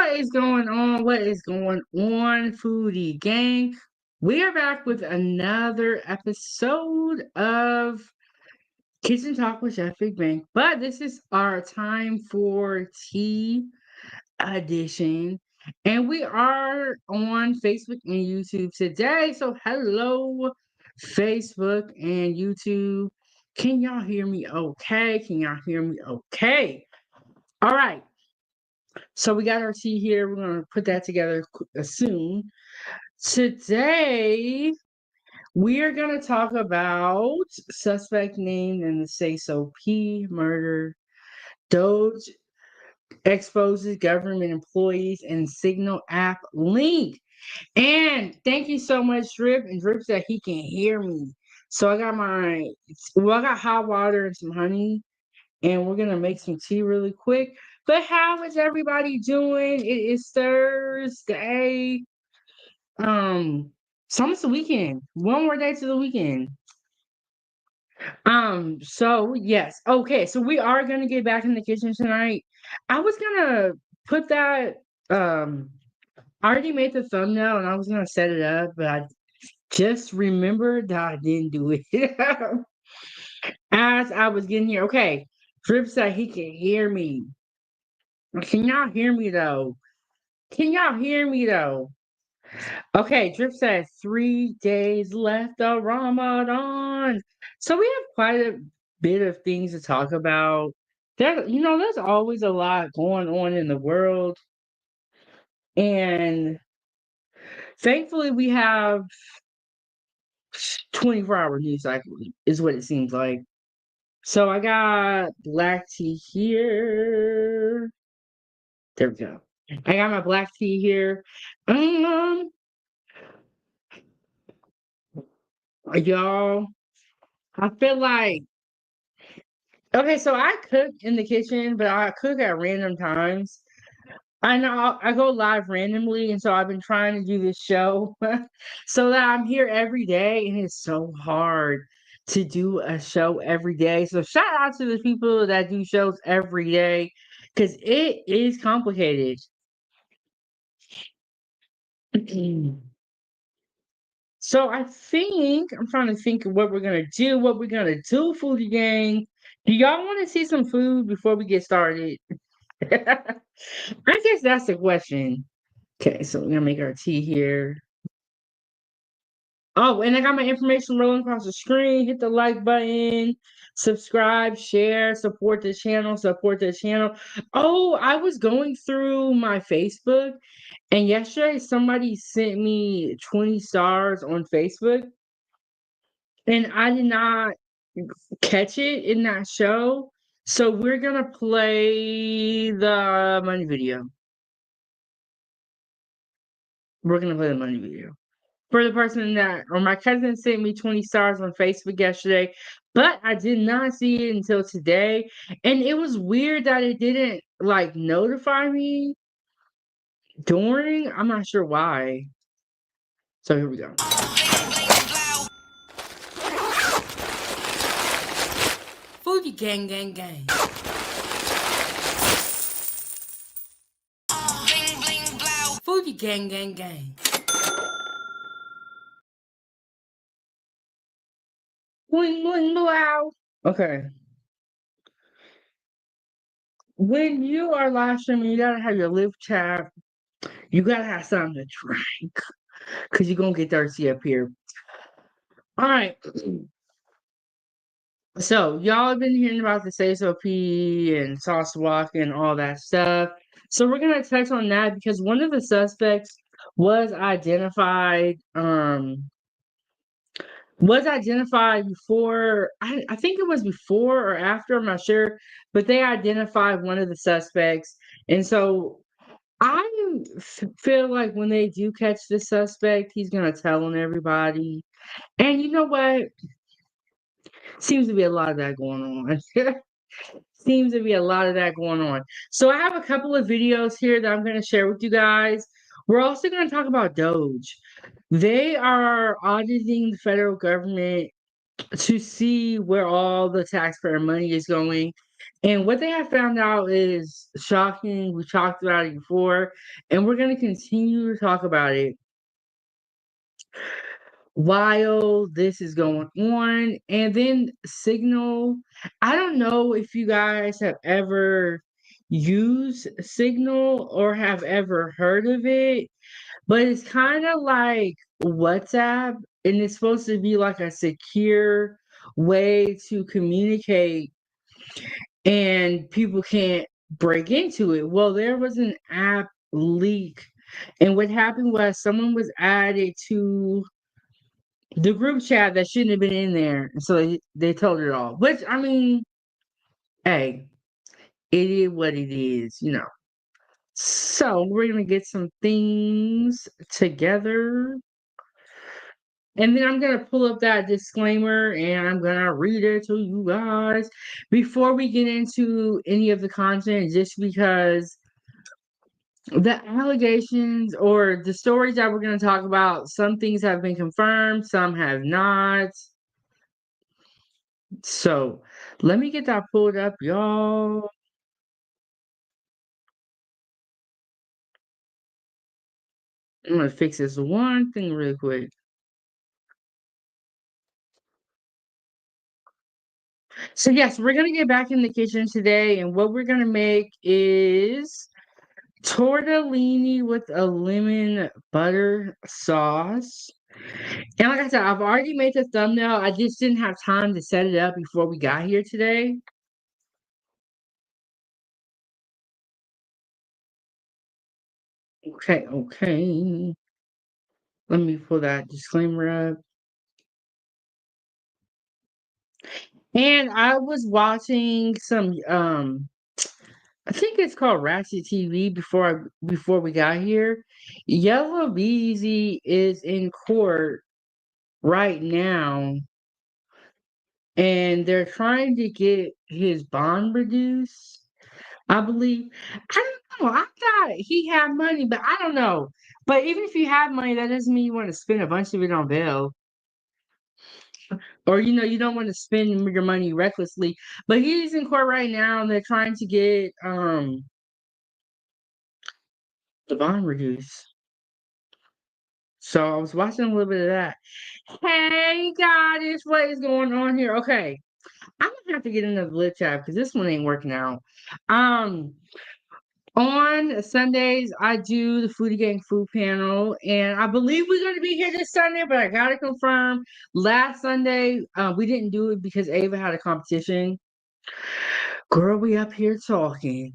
What is going on? What is going on, Foodie Gang? We are back with another episode of Kitchen Talk with Chef Big Bang. But this is our time for tea edition. And we are on Facebook and YouTube today. So hello, Facebook and YouTube. Can y'all hear me okay? Can y'all hear me okay? All right. So we got our tea here. We're going to put that together soon. Today, we are going to talk about suspect named in the Sayso murder. DOGE exposes government employees and Signal app link. And thank you so much, Drip. And Drip said he can hear me. So I got I got hot water and some honey. And we're going to make some tea really quick. But how is everybody doing? It is Thursday. It's almost the weekend. One more day to the weekend. So yes. Okay, so we are gonna get back in the kitchen tonight. I was gonna put that I already made the thumbnail and I was gonna set it up, but I just remembered that I didn't do it as I was getting here. Okay. Drip said he can hear me. Can y'all hear me though? Can y'all hear me though? Okay, Drip said 3 days left of Ramadan. So we have quite a bit of things to talk about. There's always a lot going on in the world. And thankfully we have 24-hour news cycle is what it seems like. So I got black tea here. There we go. I got my black tea here. Y'all, I feel like okay, so I cook in the kitchen, but I cook at random times. I know I go live randomly, and so I've been trying to do this show so that I'm here every day, and it's so hard to do a show every day. So shout out to the people that do shows every day because it is complicated. So I think I'm trying to think of what we're gonna do. What we're gonna do, Foodie Gang. Do y'all want to see some food before we get started? I guess that's the question. Okay, so we're gonna make our tea here. Oh, and I got my information rolling across the screen. Hit the like button, subscribe, share, support the channel, support the channel. Oh, I was going through my Facebook, and yesterday somebody sent me 20 stars on Facebook, and I did not catch it in that show. So we're gonna play the money video. We're gonna play the money video. For the person that, or my cousin sent me 20 stars on Facebook yesterday, but I did not see it until today. And it was weird that it didn't like notify me during. I'm not sure why. So here we go. Foodie gang, gang, gang. Foodie gang, gang, gang. Bling, bling, blow. Okay. When you are live streaming, you gotta have your live chat. You gotta have something to drink because you're gonna get thirsty up here. All right. So y'all have been hearing about the Sayso and sauce walk and all that stuff. So we're gonna touch on that because one of the suspects was identified. Was identified before. I think it was before or after. I'm not sure, but they identified one of the suspects, and so feel like when they do catch the suspect, he's gonna tell on everybody. And you know what? Seems to be a lot of that going on. Seems to be a lot of that going on. So I have a couple of videos here that I'm going to share with you guys. We're also going to talk about DOGE. They are auditing the federal government to see where all the taxpayer money is going. And what they have found out is shocking. We talked about it before, and we're going to continue to talk about it while this is going on. And then Signal, I don't know if you guys have ever used Signal or have ever heard of it, but it's kind of like WhatsApp, and it's supposed to be like a secure way to communicate and people can't break into it. Well, there was an app leak, and what happened was someone was added to the group chat that shouldn't have been in there, and so they told it all. Which I mean, hey, it is what it is. So we're gonna get some things together. And then I'm gonna pull up that disclaimer and I'm gonna read it to you guys before we get into any of the content, just because the allegations or the stories that we're gonna talk about, some things have been confirmed, some have not. So let me get that pulled up, y'all. I'm gonna fix this one thing really quick. So yes, we're gonna get back in the kitchen today, and what we're gonna make is tortellini with a lemon butter sauce. And like I said, I've already made the thumbnail. I just didn't have time to set it up before we got here today. Okay, okay. Let me pull that disclaimer up. And I was watching some I think it's called Ratchet TV before we got here. Yellow Beezy is in court right now, and they're trying to get his bond reduced, I believe. I don't know. I thought he had money, but I don't know. But even if you have money, that doesn't mean you want to spend a bunch of it on bail. Or you don't want to spend your money recklessly. But he's in court right now and they're trying to get the bond reduced. So I was watching a little bit of that. Hey goddess, what is going on here? Okay. I'm gonna have to get into the lip chat because this one ain't working out. Um On Sundays, I do the Foodiegang food panel, and I believe we're going to be here this Sunday, but I gotta confirm. Last Sunday, we didn't do it because Ava had a competition. Girl, we up here talking.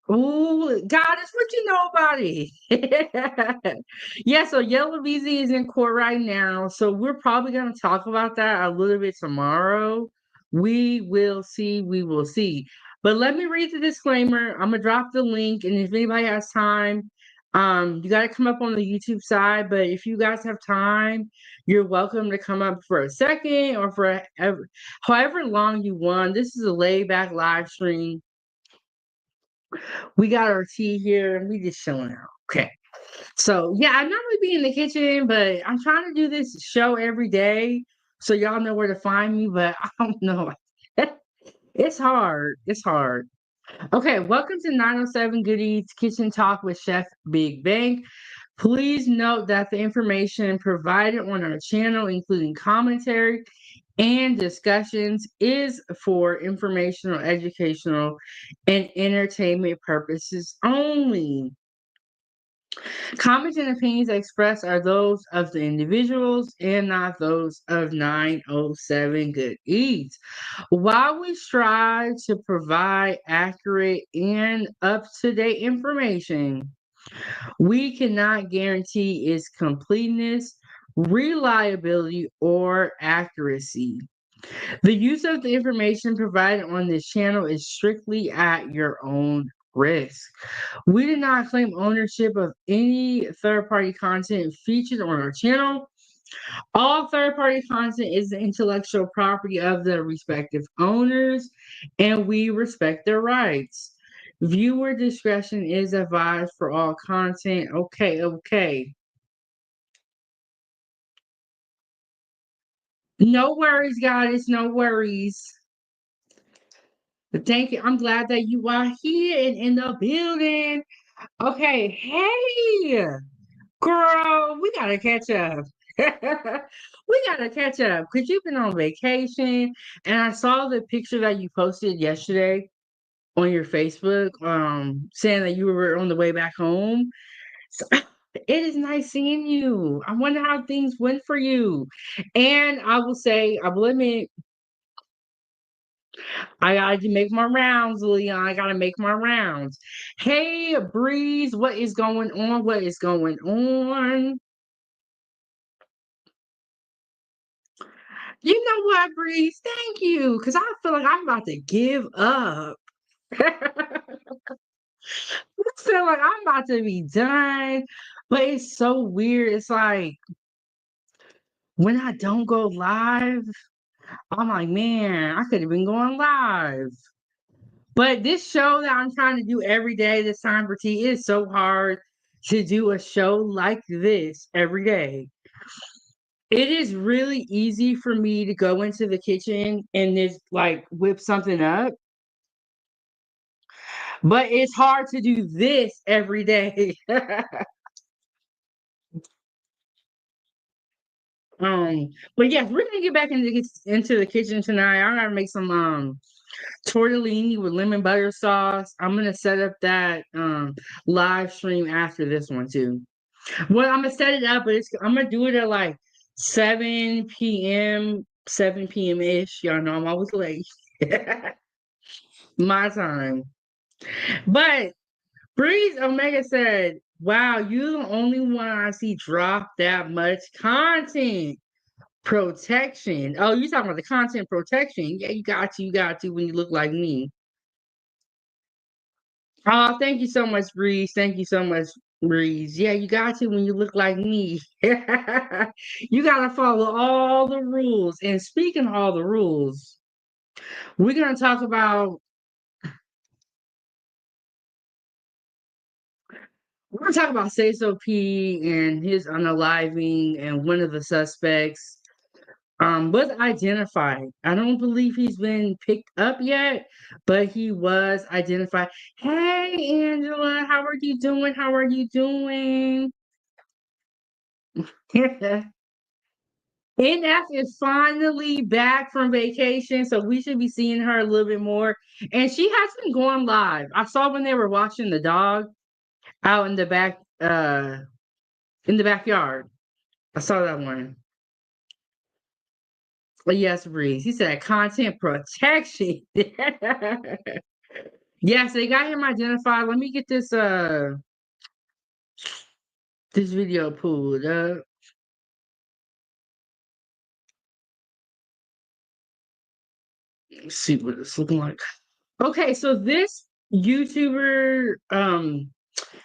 Oh, Goddess, what you know about it? Yeah, so Yellow VZ is in court right now, so we're probably gonna talk about that a little bit tomorrow. We will see, we will see. But let me read the disclaimer. I'm gonna drop the link, and if anybody has time, you gotta come up on the YouTube side. But if you guys have time, you're welcome to come up for a second or for however long you want. This is a laid back live stream. We got our tea here and we just chilling out. Okay. So yeah, I normally be in the kitchen, but I'm trying to do this show every day so y'all know where to find me, but I don't know. It's hard. It's hard. Okay, welcome to 907 Good Eats Kitchen Talk with Chef Big Bang. Please note that the information provided on our channel, including commentary and discussions, is for informational, educational, and entertainment purposes only. Comments and opinions expressed are those of the individuals and not those of 907 Good Eats. While we strive to provide accurate and up-to-date information, we cannot guarantee its completeness, reliability, or accuracy. The use of the information provided on this channel is strictly at your own risk. We do not claim ownership of any third-party content featured on our channel. All third-party content is the intellectual property of the respective owners, and we respect their rights. Viewer discretion is advised for all content. Okay, okay. No worries, guys. No worries. But thank you. I'm glad that you are here and in the building. Okay. Hey, girl, we gotta catch up. We gotta catch up because you've been on vacation, and I saw the picture that you posted yesterday on your Facebook, saying that you were on the way back home. So, it is nice seeing you. I wonder how things went for you. And I will say, I will admit, I gotta make my rounds, Leon. I gotta make my rounds. Hey, Breeze, what is going on? What is going on? You know what, Breeze? Thank you, because I feel like I'm about to give up. I feel like I'm about to be done, but it's so weird. It's like when I don't go live, I'm like, man, I could have been going live. But this show that I'm trying to do every day this time for tea is so hard to do a show like this every day. It is really easy for me to go into the kitchen and just like whip something up, but it's hard to do this every day. But yes, we're gonna get back into the kitchen tonight. I'm gonna make some tortellini with lemon butter sauce. I'm gonna set up that live stream after this one too. Well, I'm gonna set it up, but I'm gonna do it at like 7 p.m., 7 p.m. ish. Y'all know I'm always late. My time. But Breeze Omega said, wow, you the only one I see drop that much content. Protection. Oh, you talking about the content protection. Yeah, you got to when you look like me. Oh, thank you so much, Breeze. Thank you so much, Breeze. Yeah, you got to when you look like me. You gotta follow all the rules. And speaking of all the rules, we're gonna talk about Sayso P and his unaliving, and one of the suspects was identified. I don't believe he's been picked up yet, but he was identified. Hey, Angela, how are you doing? How are you doing? NF is finally back from vacation, so we should be seeing her a little bit more. And she has been going live. I saw when they were watching the dog out in the backyard. I saw that one. But yes, Breeze. He said content protection. Yes, they got him identified. Let me get this video pulled up. Let's see what it's looking like. Okay, so this YouTuber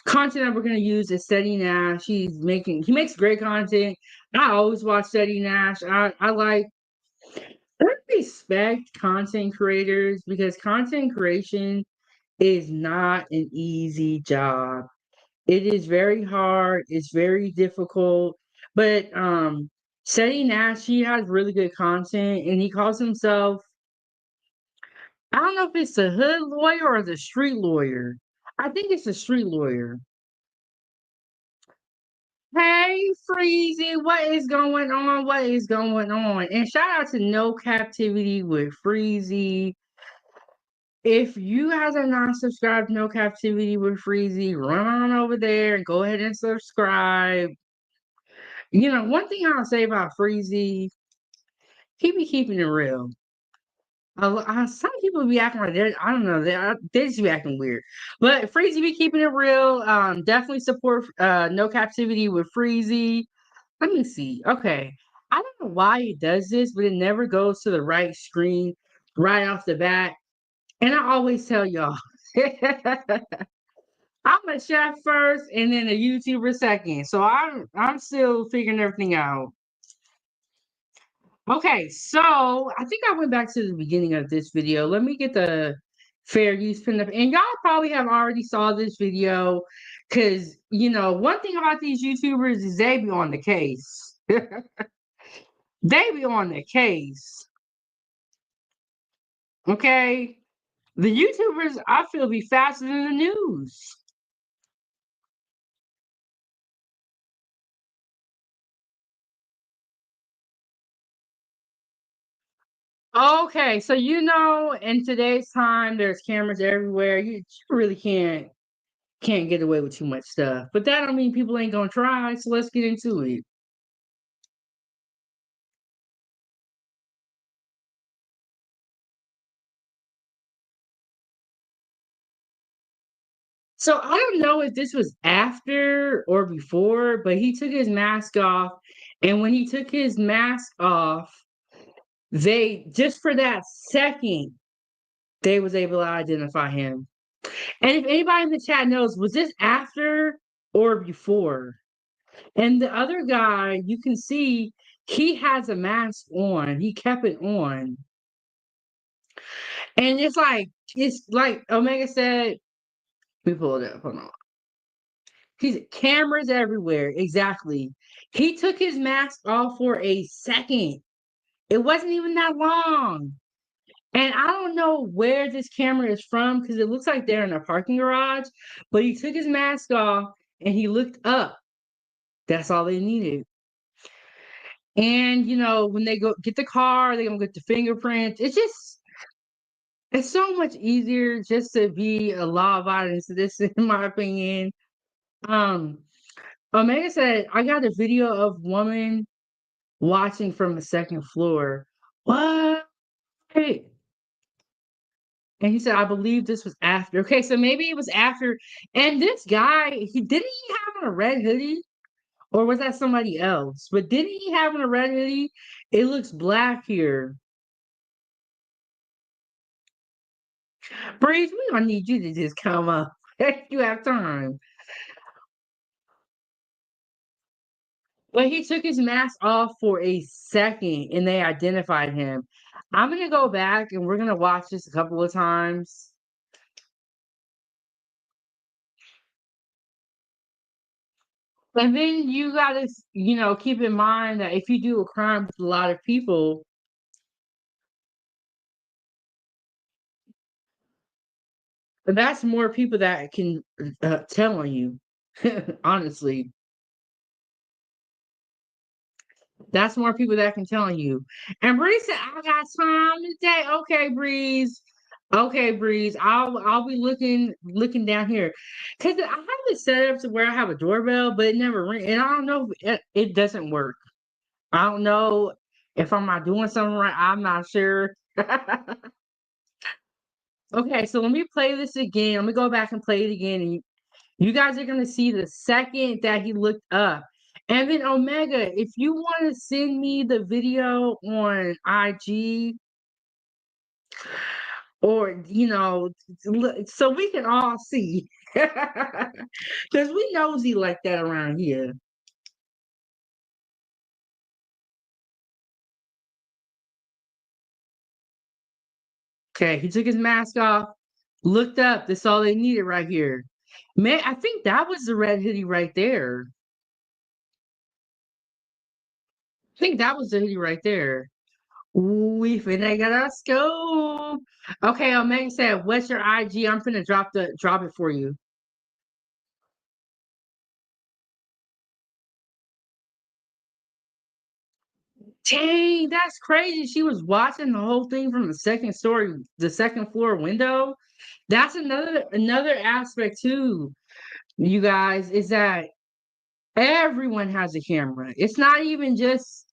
content that we're gonna use is Steady Nash. He makes great content. I always watch Steady Nash. I respect content creators because content creation is not an easy job. It is very hard, it's very difficult. But Steady Nash, he has really good content and he calls himself, I don't know if it's the hood lawyer or the street lawyer. I think it's the street lawyer. Hey, Freezy, what is going on? What is going on? And shout out to No Captivity with Freezy. If you guys are not subscribed to No Captivity with Freezy, run on over there and go ahead and subscribe. You know, one thing I'll say about Freezy, he be keeping it real. Some people be acting like I don't know, they just be acting weird. But Freezy be keeping it real. Definitely support No Captivity with Freezy. Let me see. Okay. I don't know why it does this, but it never goes to the right screen right off the bat. And I always tell y'all, I'm a chef first and then a YouTuber second. So I'm still figuring everything out. Okay, so I think I went back to the beginning of this video. Let me get the fair use pin up. And y'all probably have already saw this video because, you know, one thing about these YouTubers is they be on the case. They be on the case. Okay? The YouTubers, I feel, be faster than the news. Okay, so in today's time, there's cameras everywhere. You really can't get away with too much stuff. But that don't mean people ain't gonna try. So let's get into it. So I don't know if this was after or before, but he took his mask off, and when he took his mask off, they just for that second they was able to identify him. And if anybody in the chat knows, was this after or before? And the other guy, you can see he has a mask on. He kept it on. And it's like Omega said, we pull it up. Hold on. He's cameras everywhere. Exactly. He took his mask off for a second. It wasn't even that long. And I don't know where this camera is from because it looks like they're in a parking garage. But he took his mask off and he looked up. That's all they needed. And when they go get the car, they're gonna get the fingerprints. It's so much easier just to be a law-abiding citizen, in my opinion. Um, Omega said, I got a video of woman watching from the second floor. What? And he said, I believe this was after. Okay, so maybe it was after. And this guy, he didn't he have on a red hoodie? Or was that somebody else? But didn't he have on a red hoodie? It looks black here. Breeze, we gonna need you to just come up if you have time. But he took his mask off for a second and they identified him. I'm gonna go back and we're gonna watch this a couple of times. And then you gotta, keep in mind that if you do a crime with a lot of people, that's more people that can tell on you. Honestly, that's more people that can tell on you. And Breeze said, "I got time today." Okay, Breeze. Okay, Breeze. I'll be looking down here because I have it set up to where I have a doorbell, but it never ring, and I don't know if it doesn't work. I don't know if I'm not doing something right. I'm not sure. Okay, so let me play this again. Let me go back and play it again. And you guys are gonna see the second that he looked up. And then Omega, if you want to send me the video on IG or so we can all see. Because we nosy like that around here. Okay, he took his mask off, looked up. That's all they needed right here. Man, I think that was the red hoodie right there. I think that was the hoodie right there. We finna get a scoop. Okay, Omega said, "What's your IG? I'm finna drop it for you." Dang, that's crazy. She was watching the whole thing from the second floor window. That's another aspect too, you guys, is that everyone has a camera. It's not even just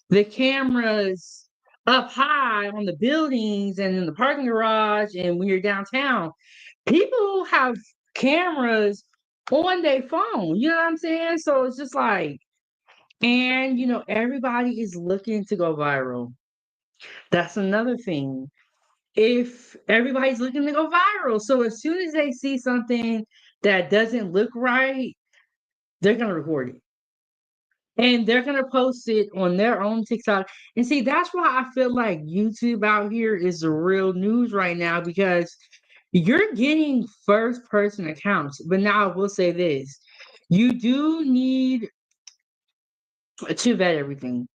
the cameras up high on the buildings and in the parking garage and when you're downtown. People have cameras on their phone. You know what I'm saying? So it's just like, and everybody is looking to go viral. That's another thing. If everybody's looking to go viral, so as soon as they see something that doesn't look right, they're gonna record it. And they're gonna post it on their own TikTok. And see, that's why I feel like YouTube out here is the real news right now because you're getting first person accounts. But now I will say this. You do need to vet everything.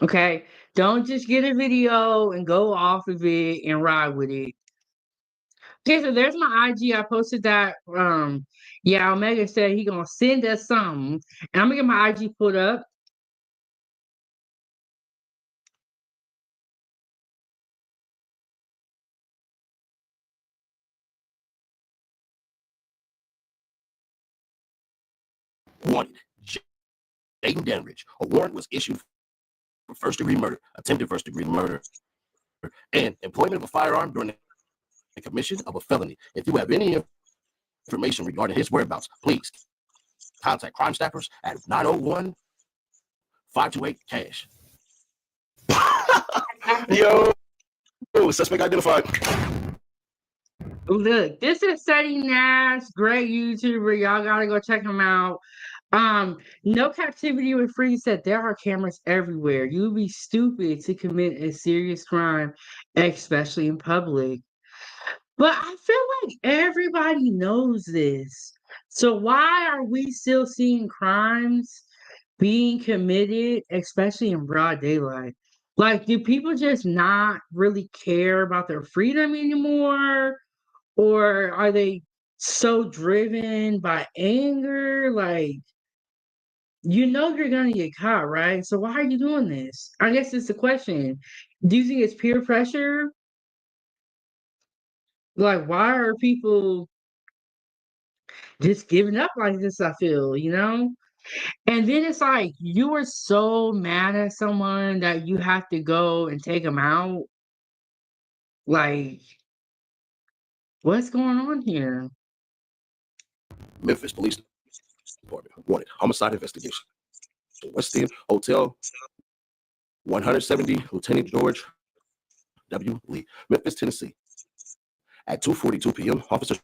Okay, don't just get a video and go off of it and ride with it. Okay, so there's my IG. I posted that. Yeah, Omega said he gonna send us something, and I'm gonna get my IG put up. Wanted, Jaden Danridge. A warrant was issued for first-degree murder, attempted first-degree murder, and employment of a firearm during the commission of a felony. If you have any information regarding his whereabouts, please contact Crime Staffers at 901-528-CASH. Yo, suspect identified. Look, this is Sadie Nash, great YouTuber. Y'all gotta go check him out. No Captivity with Free said there are cameras everywhere. You'd be stupid to commit a serious crime, especially in public. But I feel like everybody knows this. So why are we still seeing crimes being committed, especially in broad daylight? Like, do people just not really care about their freedom anymore? Or are they so driven by anger? Like, you know you're gonna get caught, right? So why are you doing this? I guess it's the question. Do you think it's peer pressure? Like, why are people just giving up like this? I feel, And then it's like you were so mad at someone that you have to go and take them out. Like, what's going on here? Memphis Police Department wanted homicide investigation. West End Hotel, 170 Lieutenant George W. Lee, Memphis, Tennessee. At 2:42 p.m., officers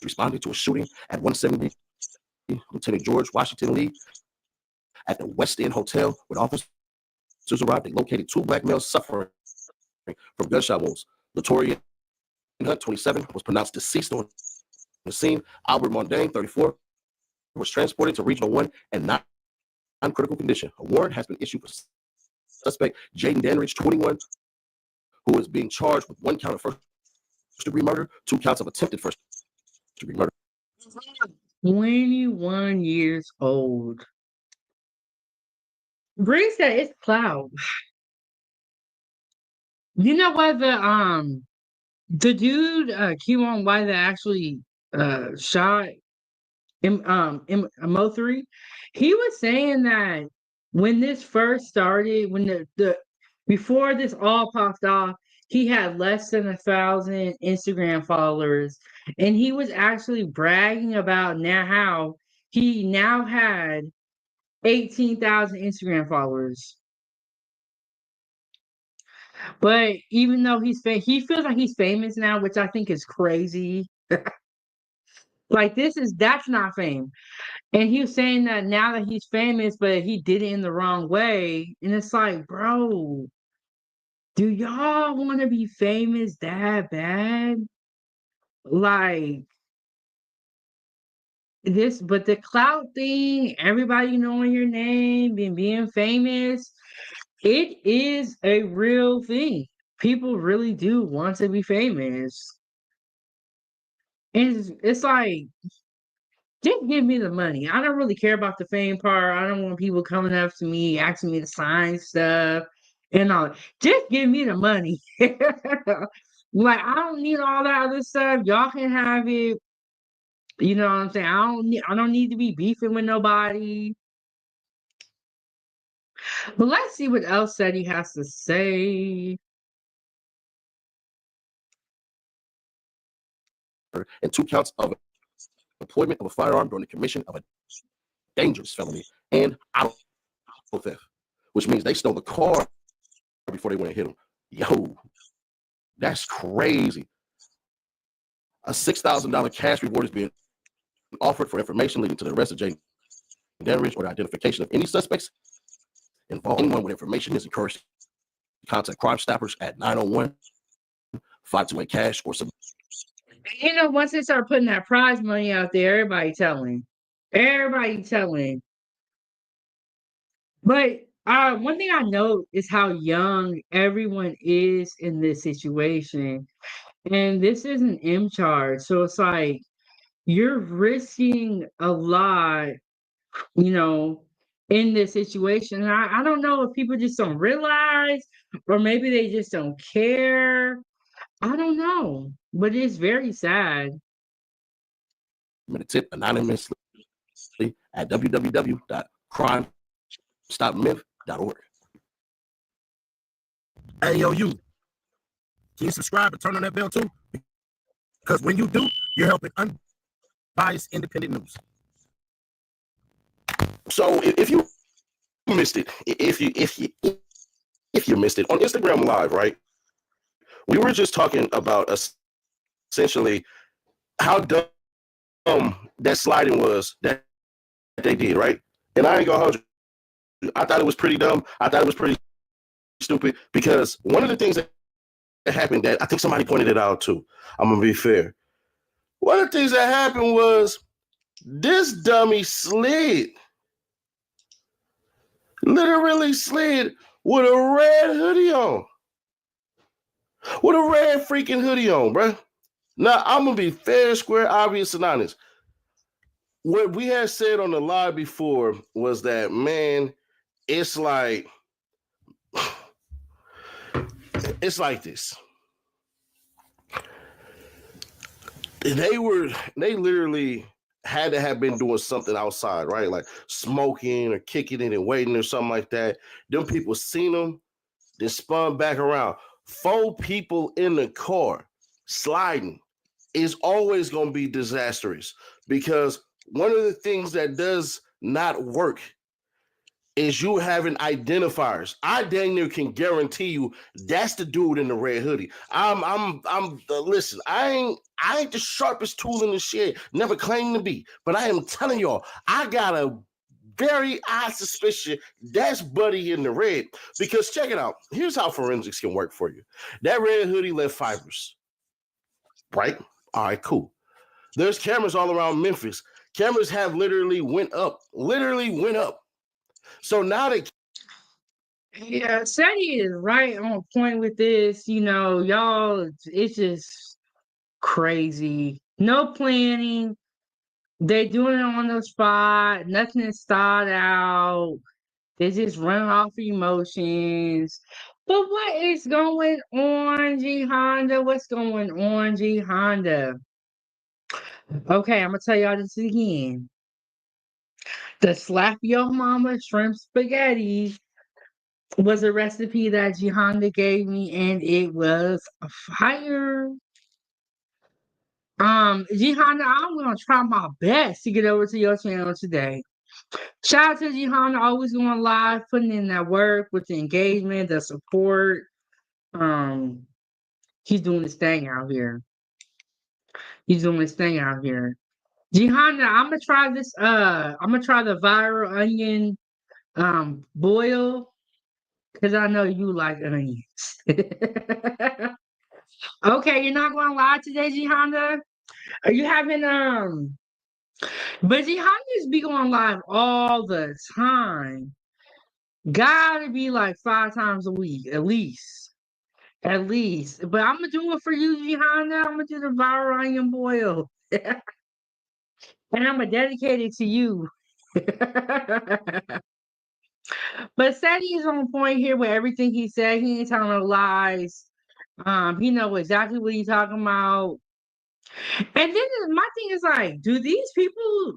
responded to a shooting at 170 Lieutenant George Washington Lee at the West End Hotel. When officers arrived, they located two black males suffering from gunshot wounds. Latoria Hunt, 27, was pronounced deceased on the scene. Albert Mondane, 34, was transported to Regional 1 and non-critical condition. A warrant has been issued for suspect Jaden Danridge, 21, who is being charged with 1 count of first-degree murder, 2 counts of attempted first-degree murder. 21 years old. Bree said it's cloud. You know what the dude Keyone White that actually shot Murd3r, he was saying that when this first started, when the before this all popped off, he had less than 1,000 Instagram followers, and he was actually bragging about now how he now had 18,000 Instagram followers. But even though he feels like he's famous now, which I think is crazy. Like that's not fame. And he was saying that now that he's famous, but he did it in the wrong way. And it's like, bro, do y'all want to be famous that bad? Like this, but the clout thing, everybody knowing your name and being famous, it is a real thing. People really do want to be famous. And it's like, just give me the money. I don't really care about the fame part. I don't want people coming up to me, asking me to sign stuff and all. Just give me the money. Like, I don't need all that other stuff. Y'all can have it. You know what I'm saying? I don't need to be beefing with nobody. But let's see what else that he has to say. And 2 counts of employment of a firearm during the commission of a dangerous felony and auto theft, which means they stole the car before they went and hit him. Yo, that's crazy. A $6,000 cash reward is being offered for information leading to the arrest of Jaden Danridge or the identification of any suspects involved. Anyone with information is encouraged to contact Crime Staffers at 901-528-CASH or some. Once they start putting that prize money out there, everybody telling. Everybody telling. But One thing I know is how young everyone is in this situation. And this is an M charge. So it's like you're risking a lot, you know, in this situation. And I don't know if people just don't realize or maybe they just don't care. I don't know. But it's very sad. Tip anonymously at www.crimestopmyth.org. Hey, yo, you. Can you subscribe and turn on that bell too? Because when you do, you're helping unbiased independent news. So if you missed it, if you missed it on Instagram Live, right? We were just talking about essentially how dumb that sliding was that they did, right? And I ain't gonna hold you. I thought it was pretty dumb. I thought it was pretty stupid because one of the things that happened that I think somebody pointed it out too. I'm gonna be fair. One of the things that happened was this dummy slid, literally slid with a red hoodie on, with a red freaking hoodie on, bro. Now I'm gonna be fair, square, obvious, and honest. What we had said on the live before was that, man, it's like this. They literally had to have been doing something outside, right? Like smoking or kicking it and waiting or something like that. Them people seen them, then spun back around. 4 people in the car sliding is always going to be disastrous because one of the things that does not work is you having identifiers. I dang near can guarantee you that's the dude in the red hoodie. Listen, I ain't the sharpest tool in the shed, never claimed to be, but I am telling y'all, I got a very odd suspicion that's Buddy in the red. Because check it out. Here's how forensics can work for you. That red hoodie left fibers, right? All right, cool. There's cameras all around Memphis. Cameras have literally went up. So now they Yeah, Sadie is right on point with this. You know, y'all, it's just crazy. No planning. They doing it on the spot. Nothing is thought out. They just running off emotions. But what is going on, G Honda? What's going on, G Honda? Okay, I'm gonna tell y'all this again. The slap your mama shrimp spaghetti was a recipe that G Honda gave me, and it was fire. G Honda, I'm gonna try my best to get over to your channel today. Shout out to G Honda, always going live, putting in that work with the engagement, the support. Um, he's doing his thing out here. G Honda, I'm gonna try this. I'm gonna try the viral onion boil because I know you like onions. Okay, you're not going live today, G Honda. Are you having But G Honda's be going live all the time. Gotta be like 5 times a week, at least. At least. But I'm gonna do it for you, G Honda. I'm gonna do the viral onion boil. And I'm gonna dedicate it to you. But Sadie is on point here with everything he said. He ain't telling no lies. He know exactly what he's talking about. And then my thing is like, do these people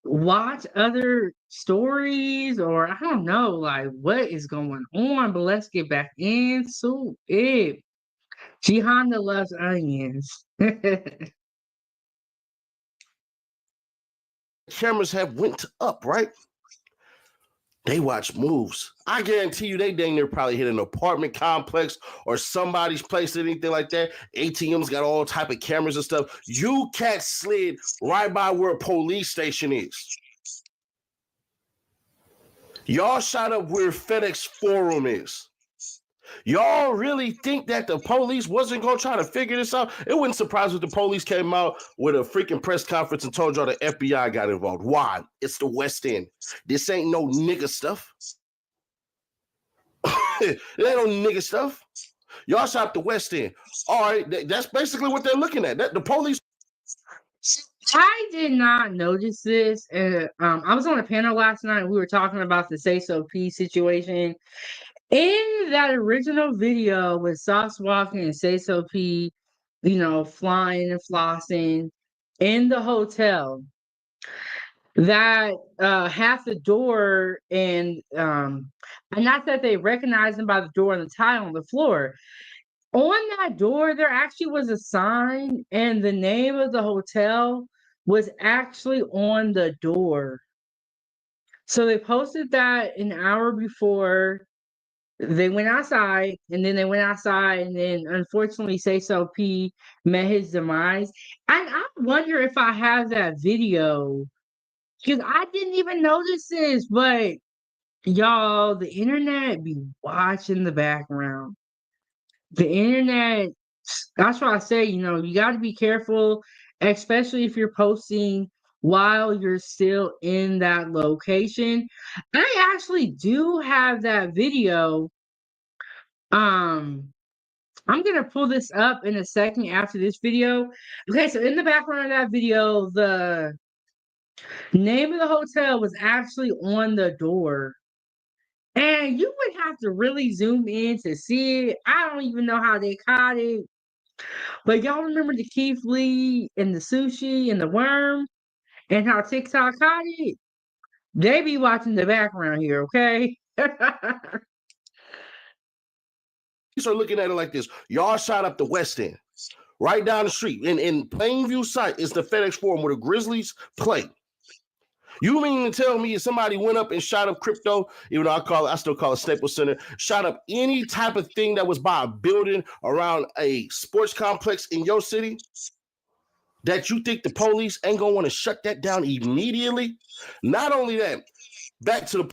watch other stories or I don't know, like what is going on? But let's get back into it. G Honda loves onions. cameras have went up, right? They watch moves. I guarantee you they dang near probably hit an apartment complex or somebody's place or anything like that. ATM's got all type of cameras and stuff. You cat slid right by where a police station is. Y'all shot up where FedEx Forum is. Y'all really think that the police wasn't going to try to figure this out? It wouldn't surprise if the police came out with a freaking press conference and told y'all the FBI got involved. Why? It's the West End. This ain't no nigga stuff. It ain't no nigga stuff. Y'all shot the West End. All right, that's basically what they're looking at. The police. I did not notice this, and I was on a panel last night. And we were talking about the Sayso situation. In that original video with Sauce Walking and Sayso, flying and flossing in the hotel, that half the door and not that they recognized him by the door and the tile on the floor. On that door, there actually was a sign, and the name of the hotel was actually on the door. So they posted that an hour before they went outside, and then unfortunately Sayso P met his demise. And I wonder if I have that video, because I didn't even notice this, but y'all, the internet be watching the background. The internet, that's why I say, you got to be careful, especially if you're posting while you're still in that location. I actually do have that video. I'm gonna pull this up in a second after this video. Okay, so in the background of that video, the name of the hotel was actually on the door. And you would have to really zoom in to see it. I don't even know how they caught it. But y'all remember the Keith Lee and the sushi and the worm and how TikTok caught it? They be watching the background here, okay? Are looking at it like this. Y'all shot up the West End, right down the street. In plain view sight is the FedEx Forum where the Grizzlies play. You mean to tell me if somebody went up and shot up crypto, even though I still call it Staples Center, shot up any type of thing that was by a building around a sports complex in your city, that you think the police ain't gonna want to shut that down immediately? Not only that, back to the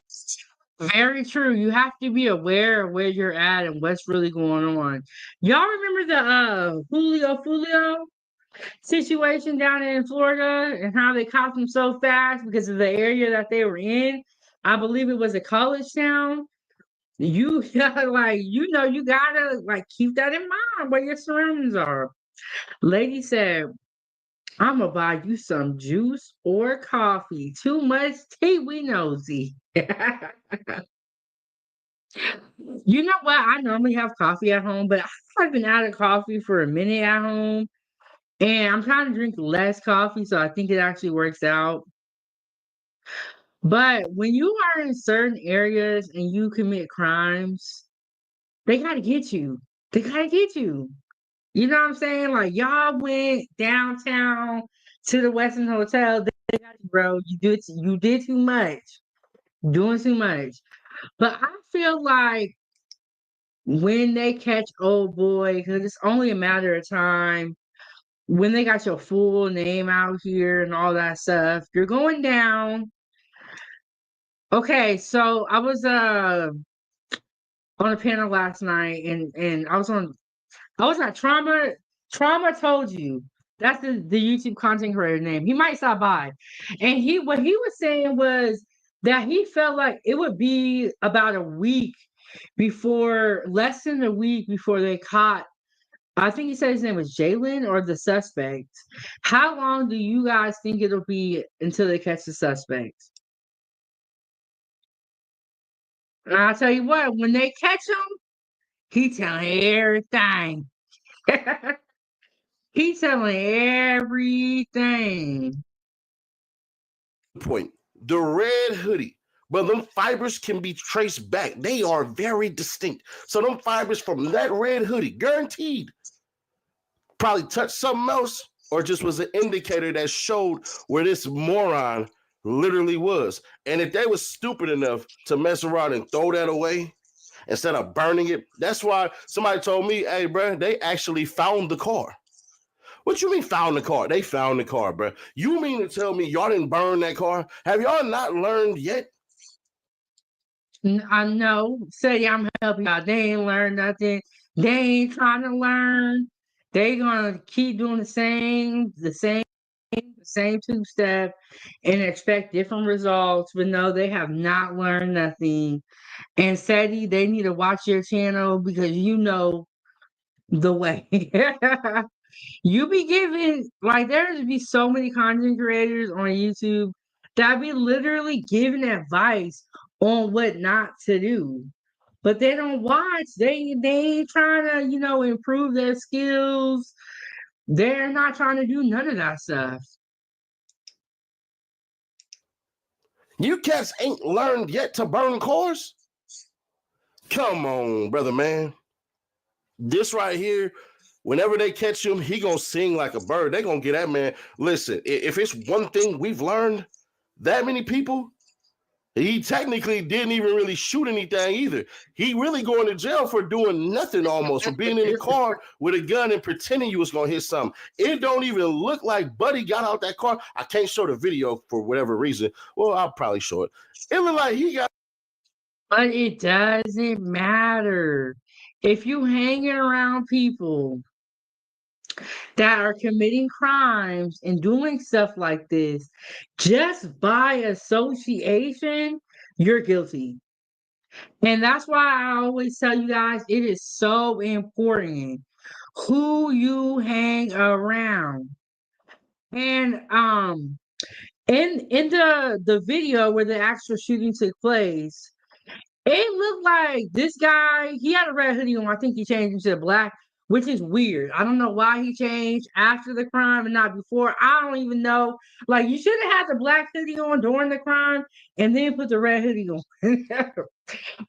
Very true. You have to be aware of where you're at and what's really going on. Y'all remember the Julio situation down in Florida and how they caught them so fast because of the area that they were in? I believe it was a college town. You gotta you gotta keep that in mind where your surroundings are. Lady said, I'm gonna buy you some juice or coffee. Too much tea, we nosy. You know what? I normally have coffee at home, but I've been out of coffee for a minute at home, and I'm trying to drink less coffee, so I think it actually works out. But when you are in certain areas and you commit crimes, they gotta get you. They gotta get you. You know what I'm saying? Like y'all went downtown to the Western Hotel. They got you, bro. You did too much. Doing too much. But I feel like when they catch old boy, because it's only a matter of time, when they got your full name out here and all that stuff, you're going down. Okay, so I was on a panel last night, and I was at Trauma. Trauma told you. That's the YouTube content creator name. He might stop by. And what he was saying was that he felt like it would be about less than a week before they caught, I think he said his name was Jalen or the suspect. How long do you guys think it'll be until they catch the suspect? And I'll tell you what, when they catch him, he telling everything. He's telling everything. point. The red hoodie. But them fibers can be traced back. They are very distinct. So them fibers from that red hoodie, guaranteed, probably touched something else or just was an indicator that showed where this moron literally was. And if they was stupid enough to mess around and throw that away instead of burning it, that's why somebody told me, hey, bro, they actually found the car. What you mean found the car? They found the car, bro. You mean to tell me y'all didn't burn that car? Have y'all not learned yet? I know. Say I'm helping out. They ain't learned nothing. They ain't trying to learn. They gonna keep doing the same the same two-step and expect different results, but no, they have not learned nothing. And Sadie, they need to watch your channel because you know the way. You be giving, like, there's be so many content creators on YouTube that be literally giving advice on what not to do. But they don't watch. They ain't trying to, improve their skills. They're not trying to do none of that stuff. You cats ain't learned yet to burn cars? Come on, brother, man. This right here, whenever they catch him, he gonna sing like a bird. They gonna get that man. Listen, if it's one thing we've learned, that many people, he technically didn't even really shoot anything either. He really going to jail for doing nothing almost, for being in the car with a gun and pretending you was going to hit something. It don't even look like Buddy got out that car. I can't show the video for whatever reason. Well, I'll probably show it. It looked like he got. But it doesn't matter. If you hanging around people that are committing crimes and doing stuff like this, just by association, you're guilty. And that's why I always tell you guys it is so important who you hang around. And in the video where the actual shooting took place, it looked like this guy, he had a red hoodie on. I think he changed into black, which is weird. I don't know why he changed after the crime and not before. I don't even know. Like, you should have had the black hoodie on during the crime and then put the red hoodie on.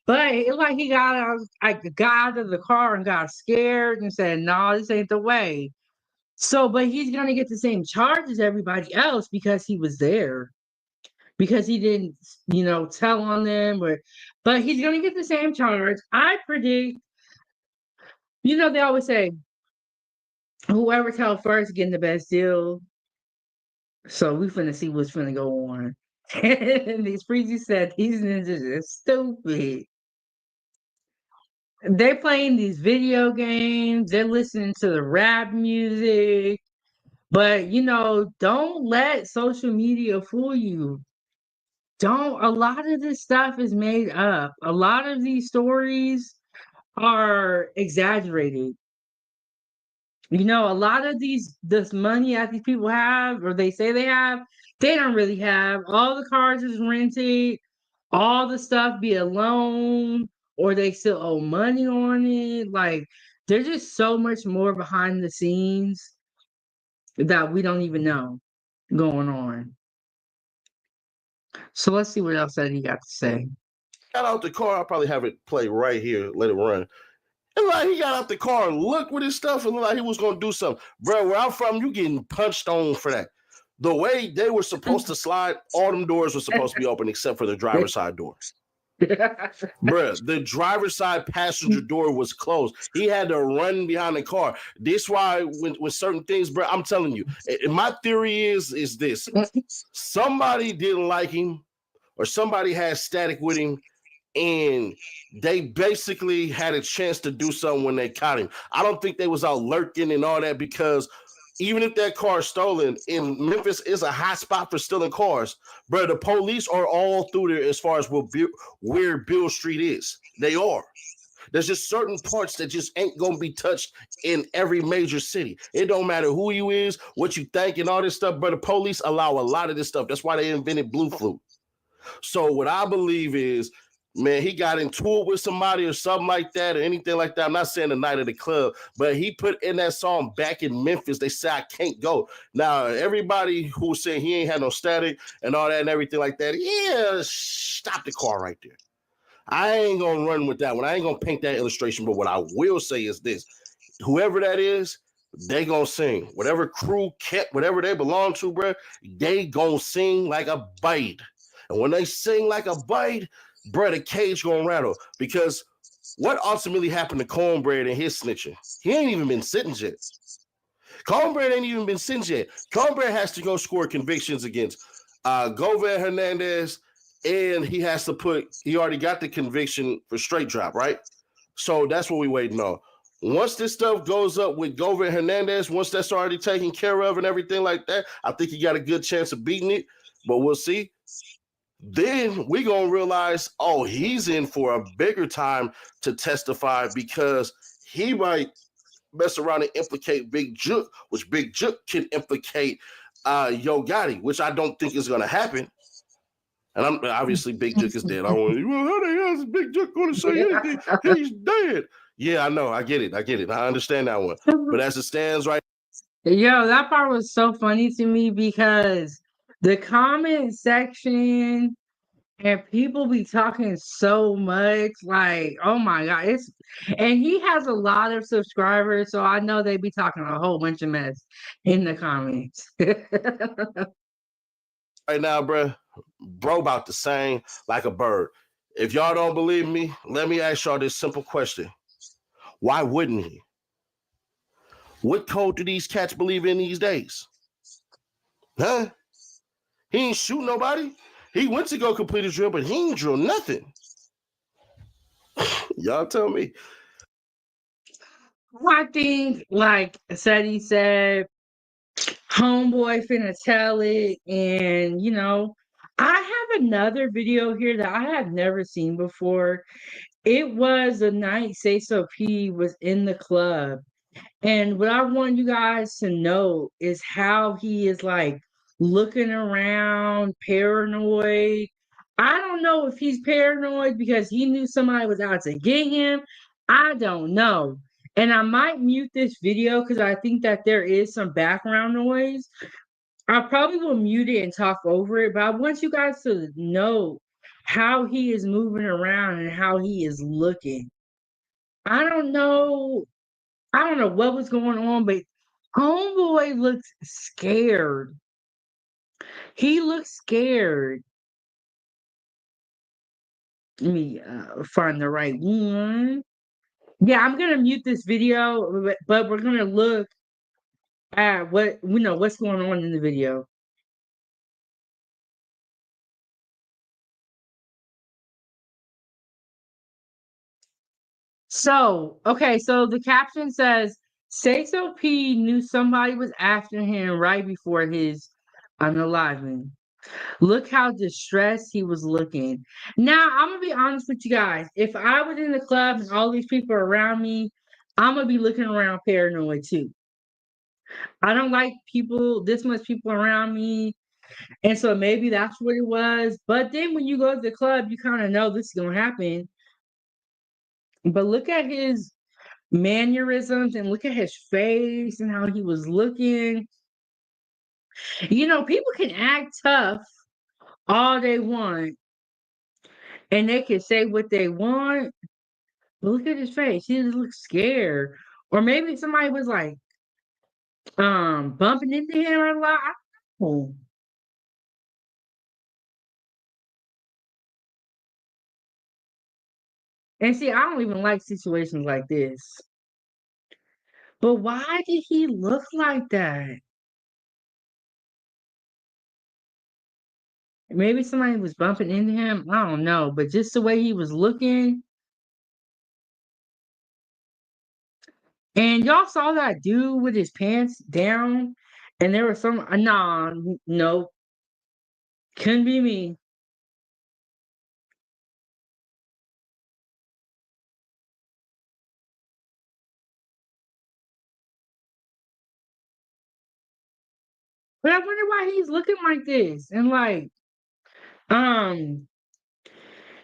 But it's like he got out of the car and got scared and said, "No, this ain't the way." So, but he's gonna get the same charge as everybody else because he was there, because he didn't, tell on them, but he's gonna get the same charge. I predict, they always say, whoever tell first getting the best deal. So we finna see what's finna go on. And these Freezy said these ninjas are stupid. They're playing these video games, they're listening to the rap music, but don't let social media fool you. A lot of this stuff is made up. A lot of these stories are exaggerated. A lot of this money that these people have, or they say they have, they don't really have. All the cars is rented, all the stuff be a loan, or they still owe money on it. Like, there's just so much more behind the scenes that we don't even know going on. So let's see what else that he got to say. Got out the car. I'll probably have it play right here. Let it run. And like he got out the car and looked with his stuff and looked like he was gonna do something. Bro, where I'm from, you getting punched on for that. The way they were supposed to slide, all them doors were supposed to be open except for the driver's side door. Bruh, the driver's side passenger door was closed. He had to run behind the car. This why when certain things, bruh, I'm telling you, and my theory is this: somebody didn't like him, or somebody had static with him, and they basically had a chance to do something when they caught him. I don't think they was out lurking and all that, because even if that car is stolen, in Memphis is a hot spot for stealing cars, bro. The police are all through there as far as where Bill Street is. They are. There's just certain parts that just ain't gonna be touched in every major city. It don't matter who you is, what you think, and all this stuff, but the police allow a lot of this stuff. That's why they invented Blue Flute. So what I believe is, man, he got into it with somebody or something like that or anything like that. I'm not saying the night of the club, but he put in that song back in Memphis. They say I can't go. Now, everybody who's saying he ain't had no static and all that and everything like that, yeah, stop the car right there. I ain't going to run with that one. I ain't going to paint that illustration, but what I will say is this. Whoever that is, they going to sing. Whatever crew kept, whatever they belong to, bro, they going to sing like a bite. And when they sing like a bite, bro, the cage gonna rattle, because what ultimately happened to Cornbread and his snitching? He ain't even been sentenced yet. Cornbread ain't even been sentenced yet. Cornbread has to go score convictions against Govan Hernandez, and he already got the conviction for straight drop, right? So that's what we waiting on. Once this stuff goes up with Gover and Hernandez, once that's already taken care of and everything like that, I think he got a good chance of beating it, but we'll see. Then we're going to realize, oh, he's in for a bigger time to testify because he might mess around and implicate Big Jook, which Big Jook can implicate Yo Gotti, which I don't think is going to happen. And I'm obviously Big Jook is dead. I want well, how the hell is Big Jook going to say anything? He's dead. Yeah, I know. I get it. I understand that one. But as it stands right, Yo, that part was so funny to me because the comment section and people be talking so much, like, oh my God, and he has a lot of subscribers, so I know they be talking a whole bunch of mess in the comments. right now, bro, about to sing like a bird. If y'all don't believe me, let me ask y'all this simple question: why wouldn't he? What code do these cats believe in these days? Huh? He ain't shoot nobody. He went to go complete his drill, but he ain't drill nothing. Y'all tell me. I think, like he said, homeboy finna tell it, and I have another video here that I have never seen before. It was the night Sayso P was in the club. And what I want you guys to know is how he is like looking around, paranoid. I don't know if he's paranoid because he knew somebody was out to get him. I don't know. And I might mute this video because I think that there is some background noise. I probably will mute it and talk over it, but I want you guys to know how he is moving around and how he is looking. I don't know. I don't know what was going on, but homeboy looks scared. He looks scared. Let me find the right one. Yeah, I'm gonna mute this video, but we're gonna look at what's going on in the video. So, okay, so the caption says Sayso P knew somebody was after him right before his unaliving. Look how distressed he was looking. Now, I'm gonna be honest with you guys. If I was in the club and all these people are around me, I'm gonna be looking around paranoid too. I don't like this much people around me. And so maybe that's what it was. But then when you go to the club, you kind of know this is gonna happen. But look at his mannerisms and look at his face and how he was looking. People can act tough all they want and they can say what they want. But look at his face. He just looks scared. Or maybe somebody was like bumping into him a lot. I don't know. And see, I don't even like situations like this. But why did he look like that? Maybe somebody was bumping into him. I don't know. But just the way he was looking. And y'all saw that dude with his pants down. And there was some, nah, no, couldn't be me. But I wonder why he's looking like this. And like, um,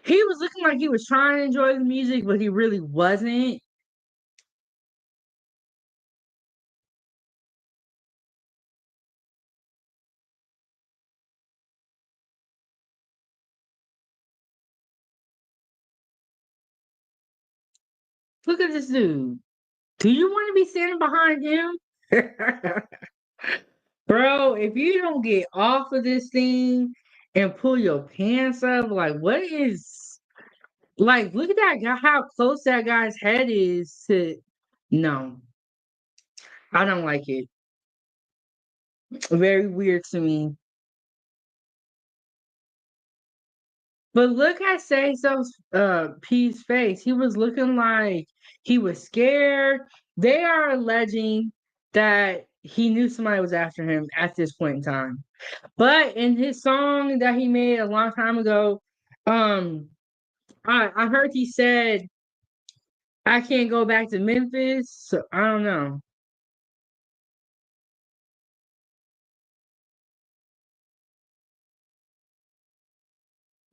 he was looking like he was trying to enjoy the music, but he really wasn't. Look at this dude. Do you want to be standing behind him? Bro, if you don't get off of this thing and pull your pants up, like what is like look at that guy, how close that guy's head is to no, I don't like it. Very weird to me. But look at Sayso's P's face. He was looking like He was scared. They are alleging that he knew somebody was after him at this point in time. But in his song that he made a long time ago, um, I heard he said, I can't go back to Memphis. So I don't know.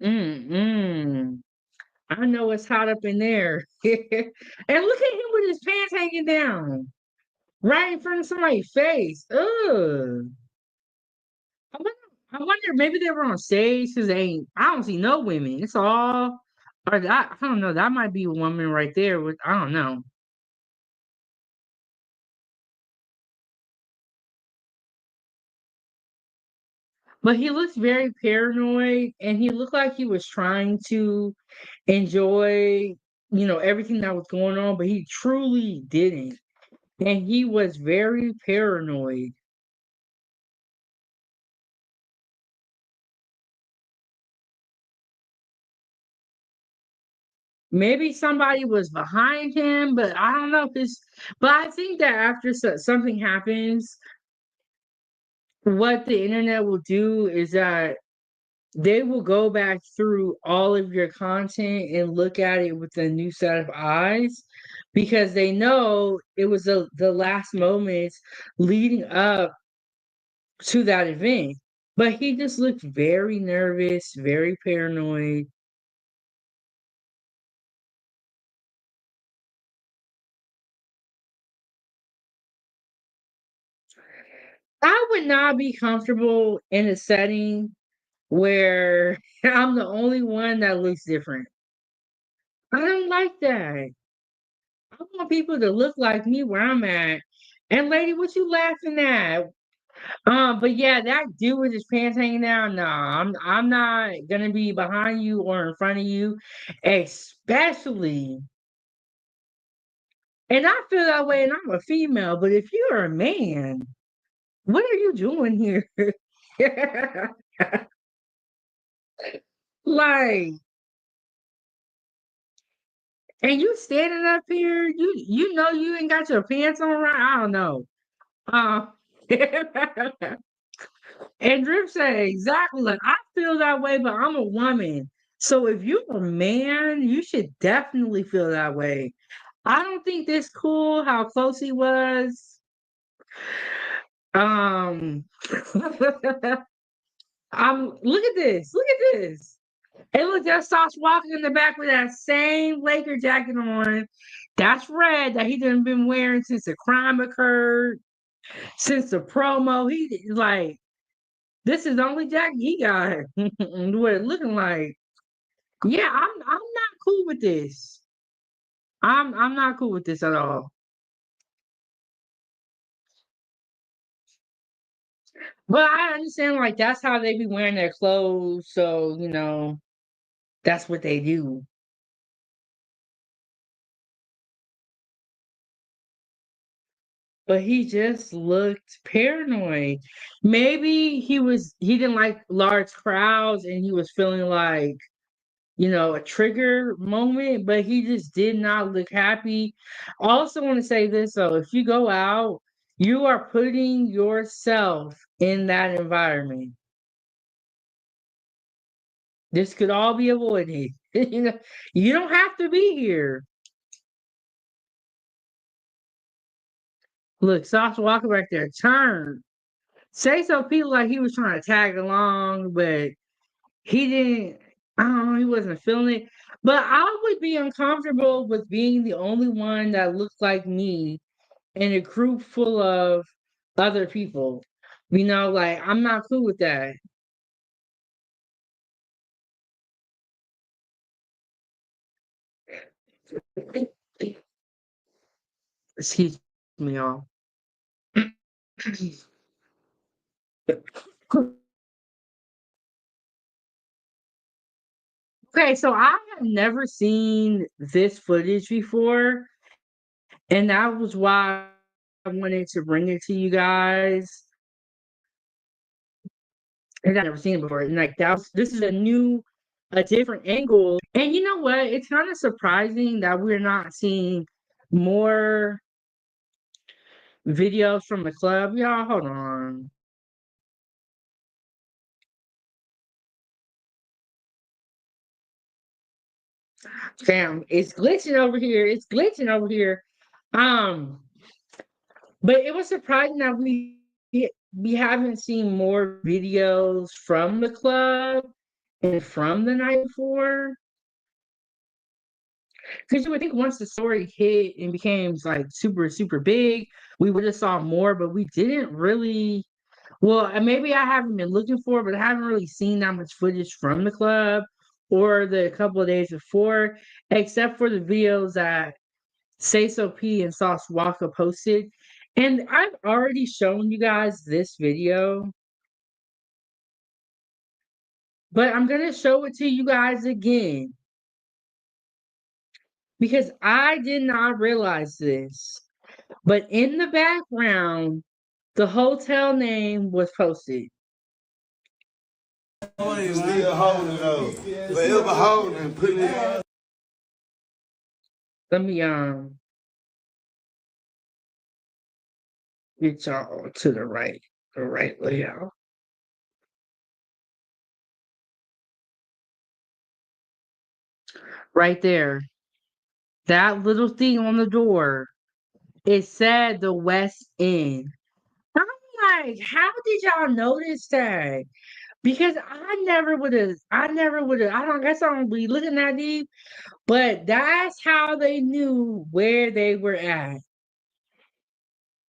Mm-mm. I know it's hot up in there. And look at him with his pants hanging down right in front of somebody's face. Ugh. I wonder, I wonder maybe they were on stage because I don't see no women. It's all, or that, I don't know. That might be a woman right there. With I don't know. But he looks very paranoid and he looked like he was trying to enjoy, everything that was going on, but he truly didn't. And he was very paranoid. Maybe somebody was behind him, but I don't know. But I think that after something happens, what the internet will do is that they will go back through all of your content and look at it with a new set of eyes because they know it was the last moments leading up to that event. But he just looked very nervous, very paranoid. I would not be comfortable in a setting where I'm the only one that looks different. I don't like that. I want people to look like me where I'm at. And lady, what you laughing at? But yeah, that dude with his pants hanging down, nah, I'm not gonna be behind you or in front of you, especially. And I feel that way, and I'm a female. But if you're a man, what are you doing here? Like, and you standing up here, you know you ain't got your pants on right. I don't know. Uh, and Drip said exactly like I feel that way, but I'm a woman. So if you're a man, you should definitely feel that way. I don't think this cool how close he was. Um I'm look at this. Look at this. And look, that Sauce walking in the back with that same Laker jacket on. That's red that he done been wearing since the crime occurred, since the promo. He like this is the only jacket he got. What it looking like. Yeah, I'm not cool with this. I'm not cool with this at all. But I understand like that's how they be wearing their clothes, so that's what they do. But he just looked paranoid. Maybe he didn't like large crowds and he was feeling like, a trigger moment, but he just did not look happy. I also want to say this though, if you go out, you are putting yourself in that environment. This could all be avoided. You don't have to be here. Look, Sauce Walker back there, turn. Say so people like he was trying to tag along, but he didn't. I don't know. He wasn't feeling it. But I would be uncomfortable with being the only one that looked like me in a group full of other people. Like I'm not cool with that. Excuse me, y'all. Okay, so I have never seen this footage before, and that was why I wanted to bring it to you guys. And I've never seen it before. And like this is a different angle. And you know what? It's kind of surprising that we're not seeing more videos from the club. Y'all, hold on. Damn, it's glitching over here. It's glitching over here. Um, but it was surprising that we haven't seen more videos from the club and from the night before. Because you would think once the story hit and became like super, super big, we would have saw more, but we didn't really. Well, and maybe I haven't been looking for it, but I haven't really seen that much footage from the club or the couple of days before, except for the videos that Sayso P and Sauce Walker posted. And I've already shown you guys this video, but I'm gonna show it to you guys again because I did not realize this. But in the background, the hotel name was posted. Still holding though. Forever holding, putting it. Let me get y'all to the right layout. Right there. That little thing on the door. It said the West End. I'm like, how did y'all notice that? Because I never would have, I don't guess I don't be looking that deep, but that's how they knew where they were at.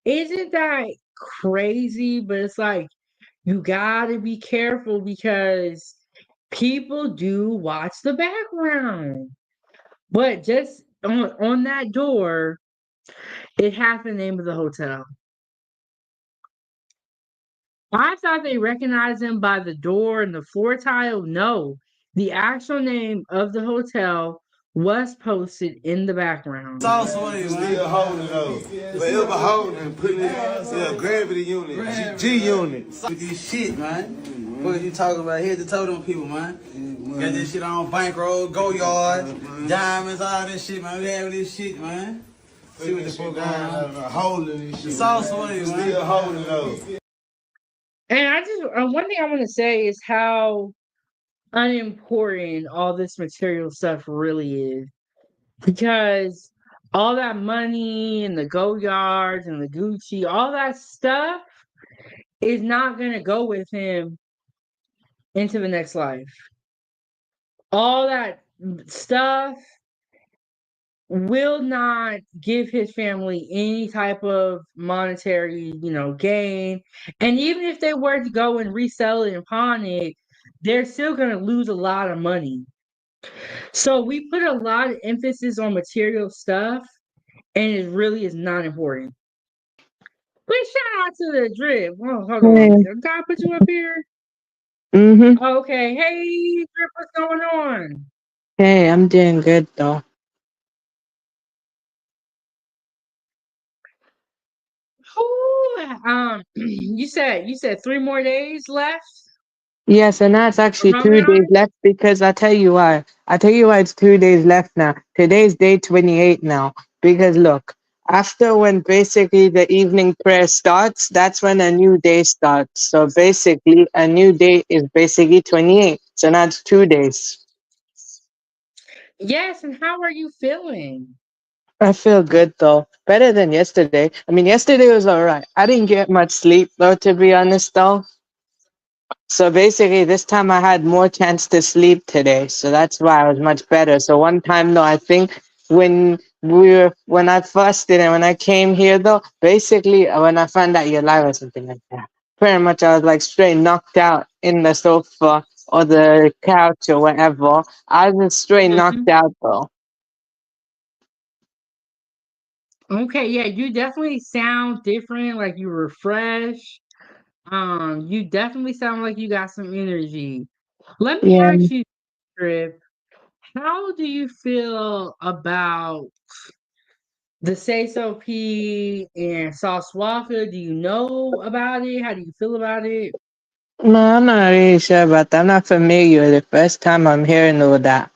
Isn't that crazy? But it's like, you gotta be careful because people do watch the background. But just on that door, it had the name of the hotel. I thought they recognized him by the door and the floor tile. No, the actual name of the hotel was posted in the background. Still holding though. Forever holding, putting it. Yeah, gravity unit, G unit. With this shit, man. What you talking about? Here's the totem people, man. Got this shit on bankroll, go yard, diamonds, all this shit, man. We having this shit, man. See what the fuck going on. Holding this shit. Sauce on it, man. Still holding though. And I just one thing I want to say is how unimportant all this material stuff really is. Because all that money and the go yards and the Gucci, all that stuff is not going to go with him into the next life. All that stuff will not give his family any type of monetary, gain. And even if they were to go and resell it and pawn it, they're still going to lose a lot of money. So we put a lot of emphasis on material stuff, and it really is not important. But shout out to the drip. Oh, hold on. Can I put you up here? Mm-hmm. Okay. Hey, drip, what's going on? Hey, I'm doing good though. Ooh, you said 3 more days left Yes, and that's actually of 2 days Ramadan? left because I tell you why. I tell you why it's 2 days left now. Today's day 28 now. Because look, after when basically the evening prayer starts, that's when a new day starts. So basically, a new day is basically 28. So that's 2 days. Yes, and how are you feeling? I feel good though. Better than yesterday. I mean, yesterday was alright. I didn't get much sleep though, to be honest though. So basically, this time I had more chance to sleep today, so that's why I was much better. So one time though, I think when I fasted and when I came here though, basically when I found out you're live or something like that, pretty much I was like straight knocked out in the sofa or the couch or whatever. I was straight knocked Mhm. out though. Okay, yeah, you definitely sound different, like you refreshed. You definitely sound like you got some energy. Let me Yeah. ask you, Trip, how do you feel about the Sayso P and Sauce Walker? Do you know about it? How do you feel about it? No, I'm not really sure about that. I'm not familiar. The first time I'm hearing all that.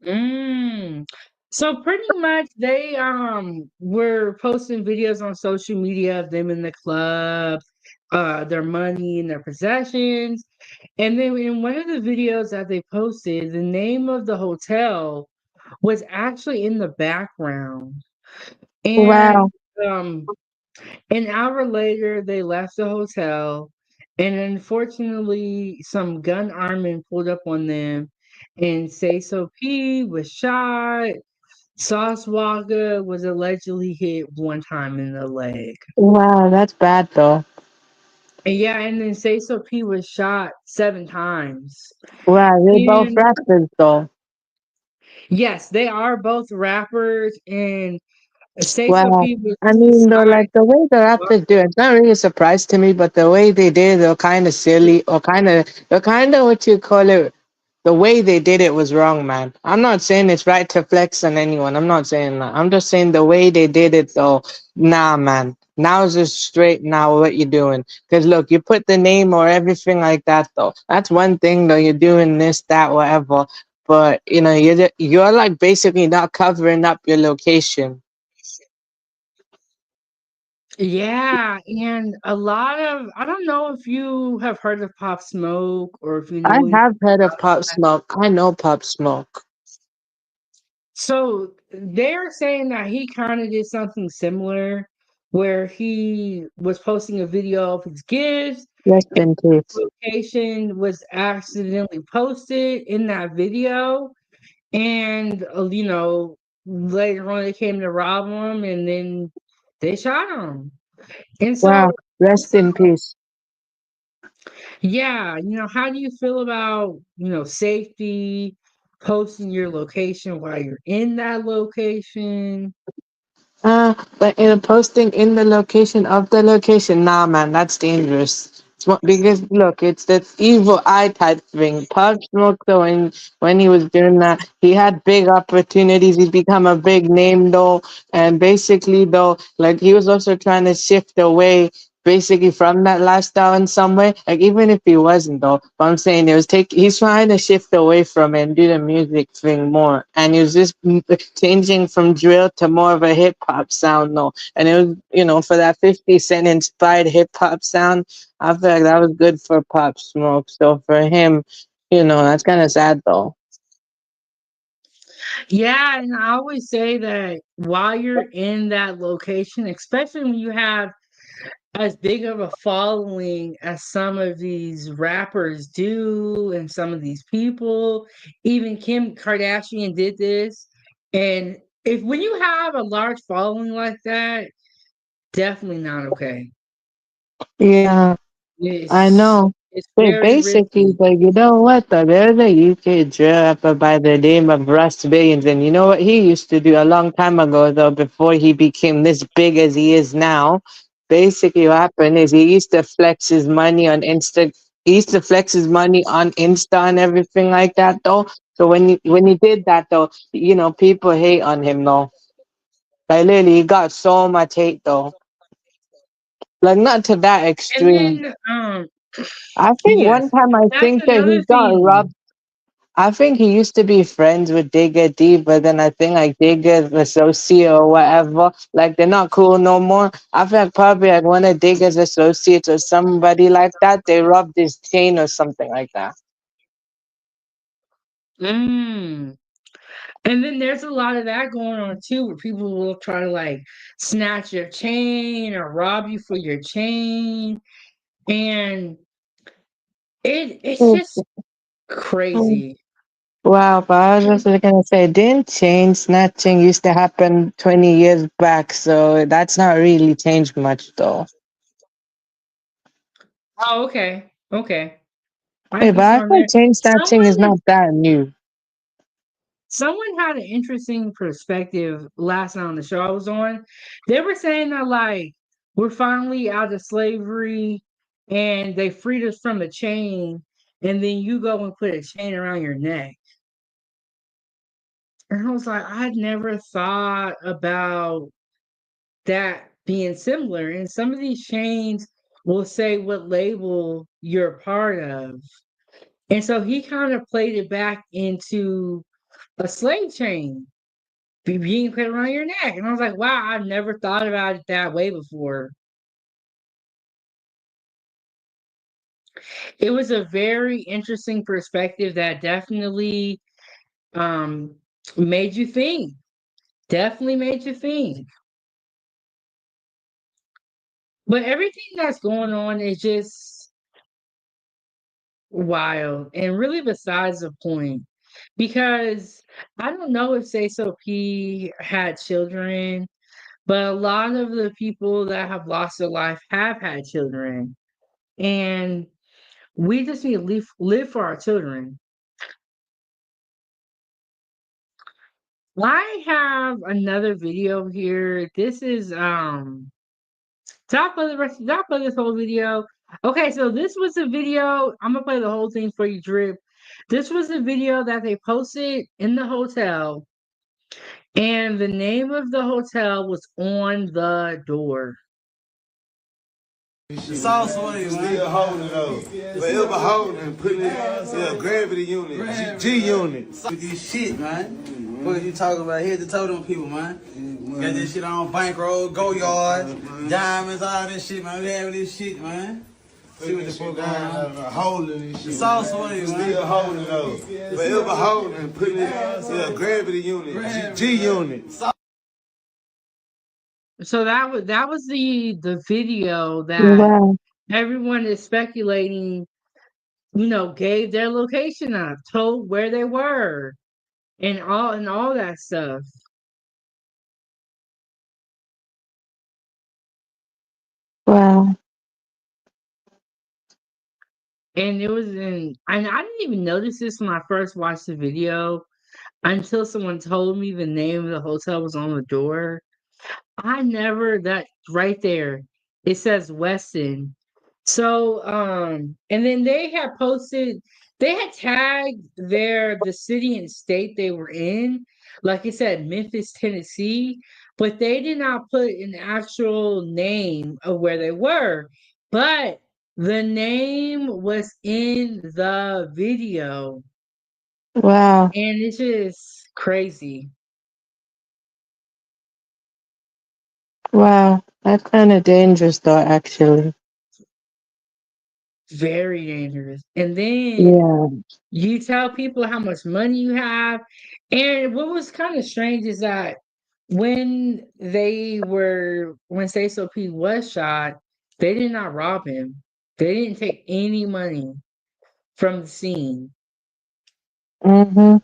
Mm. So pretty much they were posting videos on social media of them in the club, their money and their possessions. And then in one of the videos that they posted, the name of the hotel was actually in the background. And Wow. um an hour later they left the hotel, and unfortunately some gun armed pulled up on them, and Sayso P was shot. Sauce Walker was allegedly hit one time in the leg. Wow, that's bad though. And yeah, and then Sayso P was shot 7 times. Wow, they're both And rappers though. yes, they are both rappers, and Sayso Wow. P was I mean, though, signed. like the way the rappers do, it's not really a surprise to me, but the way they did, they're kind of silly or they're kind of what you call it. The way they did it was wrong, man. I'm not saying it's right to flex on anyone. I'm not saying that. I'm just saying the way they did it, though. Nah, man. Now is just straight. Now what you doing? Because look, you put the name or everything like that, though. That's one thing, though. You're doing this, that, whatever. But you know, you're like basically not covering up your location. Yeah, and a lot of I don't know if you have heard of Pop Smoke or if you I know anything have heard of about Pop that. Smoke. I know Pop Smoke. So they're saying that he kind of did something similar where he was posting a video of his gifts. Rest in peace. Location was accidentally posted in that video, and later on they came to rob him, and then they shot him. And Wow. so, Rest in peace. yeah, how do you feel about, safety, posting your location while you're in that location? But in posting in the location of the location, nah, man, that's dangerous. Because look, it's that evil eye type thing. Pop Smoke, though, when he was doing that, he had big opportunities. He's become a big name, though, and basically, though, like he was also trying to shift away. Basically, from that lifestyle in some way, like even if he wasn't though, but I'm saying he's trying to shift away from it and do the music thing more, and he was just changing from drill to more of a hip hop sound though. And it was, for that 50 Cent inspired hip hop sound, I feel like that was good for Pop Smoke. So for him, that's kind of sad though. Yeah, and I always say that while you're in that location, especially when you have as big of a following as some of these rappers do and some of these people, even Kim Kardashian did this. And if when you have a large following like that, definitely not okay. Yeah, I It's know. it's Wait, very basically, risky. like, you know what, though? There's a UK drill rapper by the name of Russ Billions, and you know what he used to do a long time ago, though, before he became this big as he is now? Basically, what happened is he used to flex his money on Insta. He used to flex his money on Insta and everything like that, though. So when he did that, though, people hate on him, though. Like, literally, he got so much hate, though. Like, not to that And extreme. then I think one yes, time I that's think that he another got thing. robbed. I think he used to be friends with Digga D, but then I think like Digga's associate or whatever, like they're not cool no more. I feel like probably like one of Digga's associates or somebody like that, they robbed his chain or something like that. Mm. And then there's a lot of that going on too, where people will try to like snatch your chain or rob you for your chain. And it's Mm, just mm. crazy. Wow, but I was just gonna say, didn't chain snatching used to happen 20 years back, so that's not really changed much though. Oh, okay. Okay. I Hey, but get you I on thought there. chain snatching is Someone not that new. someone had an interesting perspective last night on the show I was on. They were saying that like we're finally out of slavery and they freed us from a chain, and then you go and put a chain around your neck. And I was like, I'd never thought about that being similar. And some of these chains will say what label you're part of. And so he kind of played it back into a slave chain. being put around your neck. And I was like, wow, I've never thought about it that way before. It was a very interesting perspective that definitely um made you think. Definitely made you think. But everything that's going on is just wild and really besides the point. Because I don't know if Sayso P had children, but a lot of the people that have lost their life have had children. And we just need to live for our children. I have another video here. This is top of the rest top of this whole video. Okay, so this was a video. I'm gonna play the whole thing for you, Drip. This was a video that they posted in the hotel, and the name of the hotel was on the door. The sauce for you, man. Still holding though. Forever holding, putting it, yeah, gravity unit, G unit. With this shit, man. What you talking about? Here to tell them people, man. Got this shit on bankroll, go yard, diamonds, all this shit, man. We having this shit, man. See what the fuck going on. Holding this shit. The sauce for you, man. Still holding though. Forever holding, putting it, yeah, gravity unit, G unit. So that was the video that Wow. everyone is speculating, gave their location up, told where they were, and all that stuff. Wow. And I didn't even notice this when I first watched the video until someone told me the name of the hotel was on the door. I never that right there. It says Weston. So and then they had tagged the city and state they were in. Like it said Memphis, Tennessee, but they did not put an actual name of where they were. But the name was in the video. Wow. And it's just crazy. Wow. That's kind of dangerous, though, actually. Very dangerous. And then Yeah. you tell people how much money you have. And what was kind of strange is that when Sayso P was shot, they did not rob him. They didn't take any money from the scene. Mm-hmm.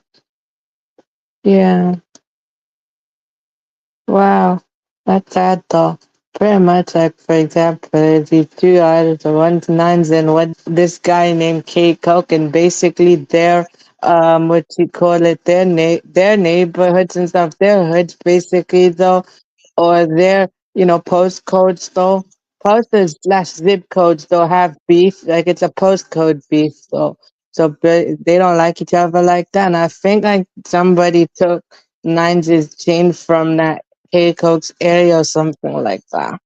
Yeah. Wow. That's sad, though. Pretty much like, for example, there's these two artists, the one's nines and what this guy named K Coke, and basically their what you call it, their neighborhoods and stuff, their hoods basically though, or their, postcodes though. Posters slash zip codes though have beef, like it's a postcode beef though. So they don't like each other like that. And I think like somebody took Nines' chain from that Haycock's area or something like that.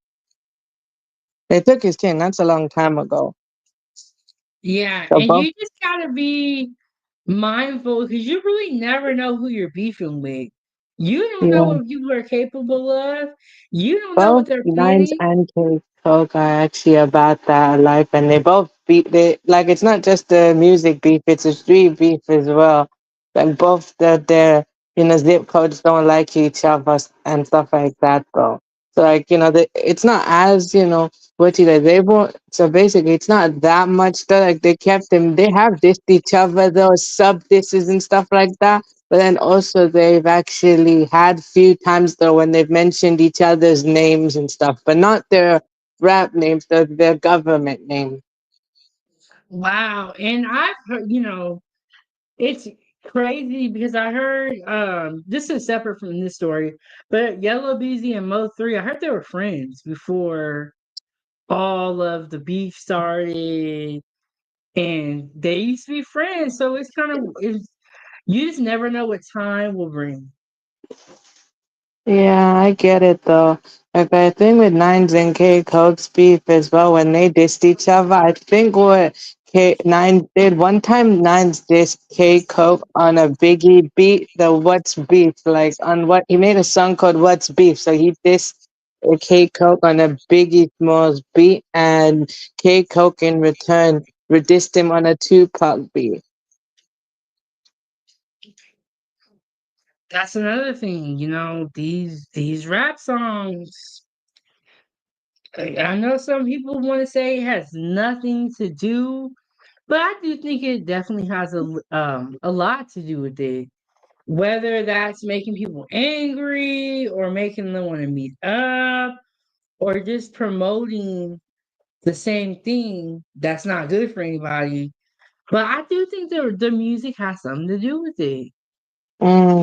They took his chain. That's a long time ago. Yeah, So and both, you just gotta be mindful because you really never know who you're beefing with. You don't know yeah, what people are capable of. You don't know what both they're Nines planning. and Haycock are actually about that life, and they both beat. They like it's not just the music beef; it's a street beef as well. And both their zip codes don't like each other and stuff like that, though. So like it's not as what you guys they won't. So basically, it's not that much though. Like they kept them. They have dissed each other though, sub disses and stuff like that. But then also they've actually had few times though when they've mentioned each other's names and stuff, but not their rap names, their government name. Wow. And I've heard, it's crazy because I heard this is separate from this story, but Yellow Beezy and Murd3r, I heard they were friends before all of the beef started, and they used to be friends. So it's you just never know what time will bring. Yeah, I get it though. Like I think with Nines and K Coke's beef as well, when they dissed each other, I think what Nine did one time Nines dissed K Coke on a Biggie beat, the What's Beef, like on what he made a song called What's Beef. So he dissed K Coke on a Biggie Smalls beat, and K Coke in return dissed him on a Tupac beat. That's another thing, these rap songs. I know some people want to say it has nothing to do, but I do think it definitely has a lot to do with it. Whether that's making people angry or making them want to meet up or just promoting the same thing that's not good for anybody. But I do think the music has something to do with it. Mm.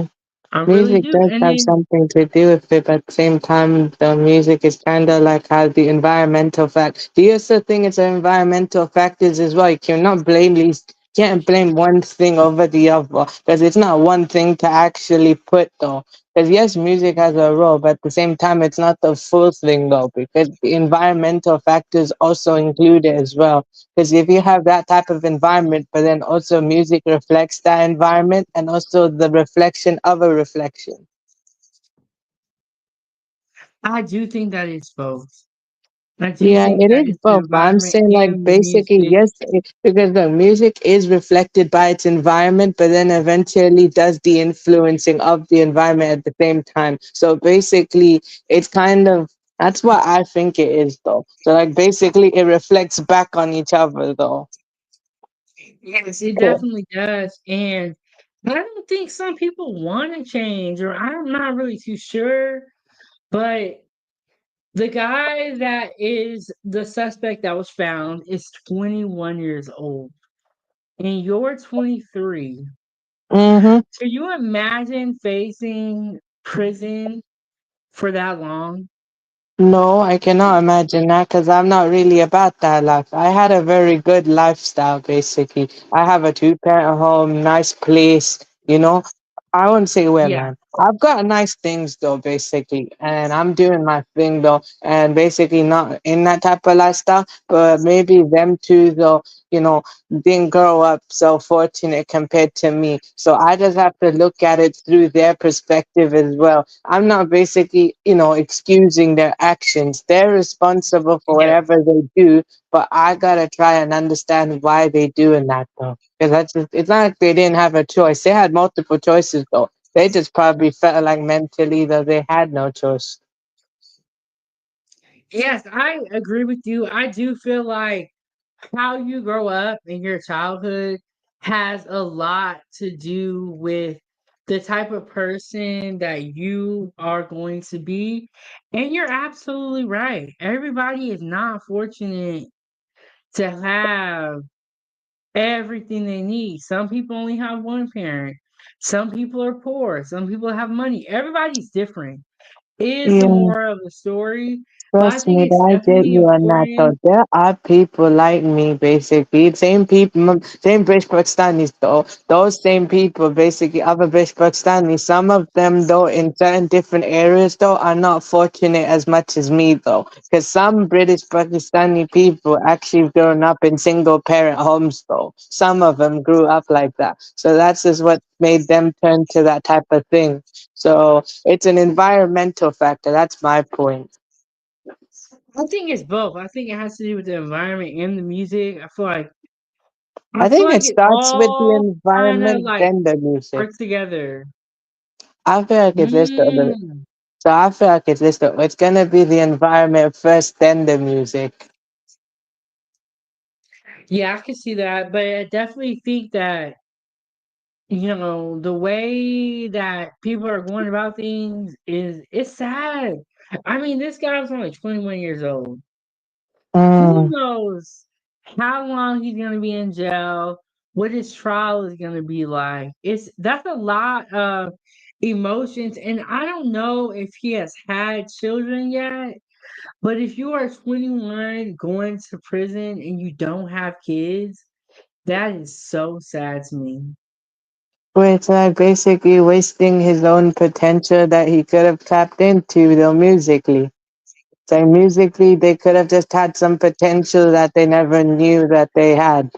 I really Music do. does And have then, something to do with it, but at the same time, the music is kind of like how the environmental fact. Do you also think it's environmental factors as well? You cannot blame these, can't blame one thing over the other because it's not one thing to actually put though. Because yes, music has a role, but at the same time, it's not the full thing though, because the environmental factors also include it as well. Because if you have that type of environment, but then also music reflects that environment and also the reflection of a reflection. I do think that it's both. I do Yeah, think it that is it's the both, but I'm environment saying like and the basically music. yes, because the music is reflected by its environment, but then eventually does the influencing of the environment at the same time. So basically, it's kind of that's what I think it is though. So like basically, it reflects back on each other though. Yes, it Cool. definitely does. And I don't think some people want to change, or I'm not really too sure. But the guy that is the suspect that was found is 21 years old, and you're 23. Mm-hmm. Can you imagine facing prison for that long? No, I cannot imagine that because I'm not really about that life. I had a very good lifestyle, basically. I have a two-parent home, nice place, you know. I wouldn't say where, Yeah. man. I've got nice things though, basically, and I'm doing my thing though, and basically not in that type of lifestyle, but maybe them two though, you know, didn't grow up so fortunate compared to me. So I just have to look at it through their perspective as well. I'm not basically, excusing their actions. They're responsible for Yes. whatever they do, but I gotta try and understand why they doing that though. Because it's not like they didn't have a choice. They had multiple choices though. They just probably felt like mentally that they had no choice. Yes, I agree with you. I do feel like how you grow up in your childhood has a lot to do with the type of person that you are going to be. And you're absolutely right. Everybody is not fortunate to have everything they need. Some people only have one parent. Some people are poor. Some people have money. Everybody's different. Is the Yeah. moral of the story. But I Trust think me, it's I get definitely you on that though. important. There are people like me, basically. Same people, same British Pakistanis though. Those same people, basically, other British Pakistanis. Some of them though, in certain different areas though, are not fortunate as much as me though. Because some British Pakistani people actually grown up in single parent homes though. Some of them grew up like that. So that's just what made them turn to that type of thing. So it's an environmental factor. That's my point. I think it's both. I think it has to do with the environment and the music. I I feel think like it it starts with the all kind of environment, like then the music. works together. I feel like it's just Mm. so I feel like it's gonna be the environment first, then the music. Yeah, I can see that, but I definitely think that the way that people are going about things is it's sad. I mean, this guy was only 21 years old. Who Mm, knows how long he's gonna be in jail, what his trial is gonna be like. That's a lot of emotions, and I don't know if he has had children yet, but if you are 21 going to prison and you don't have kids, that is so sad to me. where it's like basically wasting his own potential that he could have tapped into though musically. So musically, they could have just had some potential that they never knew that they had.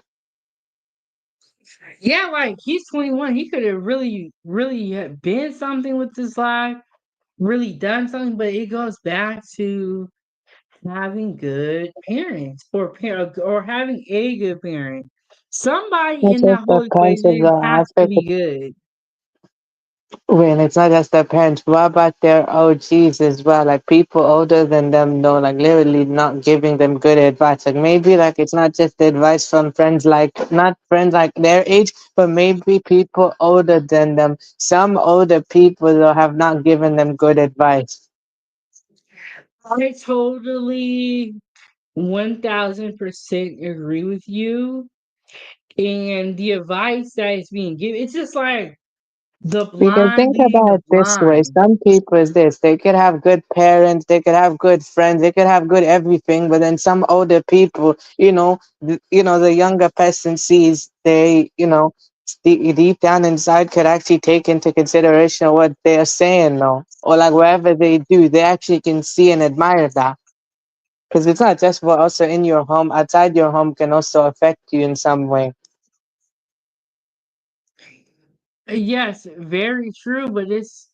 Yeah, like he's 21. He could have really had been something with his life, really done something, but it goes back to having good parents or having a good parent. Somebody It in just that whole depends on equation the has to aspect. be good. Well, it's not just their parents. What about their OGs as well? Like people older than them know, like literally not giving them good advice. Like maybe like it's not just advice from friends like not friends like their age, but maybe people older than them. Some older people though have not given them good advice. I totally 1000% agree with you. And the advice that is being given, it's just like the Because blind think leading about the it this way, blind. some people is this, they could have good parents, they could have good friends, they could have good everything, but then some older people, the younger person sees they, deep down inside could actually take into consideration what they're saying though. Or like wherever they do, they actually can see and admire that. Because it's not just what also in your home, outside your home can also affect you in some way. Yes, very true, but it's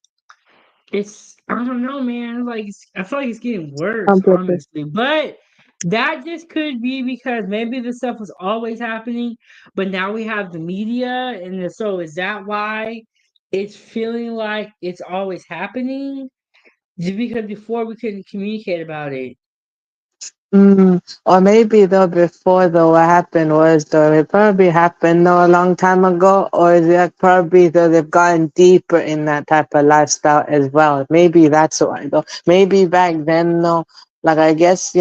I don't know, man. Like I feel like it's getting worse, Some people. honestly. But that just could be because maybe this stuff was always happening, but now we have the media, and so is that why it's feeling like it's always happening? Just because before we couldn't communicate about it. Or maybe though before though what happened was though it probably happened though a long time ago, or that probably though they've gotten deeper in that type of lifestyle as well. Maybe that's why though. Maybe back then though, like I guess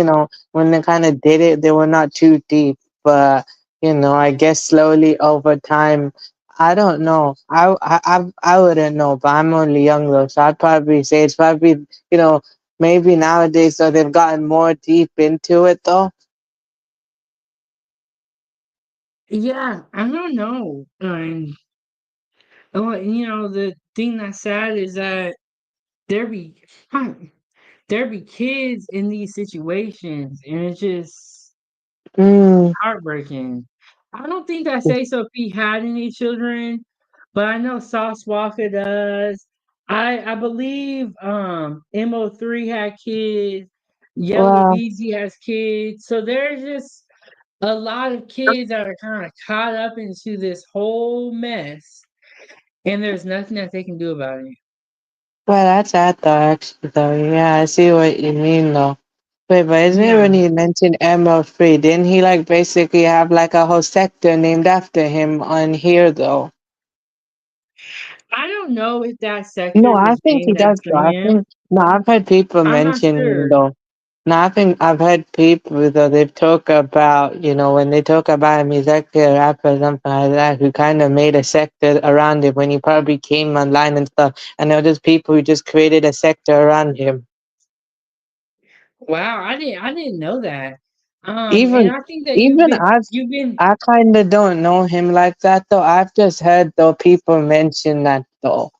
when they kind of did it, they were not too deep, but I guess slowly over time. I don't know. I wouldn't know, but I'm only young though, so I'd probably say it's probably you know maybe nowadays, so they've gotten more deep into it, though. Yeah, I don't know. The thing that's sad is that there be there be kids in these situations, and it's just Mm, heartbreaking. I don't think that Sayso P had any children, but I know Sauce Walker does. I believe Mo3 had kids, Yellow well, BG has kids. So there's just a lot of kids that are kind of caught up into this whole mess, and there's nothing that they can do about it. that's sad, though, actually, though. Yeah, I see what you mean, though. Wait, but isn't it Yeah. when you mentioned ML3, didn't he, like, basically have, like, a whole sector named after him on here, though? I don't know if that No, sector I was think he named does, after though. I him. think, no, I've heard people I'm not mention, sure. though. No, I think I've heard people though they've talked about, when they talk about him, he's actually a rapper or something like that, who kind of made a sector around him when he probably came online and stuff. And there were just people who just created a sector around him. Wow, I didn't know that. And Even I think that even I've you've been I kind of don't know him like that though. I've just heard though people mention that though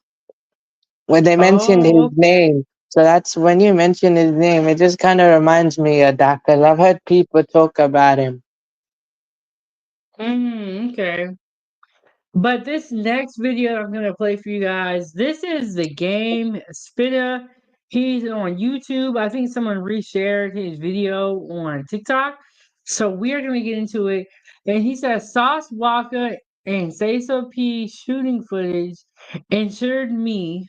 when they mentioned his oh, okay. name. So that's when you mention his name, it just kind of reminds me of that because I've heard people talk about him. Okay. But this next video I'm gonna play for you guys, this is the game Spitta. He's on YouTube. I think someone reshared his video on TikTok. So we are gonna get into it. And he says Sauce Walker and Sayso P shooting footage ensured me.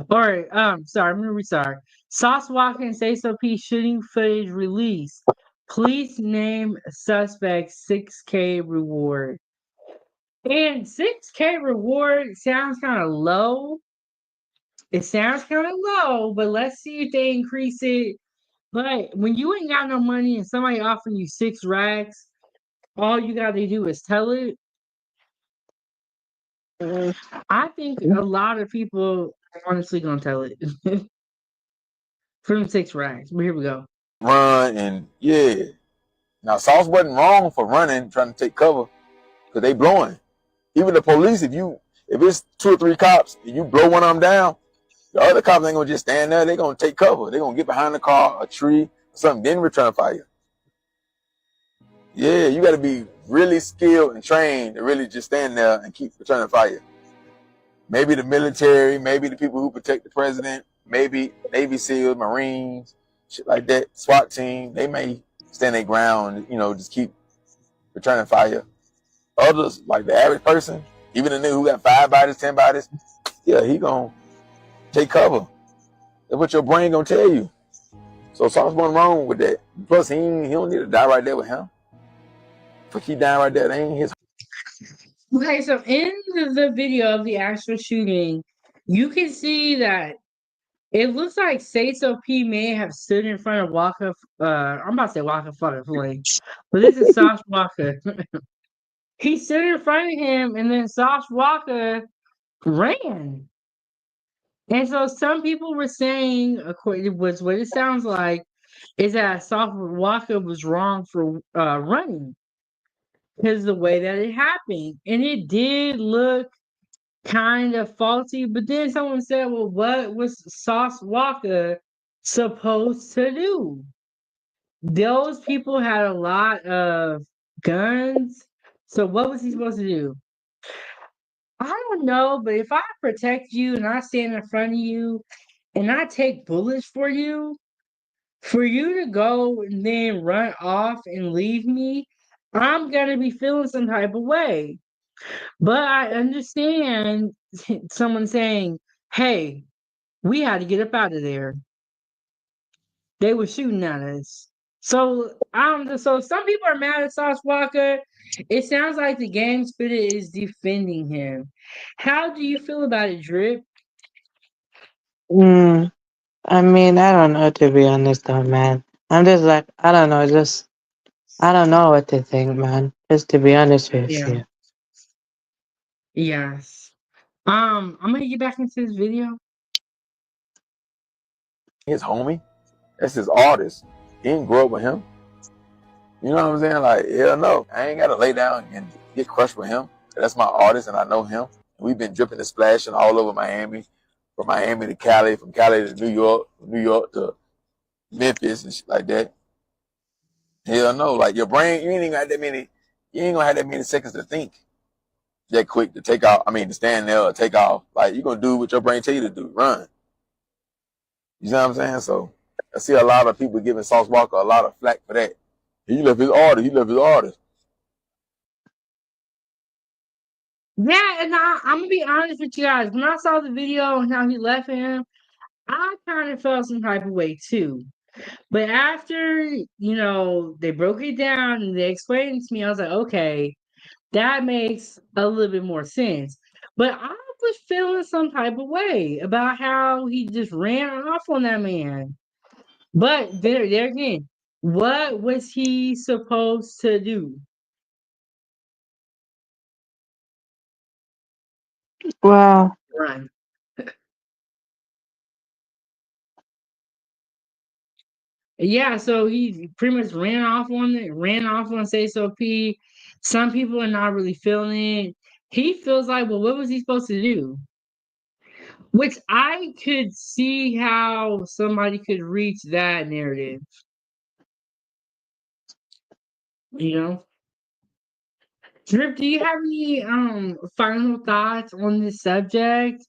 Or sorry, I'm gonna restart. Sauce Walker and Sayso P shooting footage released. Please name suspect 6K reward. And 6K reward sounds kind of low. It sounds kind of low, but let's see if they increase it. But when you ain't got no money and somebody offering you 6 racks, all you gotta do is tell it. I think a lot of people are honestly gonna tell it for them 6 racks. But here we go. Run and yeah. Now Sauce wasn't wrong for running, trying to take cover, because they blowing. Even the police, if it's 2 or 3 cops and you blow one of them down, the other cops ain't gonna just stand there. They're gonna take cover. They're gonna get behind the car, a tree, something, then return fire. Yeah, you got to be really skilled and trained to really just stand there and keep returning fire. Maybe the military, maybe the people who protect the president, maybe Navy SEALs, Marines, shit like that, SWAT team, they may stand their ground, you know, just keep returning fire. Others, like the average person, even the nigga who got 5 bodies, 10 bodies, yeah, he gonna take cover. That's what your brain gonna tell you. So something's going wrong with that. Plus, he don't need to die right there with him. If he dying right there, that ain't his. Okay, so in the video of the actual shooting, you can see that it looks like Sayso P may have stood in front of Waka. I'm about to say Waka fucking Flame, but this is Sauce Waka. He stood in front of him, and then Sauce Waka ran. And so some people were saying, according was what it sounds like, is that Sauce Waka was wrong for running because the way that it happened, and it did look kind of faulty. But then someone said, "Well, what was Sauce Walker supposed to do?" Those people had a lot of guns, so what was he supposed to do? I don't know, but if I protect you and I stand in front of you and I take bullets for you to go and then run off and leave me, I'm gonna be feeling some type of way. But I understand someone saying, "Hey, we had to get up out of there. They were shooting at us." So so some people are mad at Sauce Walker. It sounds like the game spitter is defending him. How do you feel about it, Drip? Mm, I mean, I don't know, to be honest, though, man. I'm just like, I don't know, just I don't know what to think, man. Just to be honest with Yeah. you. Yes. I'm gonna get back into this video. His homie. That's his artist. He didn't grow up with him. You know what I'm saying? Like, hell no. I ain't got to lay down and get crushed with him. That's my artist, and I know him. We've been dripping and splashing all over Miami, from Miami to Cali, from Cali to New York, from New York to Memphis and shit like that. Hell no. Like, your brain, you ain't got that many, you ain't gonna have that many seconds to think that quick to take off. I mean, to stand there or take off. Like, you're gonna do what your brain tell you to do. Run. You know what I'm saying? So, I see a lot of people giving Sauce Walker a lot of flack for that. He left his artist. He left his artist. Yeah, and I'm gonna be honest with you guys. When I saw the video and how he left him, I kind of felt some type of way too. But after, they broke it down and they explained it to me, I was like, okay, that makes a little bit more sense. But I was feeling some type of way about how he just ran off on that man. But there again, what was he supposed to do? Well, Run. Yeah, so he pretty much ran off on Say So P. Some people are not really feeling it. He feels like, well, what was he supposed to do? Which I could see how somebody could reach that narrative, you know? Drip, do you have any final thoughts on this subject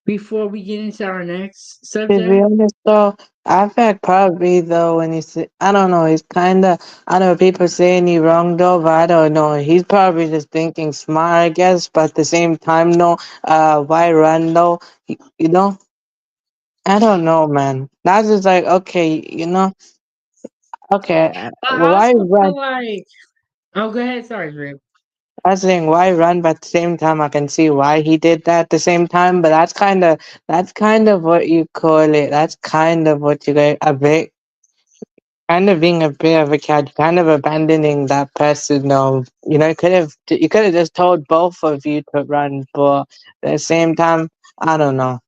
before we get into our next to be subject? honest, though, I felt probably, though, when he said, I don't know, he's kind of, I know people saying he wrong, though, but I don't know. He's probably just thinking smart, I guess, but at the same time, no, why run, though? You know? I don't know, man. That's just like, okay, okay, I why also run? feel like, oh, go ahead. Sorry, Drip. I was saying why run, but at the same time, I can see why he did that at the same time. But that's kind of what you call it. That's kind of what you get a bit, kind of being a bit of a cat, kind of abandoning that person. You could have just told both of you to run, but at the same time, I don't know.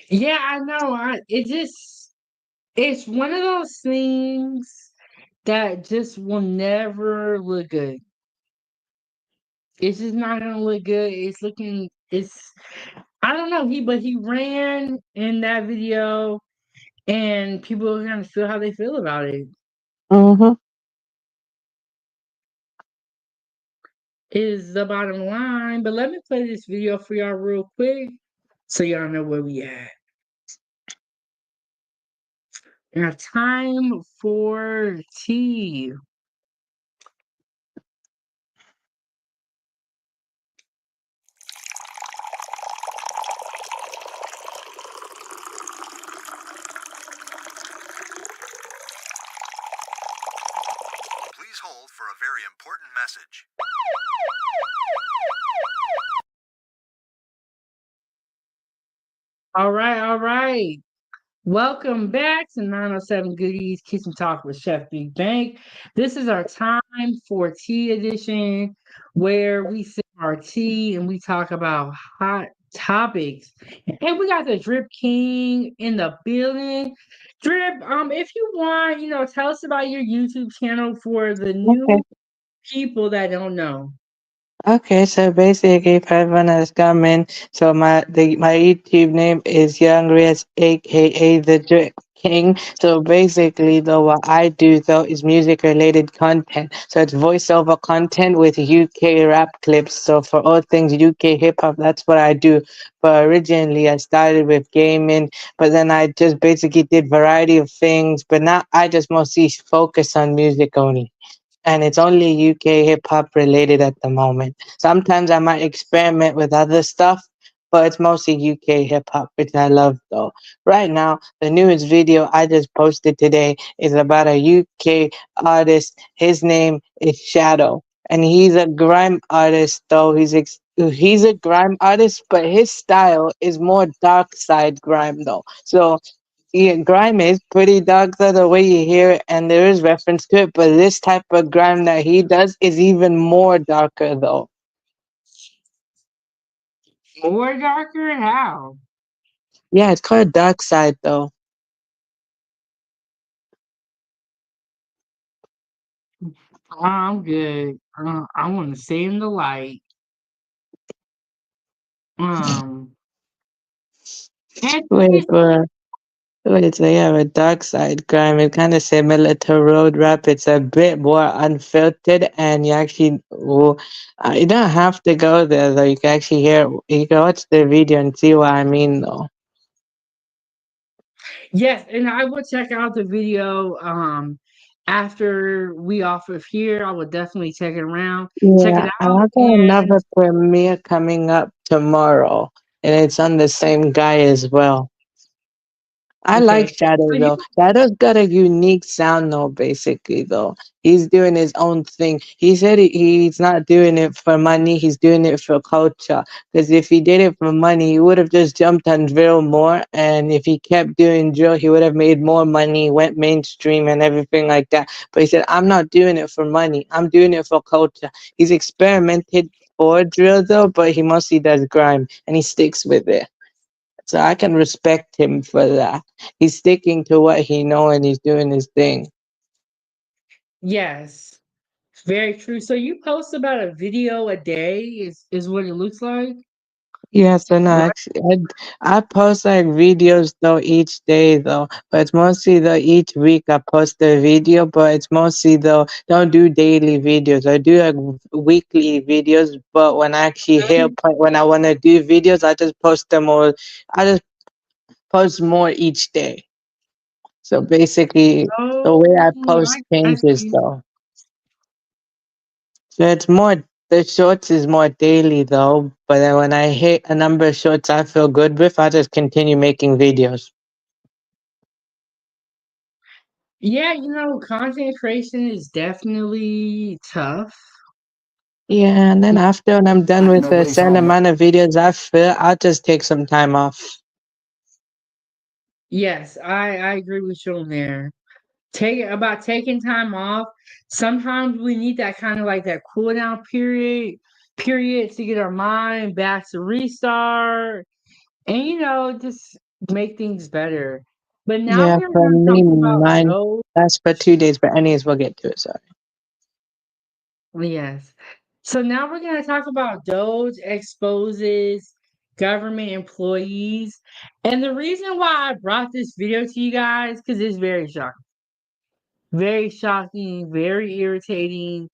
Yeah, I know. It's one of those things that just will never look good. It's just not gonna look good. I don't know, he ran in that video and people are gonna feel how they feel about it. Mm-hmm. is the bottom line. But let me play this video for y'all real quick so y'all know where we at. Now, time for tea. Please hold for a very important message. All right, all right. Welcome back to 907 Goodies Kitchen Talk with Chef Big Bank. This is our time for tea edition where we sip our tea and we talk about hot topics. And we got the Drip King in the building. Drip, if you want, tell us about your YouTube channel for the Okay. new people that don't know. Okay, so basically, for everyone that's coming, so my YouTube name is Young Riz, aka the Drip King. So basically, though, what I do though is music related content. So it's voiceover content with UK rap clips. So for all things UK hip hop, that's what I do. But originally, I started with gaming, but then I just basically did variety of things. But now I just mostly focus on music only, and it's only UK hip hop related at the moment. Sometimes I might experiment with other stuff, but it's mostly UK hip hop, which I love though. Right now, the newest video I just posted today is about a UK artist. His name is Shadow, and he's a grime artist though. He's a grime artist, but his style is more dark side grime though. So yeah, grime is pretty dark though, the way you hear it, and there is reference to it, but this type of grime that he does is even more darker though. More darker? How? Yeah, it's called Dark Side though. I'm good. I want to stay in the light. Um, and Wait, so yeah, with Dark Side grime, it's kind of similar to road rap. It's a bit more unfiltered, and you actually, you don't have to go there though. You can actually hear, you can watch the video and see what I mean though. yes, and I will check out the video after we off of here. I will definitely check it Yeah, and out. I got And another premiere coming up tomorrow, and it's on the same guy as well. I like okay, Shadow so you though. Shadow's got a unique sound though, basically though. He's doing his own thing. He said he's not doing it for money, he's doing it for culture. Because if he did it for money, he would have just jumped on drill more. And if he kept doing drill, he would have made more money, went mainstream and everything like that. But he said, I'm not doing it for money. I'm doing it for culture. He's experimented for drill though, but he mostly does grime and he sticks with it. So I can respect him for that. He's sticking to what he know and he's doing his thing. yes, very true. So you post about a video a day is what it looks like, Yeah, so no, right? actually, I post like videos though each day though, but it's mostly though each week I post a video, but it's mostly though don't do daily videos. I do like weekly videos, but when I actually hear when I want to do videos, I just post them all. I just post more each day. So basically, the way I Oh, post I changes see. though. So it's more, the shorts is more daily though, but then when I hit a number of shorts I feel good with, I just continue making videos. Yeah, content creation is definitely tough. Yeah, and then after when I'm done with a certain amount of videos, I feel I'll just take some time off. Yes, I agree with you on there. Taking time off. Sometimes we need that kind of like that cool down period to get our mind back to restart and just make things better. But now Yeah, we're for going to talk me, about mine those. lasts for 2 days, but anyways, we'll get to it. Sorry. Yes. So now we're going to talk about DOGE exposes government employees. And the reason why I brought this video to you guys, because it's very shocking, very irritating.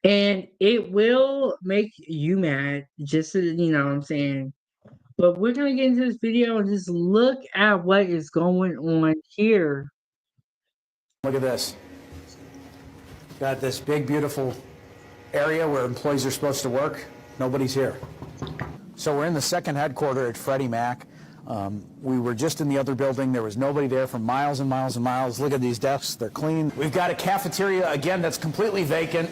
And it will make you mad, just so you know what I'm saying. But we're gonna get into this video and just look at what is going on here. Look at this. Got this big, beautiful area where employees are supposed to work. Nobody's here. So we're in the second headquarters at Freddie Mac. We were just in the other building. There was nobody there for miles and miles and miles. Look at these desks. They're clean. We've got a cafeteria, again, that's completely vacant.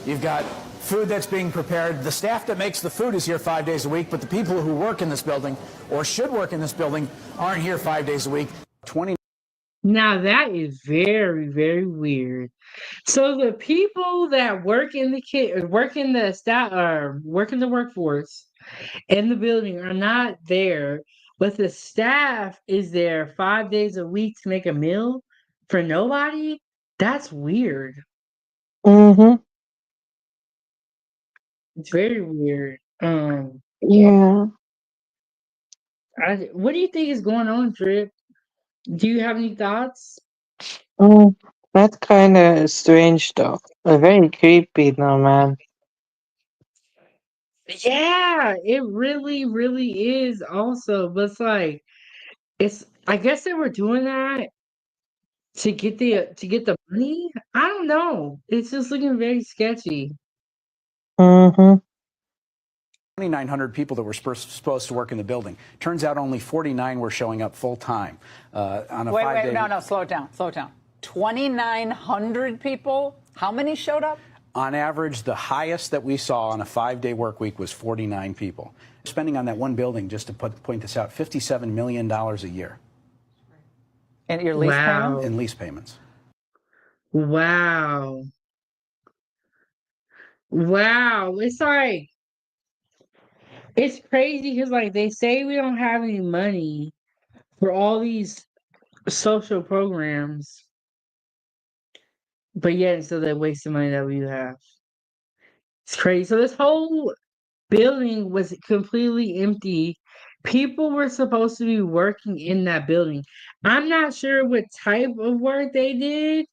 You've got food that's being prepared. The staff that makes the food is here 5 days a week, but the people who work in this building or should work in this building aren't here 5 days a week. Now that is very, very weird. So the people that work in the work in the staff or work in the workforce in the building are not there, but the staff is there 5 days a week to make a meal for nobody. That's weird. Mm-hmm. It's very weird. Yeah. What do you think is going on, Drip? Do you have any thoughts? Mm, that's kind of strange, though. Very creepy, though, man. Yeah, it really, really is also. But it's like I guess they were doing that to get the money. I don't know. It's just looking very sketchy. Mm-hmm. 2,900 people that were supposed to work in the building. Turns out only 49 were showing up full time on a 5 day. No, slow it down. 2,900 people. How many showed up? On average, the highest that we saw on a 5 day work week was 49 people. Spending on that one building, just to point this out, $57 million a year. And your lease payment? In lease payments. Wow. Wow. It's like it's crazy because like they say we don't have any money for all these social programs, but yet so they waste the money that we have. It's crazy. So this whole building was completely empty. People were supposed to be working in that building. I'm not sure what type of work they did,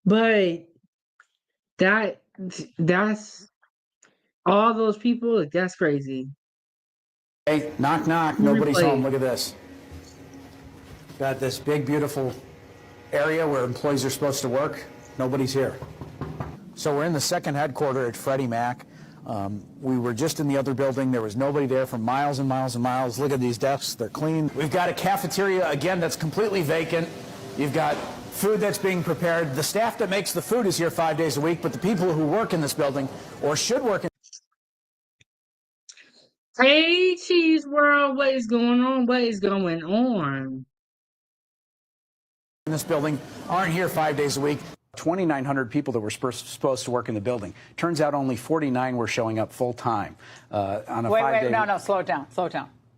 but that's all those people. That's crazy. Hey, knock, knock. Nobody's home. Look at this. Got this big, beautiful area where employees are supposed to work. Nobody's here. So we're in the second headquarters at Freddie Mac. We were just in the other building. There was nobody there for miles and miles and miles. Look at these desks. They're clean. We've got a cafeteria, again, that's completely vacant. You've got food that's being prepared. The staff that makes the food is here 5 days a week, but the people who work in this building or should work in Hey, Cheese World, what is going on? What is going on? this building aren't here 5 days a week. 2,900 people that were supposed to work in the building. Turns out only 49 were showing up full time on a 5 day. No, slow it down.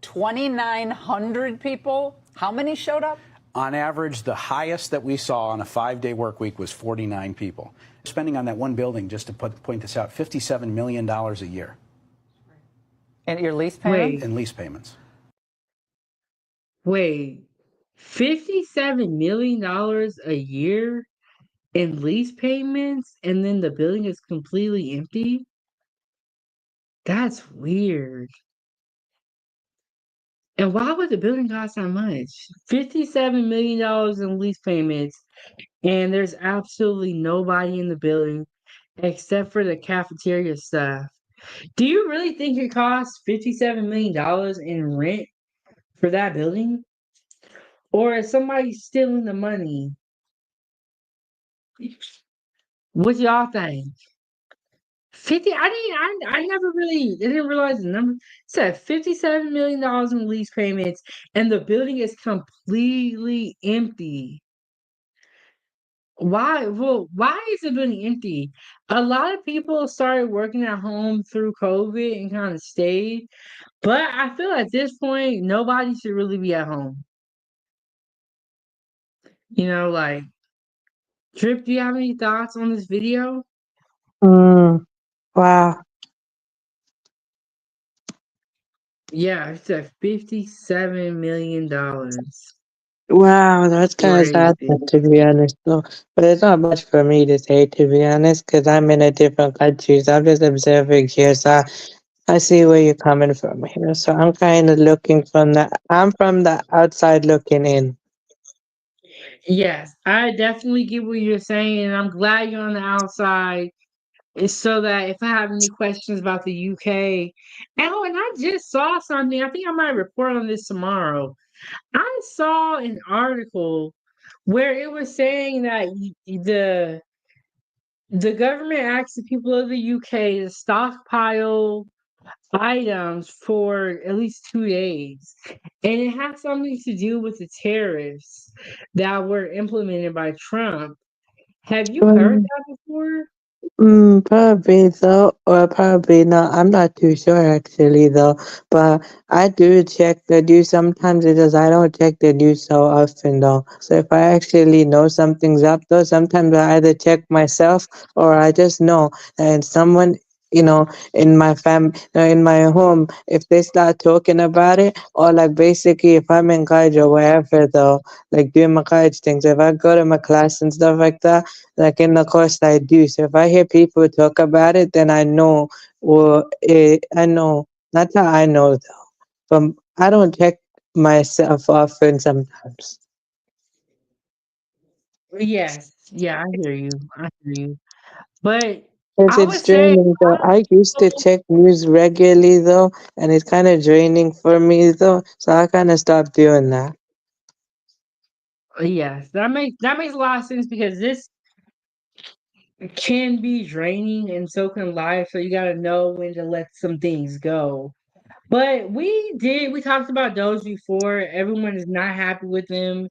2,900 people. How many showed up? On average, the highest that we saw on a 5 day work week was 49 people. Spending on that one building, just to point this out, $57 million a year. And your lease payment? In lease payments. Wait, $57 million a year in lease payments, and then the building is completely empty? That's weird. And why would the building cost that much? $57 million in lease payments, and there's absolutely nobody in the building except for the cafeteria staff. Do you really think it costs $57 million in rent for that building? Or is somebody stealing the money? What y'all think? 50, I never really didn't realize the number. It said $57 million in lease payments, and the building is completely empty. Why? Well, why is the building empty? A lot of people started working at home through COVID and kind of stayed, but I feel at this point nobody should really be at home. Like, Trip, do you have any thoughts on this video? Wow. Yeah, it's at $57 million. Wow, that's kind of sad, Crazy. to be honest, though. But it's not much for me to say, to be honest, because I'm in a different country. So I'm just observing here. So I see where you're coming from here. So I'm kind of looking I'm from the outside looking in. Yes, I definitely get what you're saying, and I'm glad you're on the outside. It's so that if I have any questions about the UK, and I just saw something. I think I might report on this tomorrow. I saw an article where it was saying that the government asked the people of the UK to stockpile items for at least 2 days. And it had something to do with the tariffs that were implemented by Trump. Have you heard Well, that before? Probably though, or probably not. I'm not too sure actually though. But I do check the news sometimes because I don't check the news so often though. So if I actually know something's up though, sometimes I either check myself or I just know. And someone, in my in my home, if they start talking about it, or like basically if I'm in college or wherever though, like doing my college things, if I go to my class and stuff like that, like in the course I do. So if I hear people talk about it, then I know, I know, not that I know though, but I don't check myself often sometimes. Yes. Yeah, I hear you. I hear you. But Because I it's would say draining though. I used to check news regularly though, and it's kind of draining for me though, so I kind of stopped doing that. yes, that makes a lot of sense because this can be draining and so can life. So you gotta know when to let some things go. But we talked about those before. Everyone is not happy with them.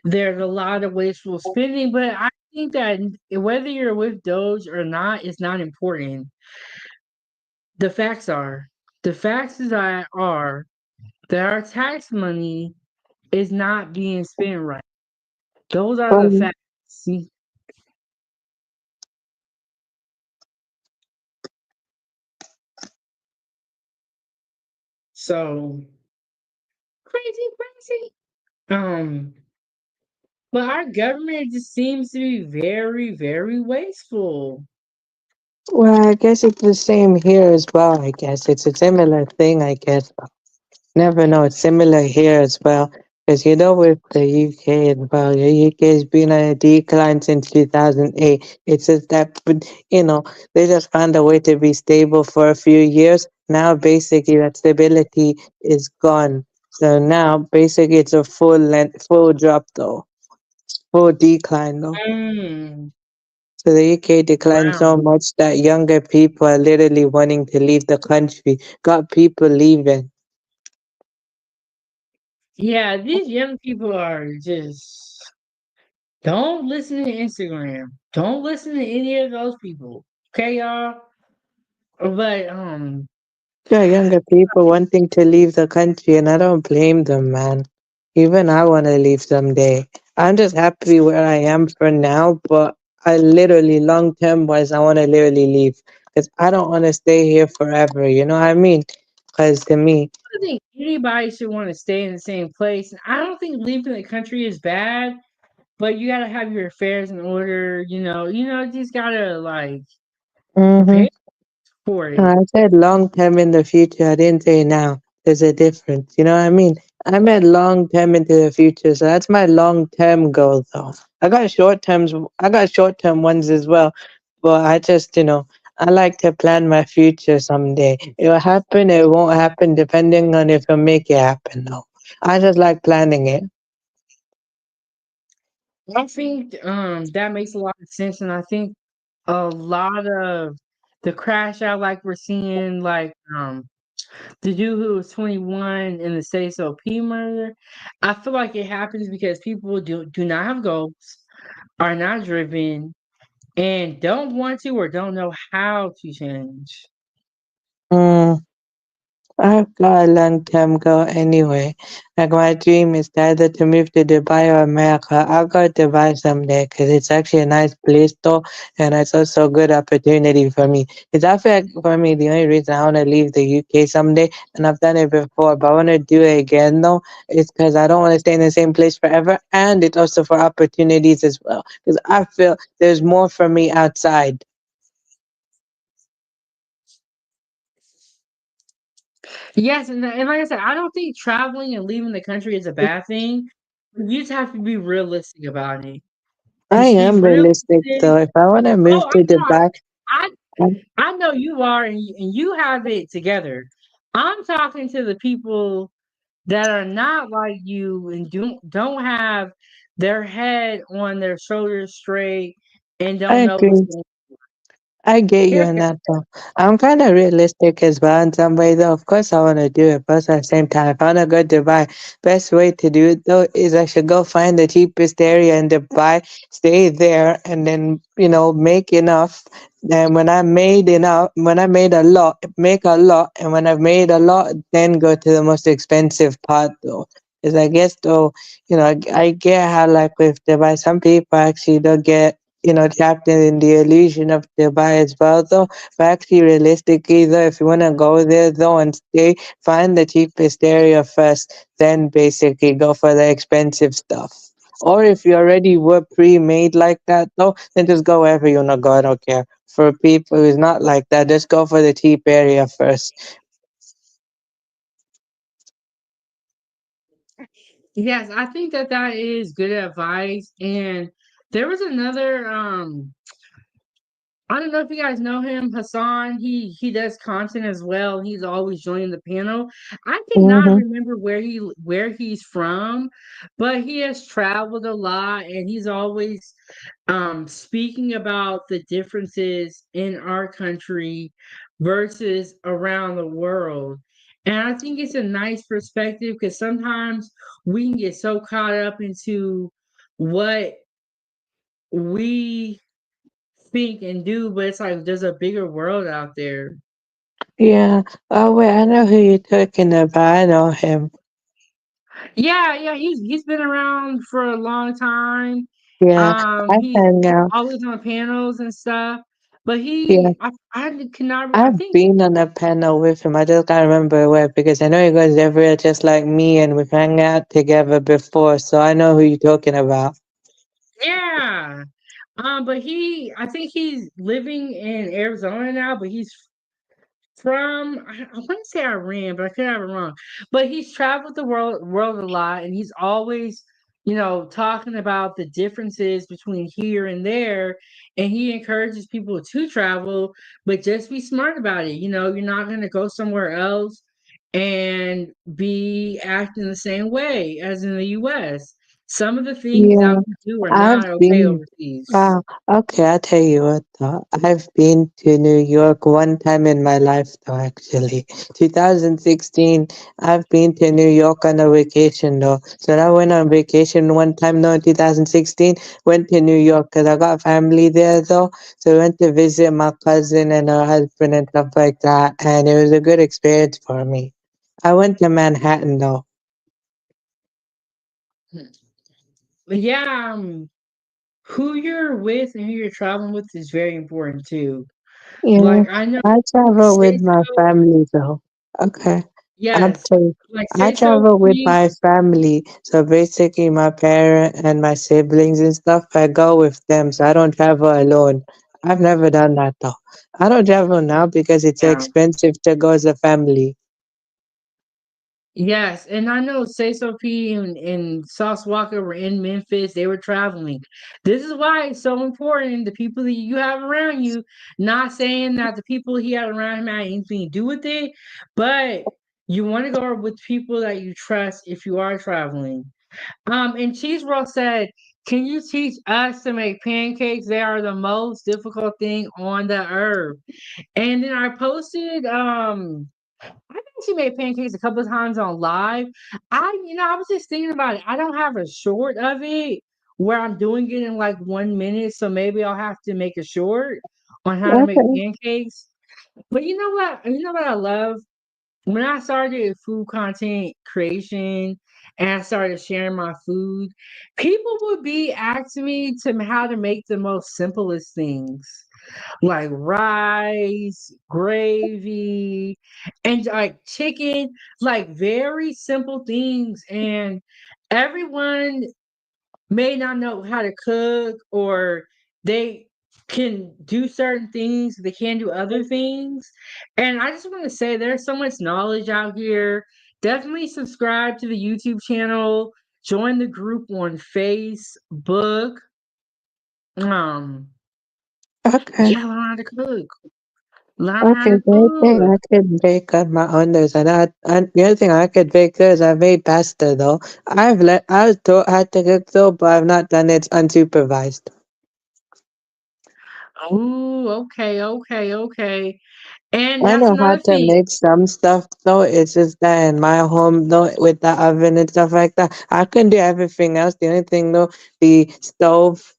There's a lot of wasteful spending, but I think that whether you're with Doge or not is not important. The facts are, the facts is are that our tax money is not being spent right. Those are the Um, facts. See? So crazy, crazy. Um, but our government just seems to be very, very wasteful. well, I guess it's the same here as well. I guess it's a similar thing. I guess. Never know. It's similar here as well. Because with the UK as well, the UK has been on a decline since 2008. It's just that, but, they just found a way to be stable for a few years. Now, basically, that stability is gone. So now, basically, it's a full drop though, full decline though. Mm, So the UK declined wow. so much that younger people are literally wanting to leave the country. Got people leaving. Yeah, these young people are just don't listen to Instagram. Don't listen to any of those people. Okay, y'all? But Yeah, younger people wanting to leave the country, and I don't blame them, man. Even I want to leave someday. I'm just happy where I am for now, but I literally, long term wise, I want to literally leave because I don't want to stay here forever. You know what I mean? Because to me, I think anybody should want to stay in the same place. I don't think leaving the country is bad, but you gotta have your affairs in order, you just gotta like hmm prepare for I it. said long term in the future. I didn't say now. There's a difference. You know what I mean? I meant long term into the future. So that's my long term goal, though. I got short term ones as well. But I just, I like to plan my future someday. It'll happen. It won't happen depending on if I make it happen, though. I just like planning it. I think that makes a lot of sense, and I think a lot of the crash out like we're seeing, like the dude who was 21 in the Sayso P murder, I feel like it happens because people do not have goals, are not driven, and don't want to or don't know how to change. Mm. I've got a long-term goal anyway. Like my dream is either to move to Dubai or America. I'll go to Dubai someday because it's actually a nice place though, and it's also a good opportunity for me. Because I feel like for me, the only reason I want to leave the UK someday, and I've done it before, but I want to do it again though, is because I don't want to stay in the same place forever, and it's also for opportunities as well. Because I feel there's more for me outside. Yes, and like I said, I don't think traveling and leaving the country is a bad thing. You just have to be realistic about it. I Just be am realistic realistic. though. If I want to Oh, move to Dubai, I I know you are, and you have it together. I'm talking to the people that are not like you and don't have their head on their shoulders straight and I don't know what's agree. going I get you on. on that though. I'm kind of realistic as well in some way though. Of course, I want to do it, but at the same time, if I want to go to Dubai, best way to do it though is I should go find the cheapest area in Dubai, stay there, and then make enough. Then when I made a lot, make a lot, and when I've made a lot, then go to the most expensive part though. Because I guess though, I get how like with Dubai, some people actually don't get trapped in the illusion of Dubai as well, though. But actually, realistically, though, if you want to go there, though, and stay, find the cheapest area first, then basically go for the expensive stuff. Or if you already were pre-made like that, though, then just go wherever you want to go. I don't care. For people who's not like that, just go for the cheap area first. Yes, I think that that is good advice. And there was another I don't know if you guys know him, Hassan. He does content as well. He's always joining the panel. I cannot Mm-hmm. remember where he's from, but he has traveled a lot and he's always speaking about the differences in our country versus around the world. And I think it's a nice perspective because sometimes we can get so caught up into what we think and do, but it's like there's a bigger world out there. Yeah. Oh, wait, I know who you're talking about. I know him. Yeah, yeah, he's been around for a long time. Yeah. I He's hang out. always on panels and stuff. But Yeah. I cannot, I I've think, been on a panel with him. I just can't remember where because I know he goes everywhere just like me and we've hung out together before, so I know who you're talking about. yeah. But I think he's living in Arizona now, but he's from I want to say Iran, but I could have it wrong. But he's traveled the world a lot, and he's always, talking about the differences between here and there. And he encourages people to travel, but just be smart about it. You're not going to go somewhere else and be acting the same way as in the U.S. Some of the things that Yeah, we do are I've not okay been. overseas. Wow. Okay, I'll tell you what though. I've been to New York one time in my life though, actually. 2016, I've been to New York on a vacation though. So I went on vacation one time though in 2016, went to New York because I got family there though. So we went to visit my cousin and her husband and stuff like that. And it was a good experience for me. I went to Manhattan though. But yeah, who you're with and who you're traveling with is very important too. Yeah, Like I know I travel with my Sayso, family though. Okay. I'll yes, tell you. like I Sayso travel with P. my family. So basically my parent and my siblings and stuff, I go with them. So I don't travel alone. I've never done that though. I don't travel now because it's Yeah. expensive to go as a family. Yes, and I know Sayso P and Sauce Walker were in Memphis. They were traveling. This is why it's so important the people that you have around you. Not saying that the people he had around him had anything to do with it, but you want to go with people that you trust if you are traveling. And Cheese Roll said, "Can you teach us to make pancakes? They are the most difficult thing on the earth." And then I posted, I've actually made pancakes a couple of times on live. I was just thinking about it. I don't have a short of it where I'm doing it in like 1 minute, so maybe I'll have to make a short on how to make Okay. pancakes. But you know what? You know what I love? when I started food content creation and I started sharing my food, people would be asking me to how to make the most simplest things like rice, gravy, and like chicken, like very simple things. And everyone may not know how to cook or they can do certain things, they can do other things. And I just want to say there's so much knowledge out here. Definitely subscribe to the YouTube channel, join the group on Facebook. Um, Okay. yeah, learn how to cook. Learn how Okay, to so I think cook. I could bake on my own those, and the other thing I could bake is I made pasta though. I was taught how to cook though, but I've not done it unsupervised. Oh, okay, okay, okay. And I that's know how another to thing. make some stuff though. It's just that in my home though, with the oven and stuff like that, I can do everything else. The only thing though, the stove,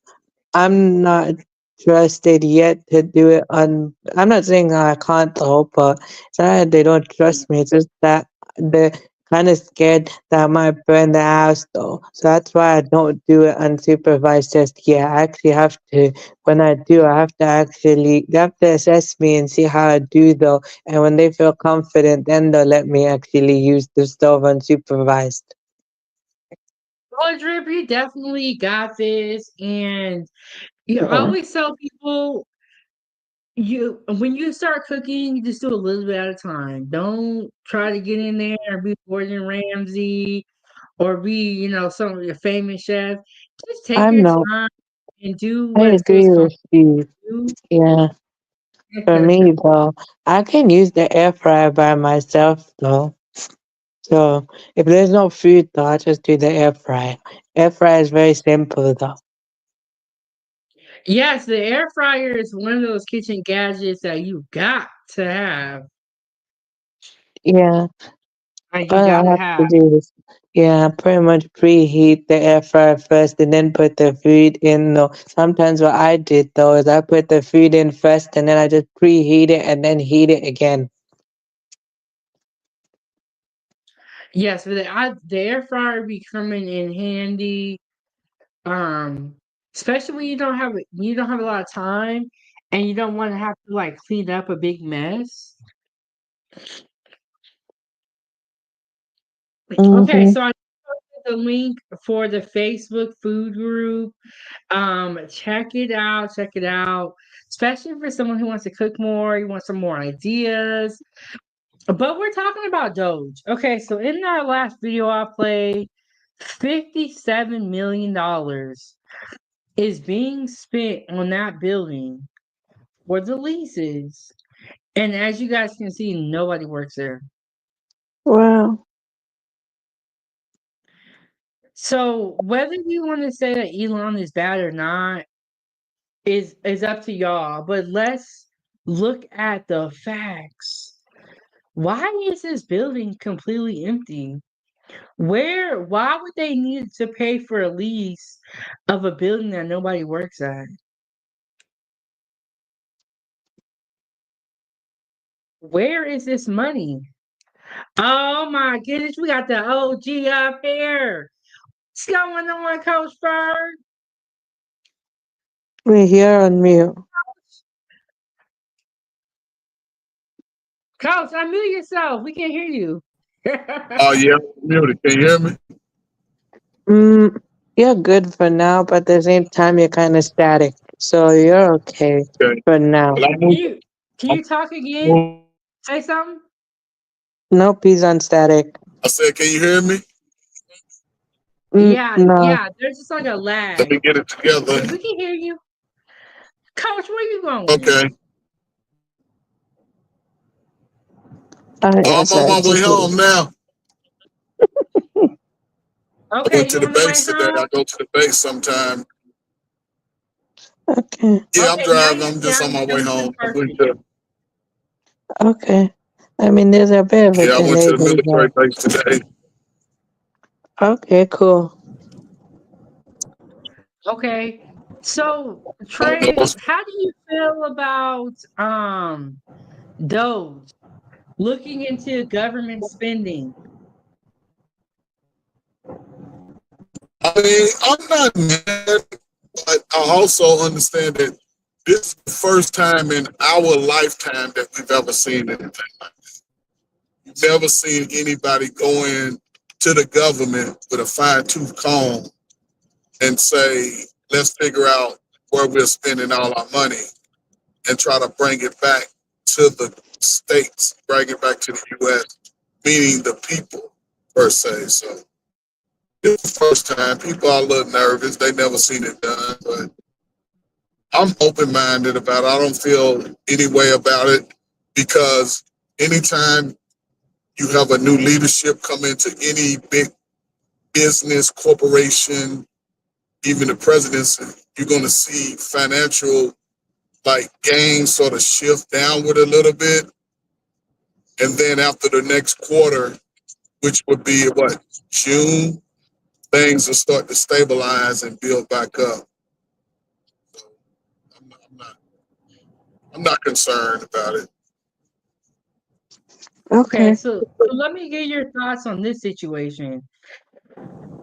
I'm not trusted yet to do it on. I'm not saying I can't though, but it's not that they don't trust me. It's just that they're kind of scared that I might burn the house though. So that's why I don't do it unsupervised just yet. I actually have to. When I do, I have to actually. They have to assess me and see how I do though. And when they feel confident, then they'll let me actually use the stove unsupervised. Well, Drip, you definitely got this. And I Yeah. always tell people you when you start cooking, you just do a little bit at a time. Don't try to get in there and be Gordon Ramsay or be, some of your famous chef. Just take I'm your not. time and do I what feels agree with you. comfortable Yeah. to For you. me though, I can use the air fryer by myself though. So if there's no food though, I just do the air fryer. Air fryer is very simple though. Yes, the air fryer is one of those kitchen gadgets that you got to have. Yeah, Like you all I gotta have have. to do is, yeah, pretty much preheat the air fryer first and then put the food in though. Sometimes what I did though is I put the food in first and then I just preheat it and then heat it again. Yes, but the air fryer be coming in handy. Um, Especially when you don't have a lot of time and you don't want to have to like clean up a big mess. Okay, Mm-hmm. so I posted the link for the Facebook food group. Check it out, check it out. Especially for someone who wants to cook more, you want some more ideas. But we're talking about Doge. Okay, so in that last video I played, $57 million is being spent on that building for the leases. And as you guys can see, nobody works there. Wow. So whether you want to say that Elon is bad or not is up to y'all. But let's look at the facts. Why is this building completely empty? Why would they need to pay for a lease of a building that nobody works at? Where is this money? Oh my goodness, we got the OG up here. What's going on, Coach Bird? We're here on mute. Coach, unmute yourself. We can hear you. Oh yeah, muted. Can you hear me? You're good for now, but at the same time you're kind of static. So you're okay Okay. for now. Well, Can I'm you talk again? moving. Say something? Nope, he's on static. I said, can you hear me? Yeah, No. yeah. There's just like a Let lag. me get it together. We can hear you. Coach, where you going? Okay. Oh, I'm Yes, on I my way do. home now. I Okay, went you to the on the way base today. home? I go to the base sometime. Okay. Yeah, I'm Okay, now driving. you I'm now just on my way you sound home. I went perfect. to Okay. I mean, there's a bit of a yeah, I went delay to the there, military but base today. okay, cool. Okay. So I don't know Trey, what's how do you feel about Doge? looking into government spending. I mean, I'm not mad, but I also understand that this is the first time in our lifetime that we've ever seen anything like this. We've never seen anybody go in to the government with a fine-tooth comb and say, let's figure out where we're spending all our money and try to bring it back to the states, bring it back to the U.S., meaning the people, per se. So it's the first time. People are a little nervous. They never seen it done, but I'm open-minded about it. I don't feel any way about it because anytime you have a new leadership come into any big business, corporation, even the presidency, you're going to see financial gains sort of shift downward a little bit. And then after the next quarter, which would be what, June, things will start to stabilize and build back up. I'm not concerned about it. Okay, Okay. so let me get your thoughts on this situation.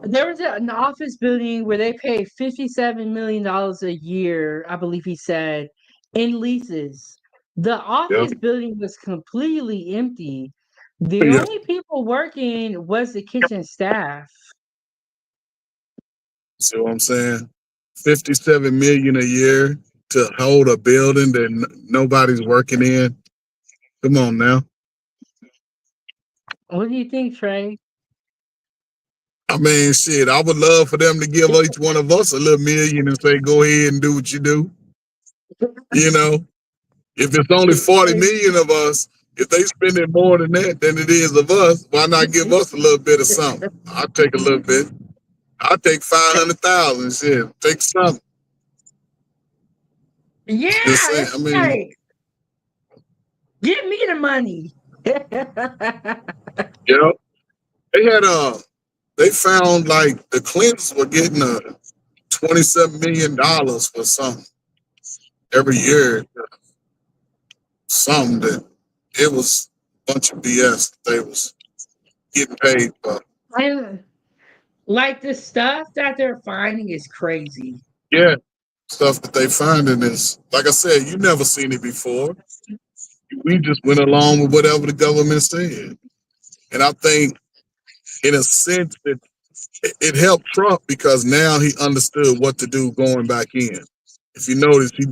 There was an office building where they paid $57 million a year, I believe he said, in leases. The Yeah. office building was completely empty. The Yeah. only people working was the kitchen staff. See what I'm saying? 57 million a year to hold a building that nobody's working in. Come on now. What do you think, Trey? I mean, shit, I would love for them to give each one of us a little million and say, go ahead and do what you do. You know, if it's only 40 million of us, if they spending more than that than it is of us, why not give us a little bit of something? I'll take a little bit. I'll take 500,000. Shit, take something. Yeah, Just say, that's I mean, right. Give me the money. you know, they had they found the Clintons were getting $27 million for something every year. Something that it was a bunch of BS that they was getting paid for. And the stuff that they're finding is crazy. Yeah, stuff that they finding is, like I said, you never seen it before. We just went along with whatever the government said. And I think, in a sense, that it helped Trump because now he understood what to do going back in. If you notice, he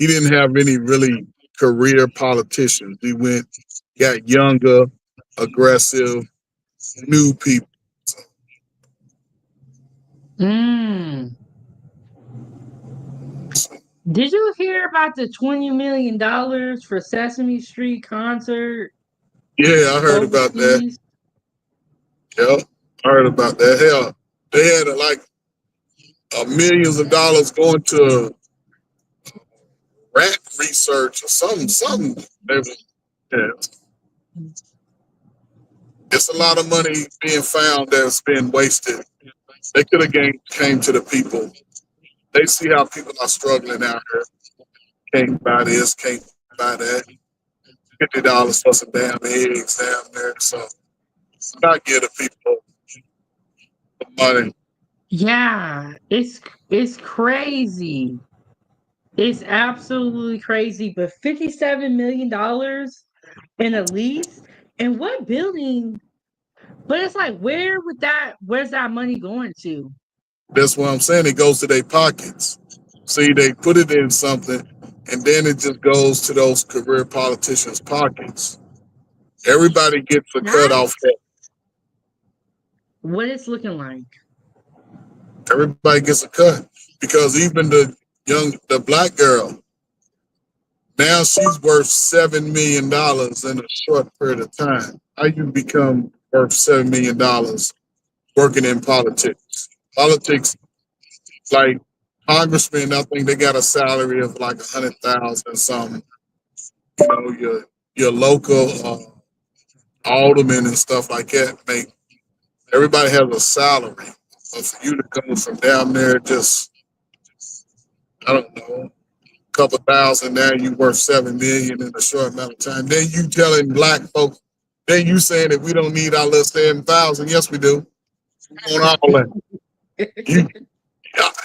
didn't have any really career politicians. He got younger, aggressive, new people. Mm. Did you hear about the $20 million for Sesame Street concert Yeah, I heard about that. overseas? Yeah, I heard about that. Hell, they had millions of dollars going to rat research or something. Yeah. It's a lot of money being found that's been wasted. They could have came to the people. They see how people are struggling out here. Can't buy this, can't buy that. $50 for some damn eggs down there. So not give the people the money. Yeah, it's crazy. It's absolutely crazy. But $57 million in a lease? And what building? But it's like, where's that money going to? That's what I'm saying. It goes to their pockets. See, they put it in something, and then it just goes to those career politicians' pockets. Everybody gets a cut off That's that. what it's looking like. Everybody gets a cut because even the black girl, now she's worth $7 million in a short period of time. How you become worth $7 million working in politics? Politics, like congressmen, I think they got a salary of like 100,000 something. You know, your local aldermen and stuff like that make. Everybody has a salary, but for you to come from down there, just I don't know, couple thousand, now you worth 7 million in a short amount of time. Then you telling black folks, then you saying that we don't need our little 7,000. Yes, we do. We want all that.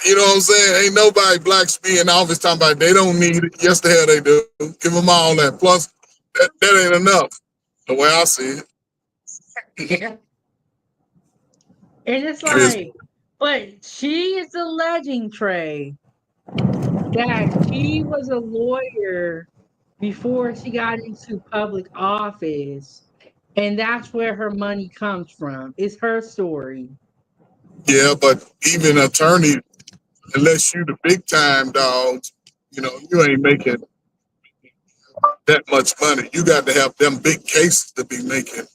You know what I'm saying? Ain't nobody blacks be in office talking about they don't need it. Yes, the hell they do. Give them all that. Plus, that ain't enough. The way I see it. And it's like, but she is alleging, Trey, that she was a lawyer before she got into public office. And that's where her money comes from. It's her story. Yeah, but even attorney, unless you the big time dogs, you know, you ain't making that much money. You got to have them big cases to be making,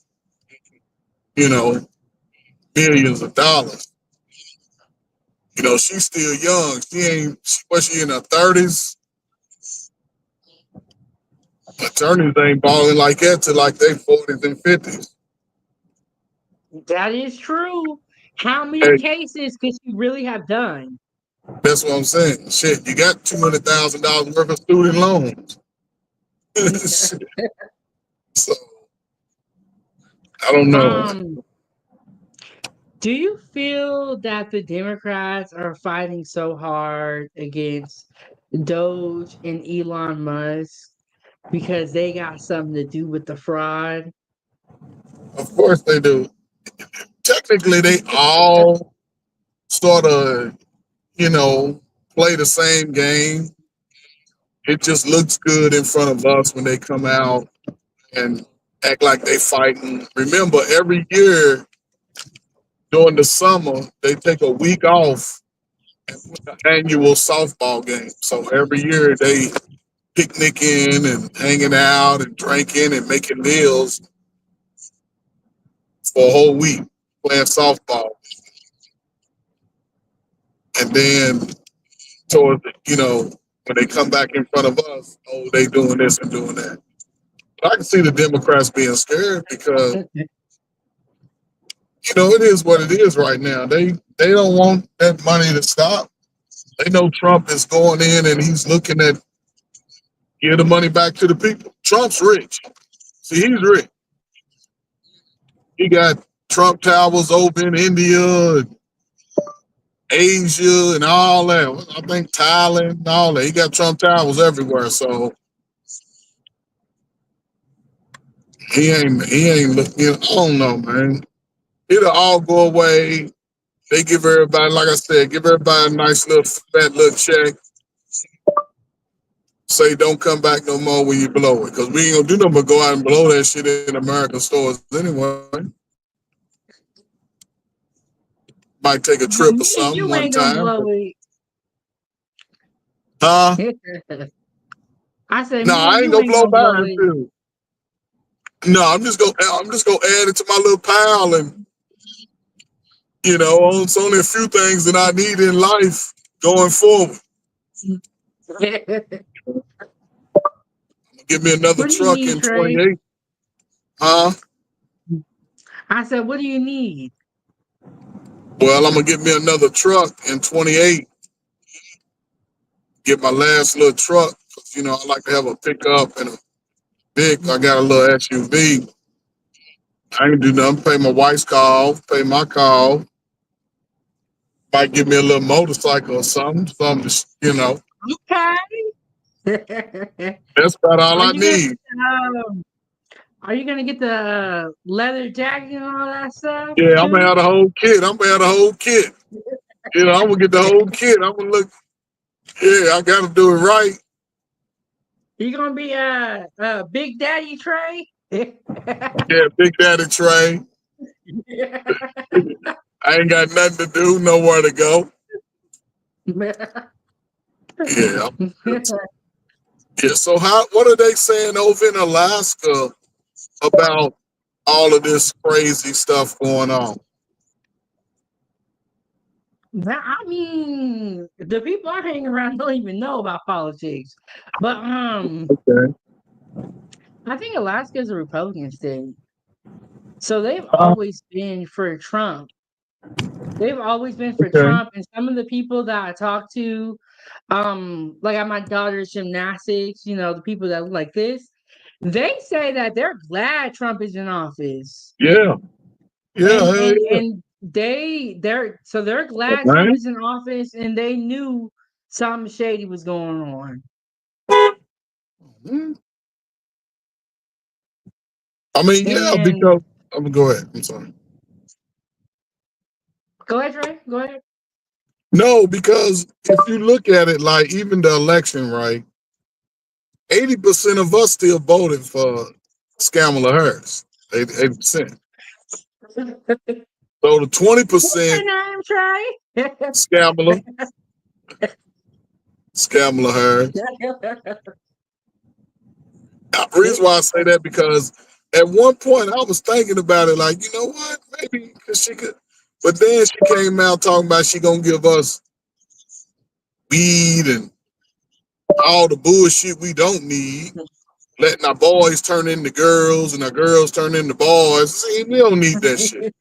you know, millions of dollars. You know, she's still young. Was she in her 30s? Attorneys ain't balling like that till like they 40s and 50s. That is true. How many cases could she really have done? That's what I'm saying. Shit, you got $200,000 worth of student loans. So, I don't know. Do you feel that the Democrats are fighting so hard against DOGE and Elon Musk because they got something to do with the fraud? Of course they do. Technically, they all sort of, you know, play the same game. It just looks good in front of us when they come out and act like they fighting. Remember, every year during the summer, they take a week off and put an annual softball game. So every year they picnicking and hanging out and drinking and making meals for a whole week playing softball. And then towards, you know, when they come back in front of us, oh, they doing this and doing that. But I can see the Democrats being scared because, you know, it is what it is right now. They don't want that money to stop. They know Trump is going in and he's looking at give the money back to the people. Trump's rich. See, he's rich. He got Trump towers over in India, Asia, and all that. I think Thailand and all that. He got Trump towers everywhere. So he ain't looking. I don't know, man. It'll all go away. They give everybody, like I said, give everybody a nice little fat little check. Say don't come back no more when you blow it. Because we ain't gonna do nothing but go out and blow that shit in American stores anyway. Might take a trip or something You one ain't gonna time. blow it. Huh? I said, No, I ain't gonna blow blow mine it. too. No, I'm just gonna add it to my little pile, and you know, it's only a few things that I need in life going forward. Give me another truck in 28. Huh? I said, what do you need? Well, I'm gonna get me another truck in 28. Get my last little truck. You know, I like to have a pickup and a big. I got a little SUV. I ain't do nothing. Pay my wife's car, pay my car. Might give me a little motorcycle or something, you know. Okay. That's about all I need. Are you gonna get the leather jacket and all that stuff? Yeah, I'm gonna have the whole kit. You know, I'm gonna get the whole kit. I'm gonna look. Yeah, I gotta do it right. You gonna be Big Daddy Trey? Yeah, Big Daddy Trey. I ain't got nothing to do, nowhere to go. Yeah. Yeah. So what are they saying over in Alaska about all of this crazy stuff going on? I mean, the people I hang around don't even know about politics. But Okay. I think Alaska is a Republican state. So they've always been for Trump. They've always been for Trump. And some of the people that I talk to like at my daughter's gymnastics, the people that look like this, they say that they're glad Trump is in office. Yeah. Yeah, And hell and yeah. and they're glad Trump Right? is in office, and they knew something shady was going on. I mean, yeah, And because I'm gonna go ahead. I'm sorry. go ahead, Trey. Go ahead. No, because if you look at it, like even the election, right? 80% of us still voted for Skamala Harris. 80%. So the What's her 20% name, Trey? Skamala Harris. The reason why I say that because at one point I was thinking about it, like, you know what, maybe because she could, but then she came out talking about she gonna give us weed and all the bullshit we don't need, letting our boys turn into girls and our girls turn into boys. See, we don't need that shit.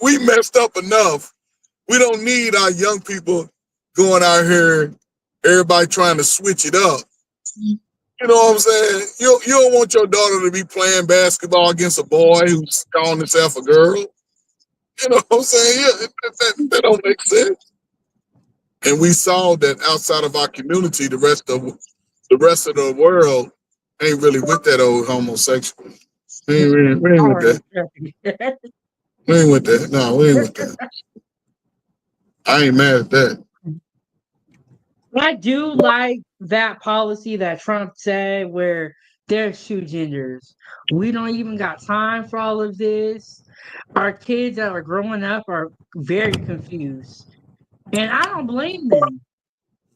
We messed up enough. We don't need our young people going out here, everybody trying to switch it up. You know what I'm saying? You don't want your daughter to be playing basketball against a boy who's calling himself a girl. You know what I'm saying? Yeah, that don't make sense. And we saw that outside of our community, the rest of the world ain't really with that old homosexual. We ain't with that. We ain't with that. No, we ain't with that. I ain't mad at that. I do like that policy that Trump said where there's two genders. We don't even got time for all of this. Our kids that are growing up are very confused. And I don't blame them.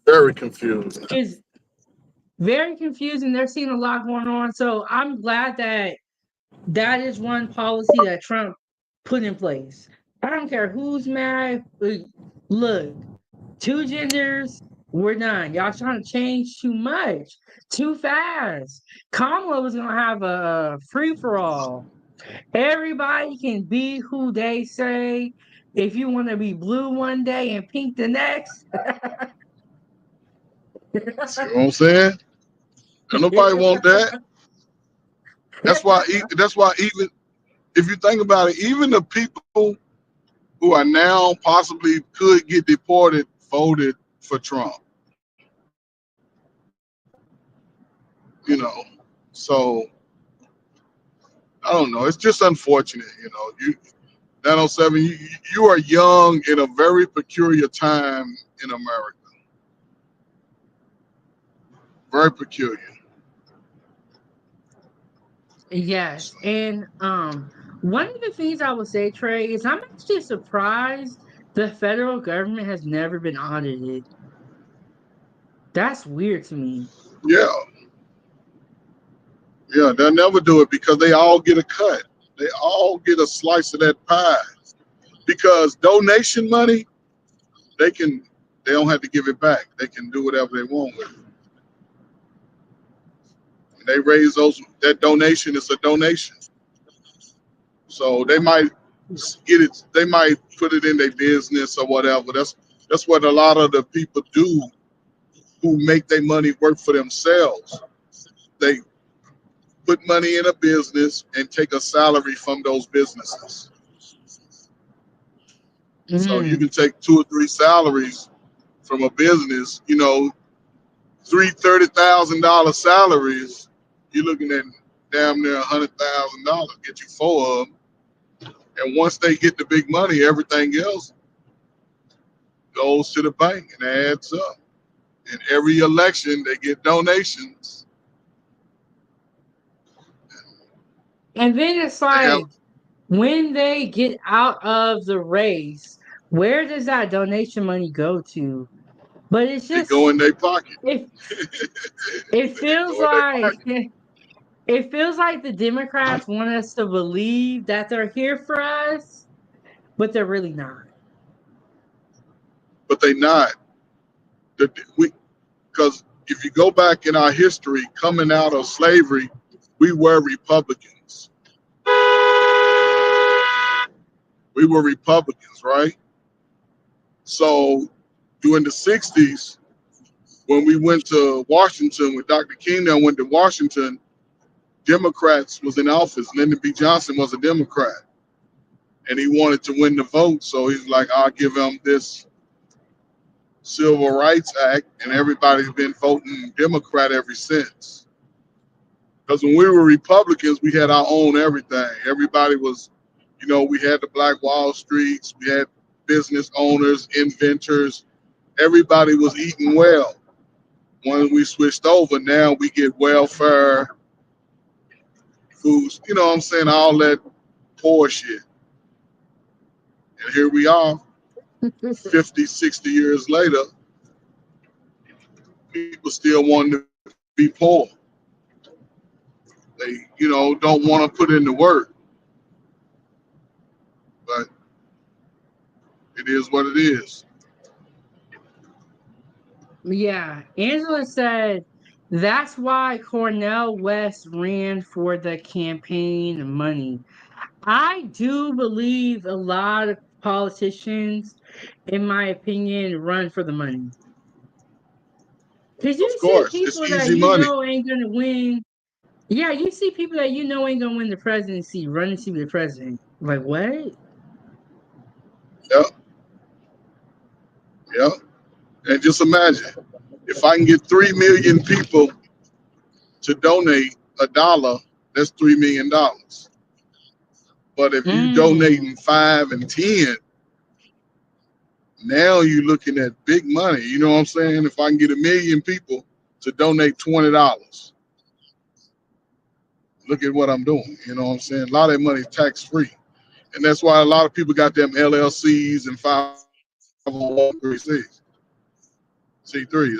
Very confused. It's very confusing. They're seeing a lot going on. So I'm glad that that is one policy that Trump put in place. I don't care who's mad. Look, two genders, we're done. Y'all trying to change too much, too fast. Kamala was gonna have a free for all. Everybody can be who they say. If you want to be blue one day and pink the next, See what I'm saying? And nobody want that. That's why even if you think about it, even the people who are now possibly could get deported voted for Trump. You know, so I don't know. It's just unfortunate. You 907. You are young in a very peculiar time in America. Very peculiar. yes. And one of the things I would say, Trey, is I'm actually surprised the federal government has never been audited. That's weird to me. Yeah, yeah. They'll never do it because they all get a cut. They all get a slice of that pie. Because donation money, they don't have to give it back. They can do whatever they want with it. And they raise that donation is a donation. So they might get it, they might put it in their business or whatever. That's what a lot of the people do who make their money work for themselves. They put money in a business and take a salary from those businesses. So you can take 2 or 3 salaries from a business, $30,000 salaries. You're looking at damn near $100,000, get you 4 of them. And once they get the big money, everything else goes to the bank and adds up. In every election, they get donations. And then it's like when they get out of the race, where does that donation money go to? But it's They just go in their pocket. it feels like it feels like the Democrats want us to believe that they're here for us, but they're really not. But they not. Because if you go back in our history, coming out of slavery, we were Republicans. We were Republicans, right? So during the 60s, when we went to Washington with Dr. King, I went to Washington, Democrats was in office. Lyndon B. Johnson was a Democrat. And he wanted to win the vote. So he's like, I'll give him this Civil Rights Act. And everybody's been voting Democrat ever since. Because when we were Republicans, we had our own everything. Everybody was, you know, we had the Black Wall Streets, we had business owners, inventors. Everybody was eating well. When we switched over, now we get welfare, foods, you know what I'm saying, all that poor shit. And here we are, 50, 60 years later, people still want to be poor. They, you know, don't want to put in the work. But it is what it is. Yeah, Angela said that's why Cornel West ran for the campaign money. I do believe a lot of politicians, in my opinion, run for the money. Because Of you see course, it's people that easy you money. know ain't going to win. Yeah, you see people that you know ain't going to win the presidency, running to be the president. Like, what? Yep. Yep. And just imagine, if I can get 3 million people to donate $1, that's $3 million. But if you donating 5 and 10, now you're looking at big money. You know what I'm saying? If I can get 1 million people to donate $20, look at what I'm doing. You know what I'm saying? A lot of that money is tax free. And that's why a lot of people got them LLCs and 501c3s.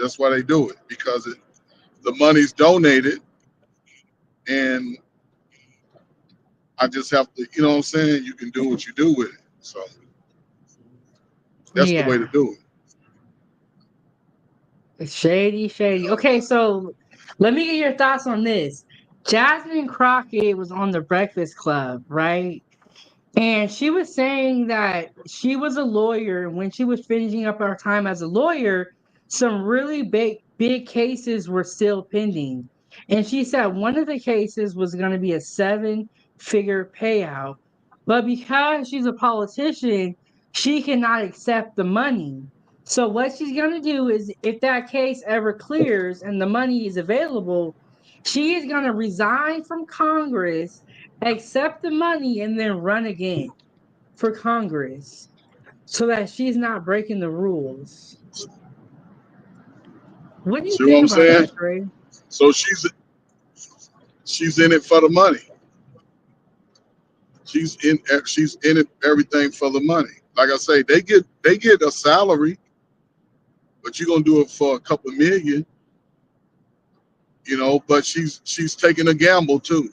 That's why they do it, because the money's donated, and I just have to, you know what I'm saying? You can do what you do with it. So that's the way to Yeah. do it. Shady, shady. Okay, so let me get your thoughts on this. Jasmine Crockett was on the Breakfast Club, right? And she was saying that she was a lawyer. When she was finishing up her time as a lawyer, some really big cases were still pending. And she said one of the cases was going to be a 7-figure payout. But because she's a politician, she cannot accept the money. So what she's going to do is, if that case ever clears and the money is available, she is going to resign from Congress, accept the money, and then run again for Congress so that she's not breaking the rules. What do you See what think I'm about saying? that, Trey? So she's in it for the money. She's in it everything for the money. Like I say, they get a salary, but you're gonna do it for a couple million, you know. But she's taking a gamble too,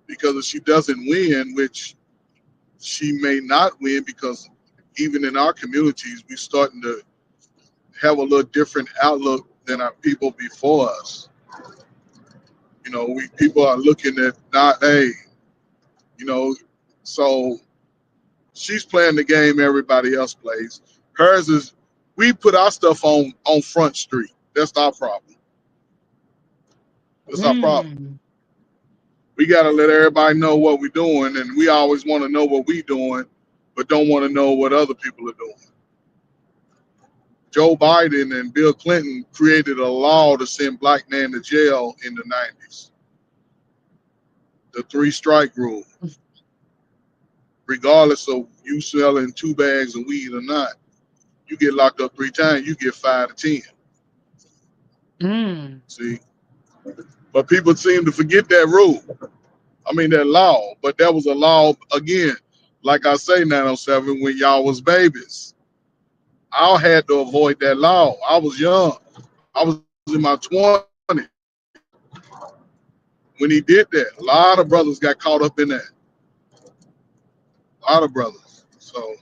because if she doesn't win, which she may not win, because even in our communities, we're starting to have a little different outlook than our people before us. You know, people are looking at not, hey, you know, so she's playing the game everybody else plays. Hers is, we put our stuff on Front Street. That's our problem. That's our problem. We got to let everybody know what we're doing, and we always want to know what we're doing, but don't want to know what other people are doing. Joe Biden and Bill Clinton created a law to send black men to jail in the 90s. The 3-strike rule. Regardless of you selling 2 bags of weed or not, you get locked up 3 times, you get 5 to 10. See? But people seem to forget that rule. I mean, that law. But that was a law, again, like I say, 907, when y'all was babies. I had to avoid that law. I was young. I was in my 20s when he did that. A lot of brothers got caught up in that. A lot of brothers. So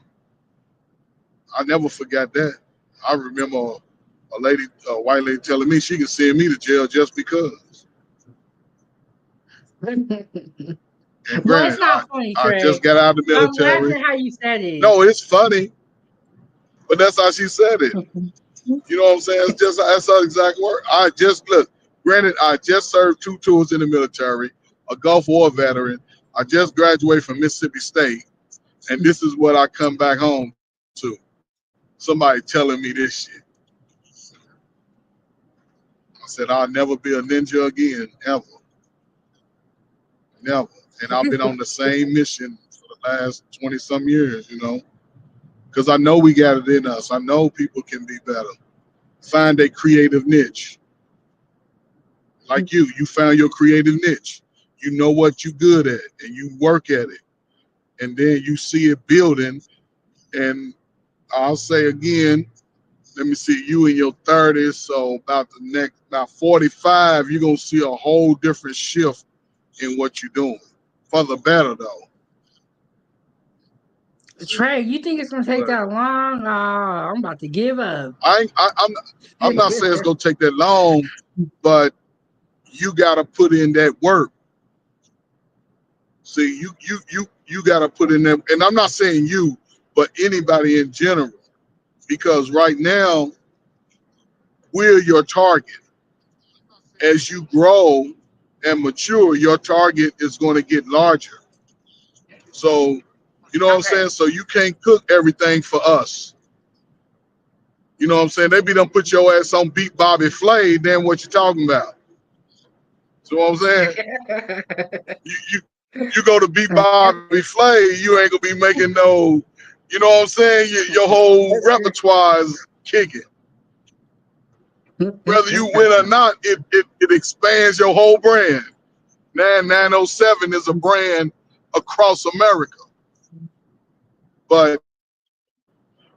I never forgot that. I remember a white lady telling me she could send me to jail just because. And Well, granted, it's not funny, I Trey. just got out of the I'm military. laughing how you said it. No, it's funny. But that's how she said it. You know what I'm saying? It's just that's her exact word. I just look. Granted, I just served 2 tours in the military, a Gulf War veteran. I just graduated from Mississippi State, and this is what I come back home to. Somebody telling me this shit. I said I'll never be a ninja again, ever, never. And I've been on the same mission for the last 20 some years. You know, because I know we got it in us. I know people can be better. Find a creative niche. Like you found your creative niche. You know what you're good at, and you work at it, and then you see it building. And I'll say again, let me see, you in your 30s, so about 45, you're gonna see a whole different shift in what you're doing, for the better though. Trey, you think it's gonna take that long? I'm about to give up. I'm not saying it's gonna take that long, but you gotta put in that work. See, you gotta put in that, and I'm not saying you, but anybody in general, because right now we're your target. As you grow and mature, your target is going to get larger. So, you know what I'm saying? So you can't cook everything for us. You know what I'm saying? They be done put your ass on Beat Bobby Flay, then what you talking about? So what I'm saying? you go to Beat Bobby Flay, you ain't gonna be making no, you know what I'm saying? Your whole repertoire is kicking. Whether you win or not, it expands your whole brand. 907 is a brand across America. But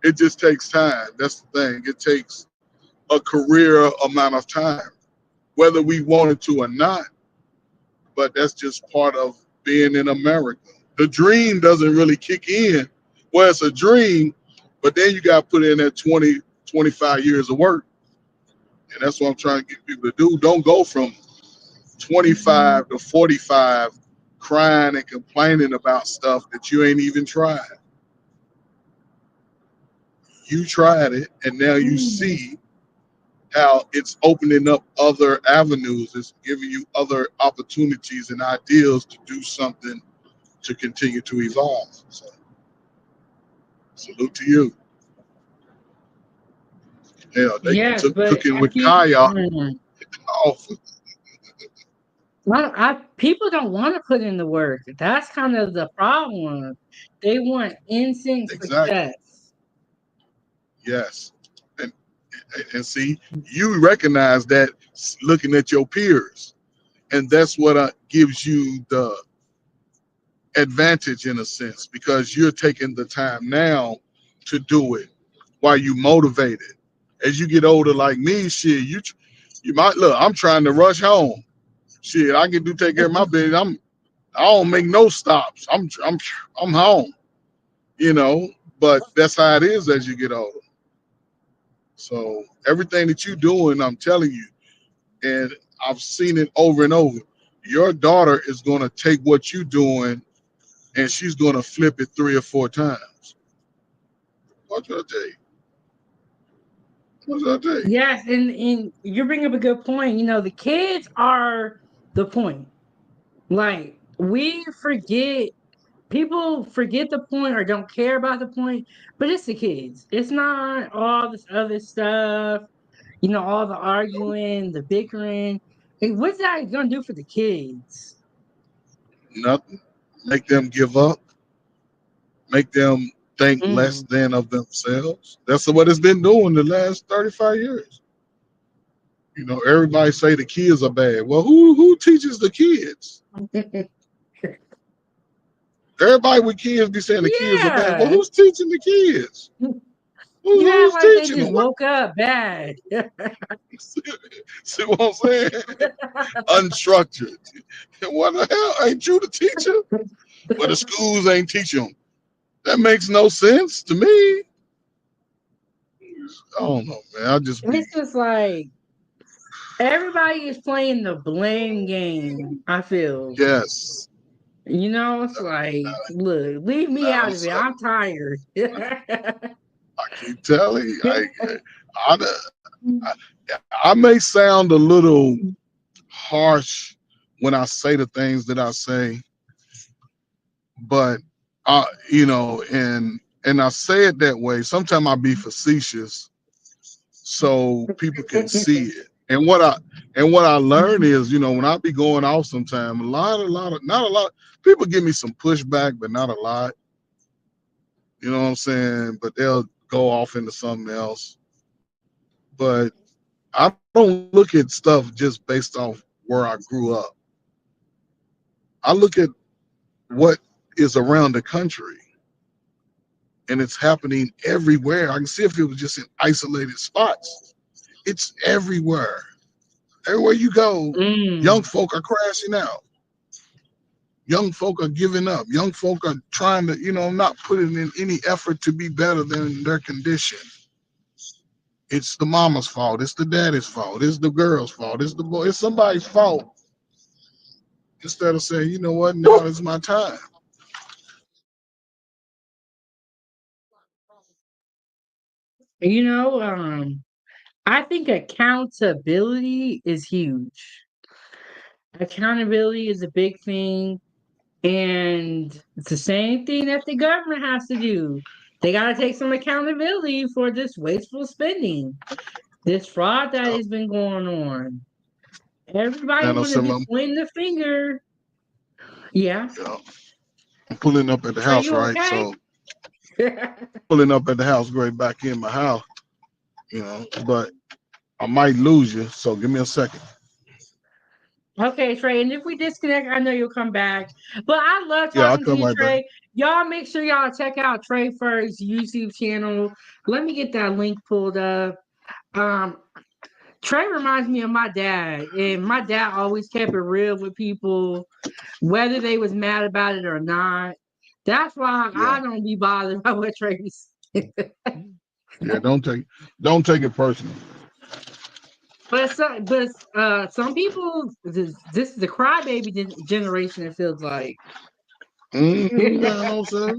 it just takes time. That's the thing. It takes a career amount of time, whether we wanted to or not. But that's just part of being in America. The dream doesn't really kick in. Well, it's a dream, but then you got to put in that 20, 25 years of work. And that's what I'm trying to get people to do. Don't go from 25 to 45 crying and complaining about stuff that you ain't even tried. You tried it, and now you see how it's opening up other avenues. It's giving you other opportunities and ideas to do something to continue to evolve. So, salute to you. Yeah, they Yes, took but cooking I with think Kaya off. people don't want to put in the work. That's kind of the problem. They want instant Exactly. success. Yes. And see, you recognize that looking at your peers. And that's what gives you the advantage in a sense, because you're taking the time now to do it while you motivated. As you get older like me, shit, you might look, I'm trying to rush home. Shit, I can take care of my business. I don't make no stops. I'm home, you know, but that's how it is as you get older. So everything that you're doing, I'm telling you, and I've seen it over and over. Your daughter is going to take what you're doing and she's going to flip it 3 or 4 times. What did I tell you? What did I tell you? Yes, and you bring up a good point. You know, the kids are the point. Like, people forget the point or don't care about the point, but it's the kids. It's not all this other stuff, all the arguing, the bickering. Hey, what's that gonna do for the kids? Nothing. Make them give up. Make them think less Mm. than of themselves. That's what it's been doing the last 35 years. You know, everybody say the kids are bad. Well, who teaches the kids? Everybody with kids be saying the kids are bad. Well, Yeah. who's teaching the kids? You act Who's like they teaching just them? woke up bad. See what I'm saying? Unstructured. What the hell? Ain't you the teacher? Well, the schools ain't teaching them. That makes no sense to me. I don't know, man. I just be It's just like everybody is playing the blame game, I feel. yes. It's like, look, leave me Now out I'm of it. sorry. I'm tired. I keep telling you, I, I may sound a little harsh when I say the things that I say, but and I say it that way. Sometimes I be facetious so people can see it. And what I learn is, when I be going off sometime, not a lot people give me some pushback, but not a lot. You know what I'm saying? But they'll go off into something else. But I don't look at stuff just based off where I grew up. I look at what is around the country, and it's happening everywhere. I can see if it was just in isolated spots. It's everywhere. Everywhere you go, young folk are crashing out. Young folk are giving up. Young folk are trying to, not putting in any effort to be better than their condition. It's the mama's fault. It's the daddy's fault. It's the girl's fault. It's the boy. It's somebody's fault. Instead of saying, you know what, now is my time. I think accountability is huge. Accountability is a big thing, and it's the same thing that the government has to do. They got to take some accountability for this wasteful spending, this fraud that has been going on. Everybody And want to be I'm pointing the finger. Yeah. pulling up at the Are house, you right? okay? So pulling up at the house, right back in my house, but I might lose you. So give me a second. Okay, Trey, and if we disconnect, I know you'll come back. But I love Yeah, I'll talking to come you, right back. Trey. Y'all make sure y'all check out Trey First's YouTube channel. Let me get that link pulled up. Trey reminds me of my dad, and my dad always kept it real with people, whether they was mad about it or not. That's why I don't be bothered by what Trey says. Yeah, don't take it personal. But some people, this is the crybaby generation. It feels like. No, sir.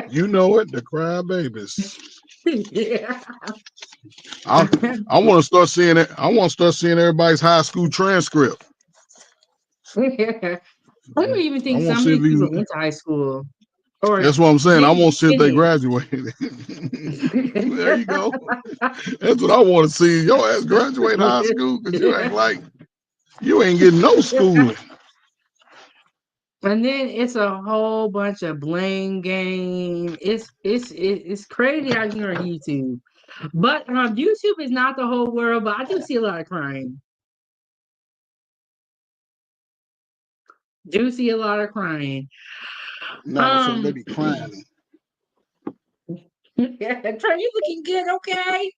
You know it, the cry babies. Yeah. I want to start seeing it. I want to start seeing everybody's high school transcript. Yeah. I don't even I think want to some of see if these people these. went to high school. Or That's what I'm saying. I didn't want to see if they finish. graduated. There you go. That's what I want to see. Your ass graduate high school because you act like you ain't getting no schooling. And then it's a whole bunch of blame game. It's crazy out here on YouTube. But YouTube is not the whole world, but I do see a lot of crime. Do see a lot of crying. No, so they be crying. Trey, you looking good, okay?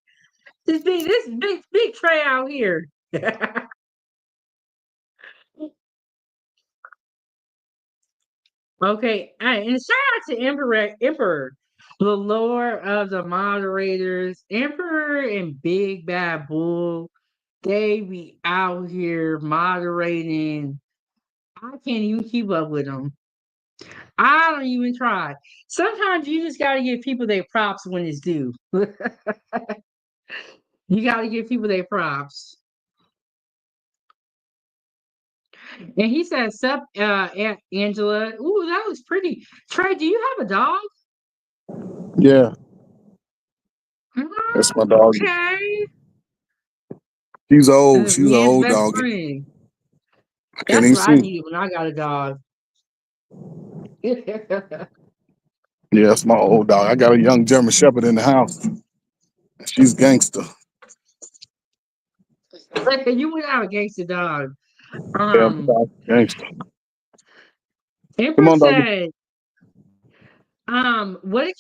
This big Trey out here. Okay, and shout out to Emperor, the lord of the moderators, Emperor and Big Bad Bull. They be out here moderating. I can't even keep up with them. I don't even try. Sometimes you just gotta give people their props when it's due. You gotta give people their props. And he says, "Sup, Angela? Ooh, that was pretty. Trey, do you have a dog? Yeah, that's my dog. Okay. She's old. That's She's an man's old best dog. friend. I can't That's even what I see. needed when I got a dog." Yeah, that's my old dog. I got a young German Shepherd in the house. She's gangster. You would have a gangster dog. Yeah, gangster. Come Emperor on, doggy. said, what a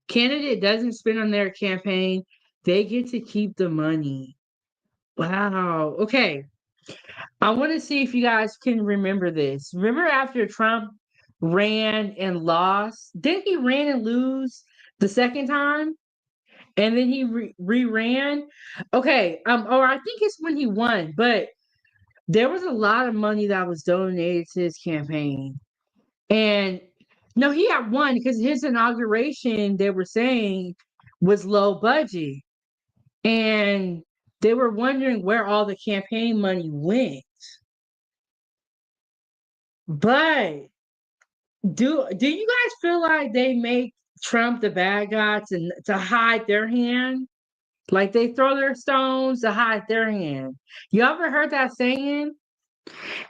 candidate doesn't spend on their campaign, they get to keep the money. Wow. Okay. I want to see if you guys can remember this. Remember after Trump ran and lost? Didn't he ran and lose the second time? And then he re-ran? Okay. Or I think it's when he won, but there was a lot of money that was donated to his campaign. And no, he had won because his inauguration, they were saying, was low budget. And they were wondering where all the campaign money went. But do you guys feel like they make Trump the bad guy to hide their hand? Like they throw their stones to hide their hand. You ever heard that saying?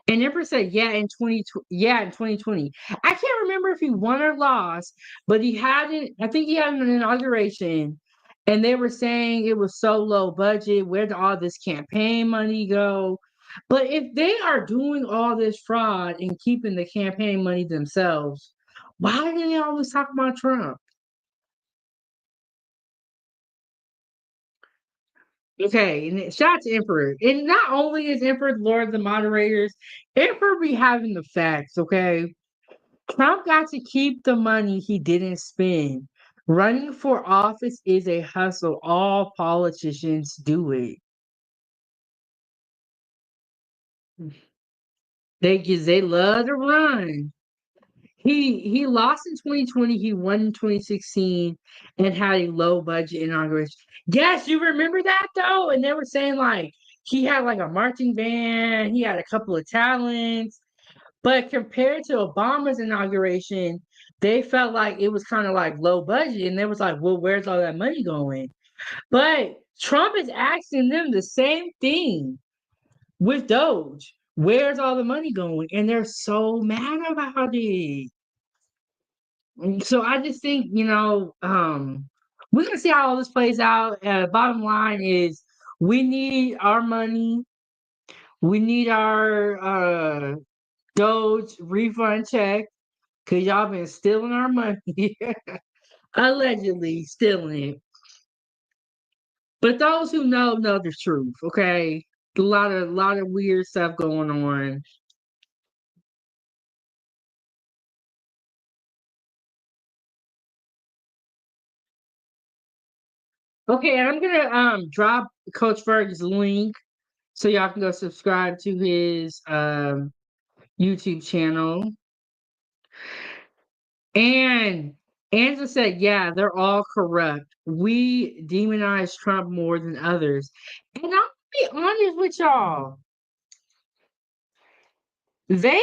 And Empress said, yeah, in 2020. I can't remember if he won or lost, but I think he had an inauguration, and they were saying it was so low budget. Where did all this campaign money go? But if they are doing all this fraud and keeping the campaign money themselves, why do they always talk about Trump? Okay, and shout out to Emperor. And not only is Emperor the Lord of the Moderators, Emperor be having the facts, okay? Trump got to keep the money he didn't spend. Running for office is a hustle. All politicians do it. They love to run. He lost in 2020, he won in 2016 and had a low budget inauguration. Yes, you remember that though? And they were saying like he had like a marching band, he had a couple of talents. But compared to Obama's inauguration, they felt like it was kind of like low budget. And they was like, well, where's all that money going? But Trump is asking them the same thing with DOGE. Where's all the money going? And they're so mad about it. So I just think, we're gonna see how all this plays out. Bottom line is we need our money. We need our DOGE refund check. Cause y'all been stealing our money. Allegedly stealing it. But those who know the truth, okay? A lot of weird stuff going on. Okay, and I'm gonna drop Coach Ferg's link so y'all can go subscribe to his YouTube channel. And Angela said, yeah, they're all corrupt. We demonize Trump more than others. And I'll be honest with y'all. They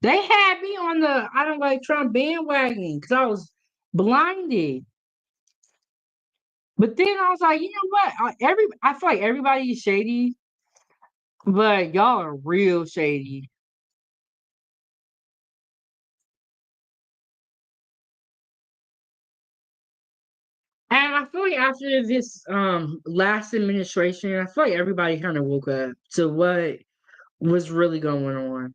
they had me on the I don't like Trump bandwagon because I was blinded. But then I was like, you know what? I feel like everybody is shady, but y'all are real shady. And I feel like after this last administration, I feel like everybody kind of woke up to what was really going on.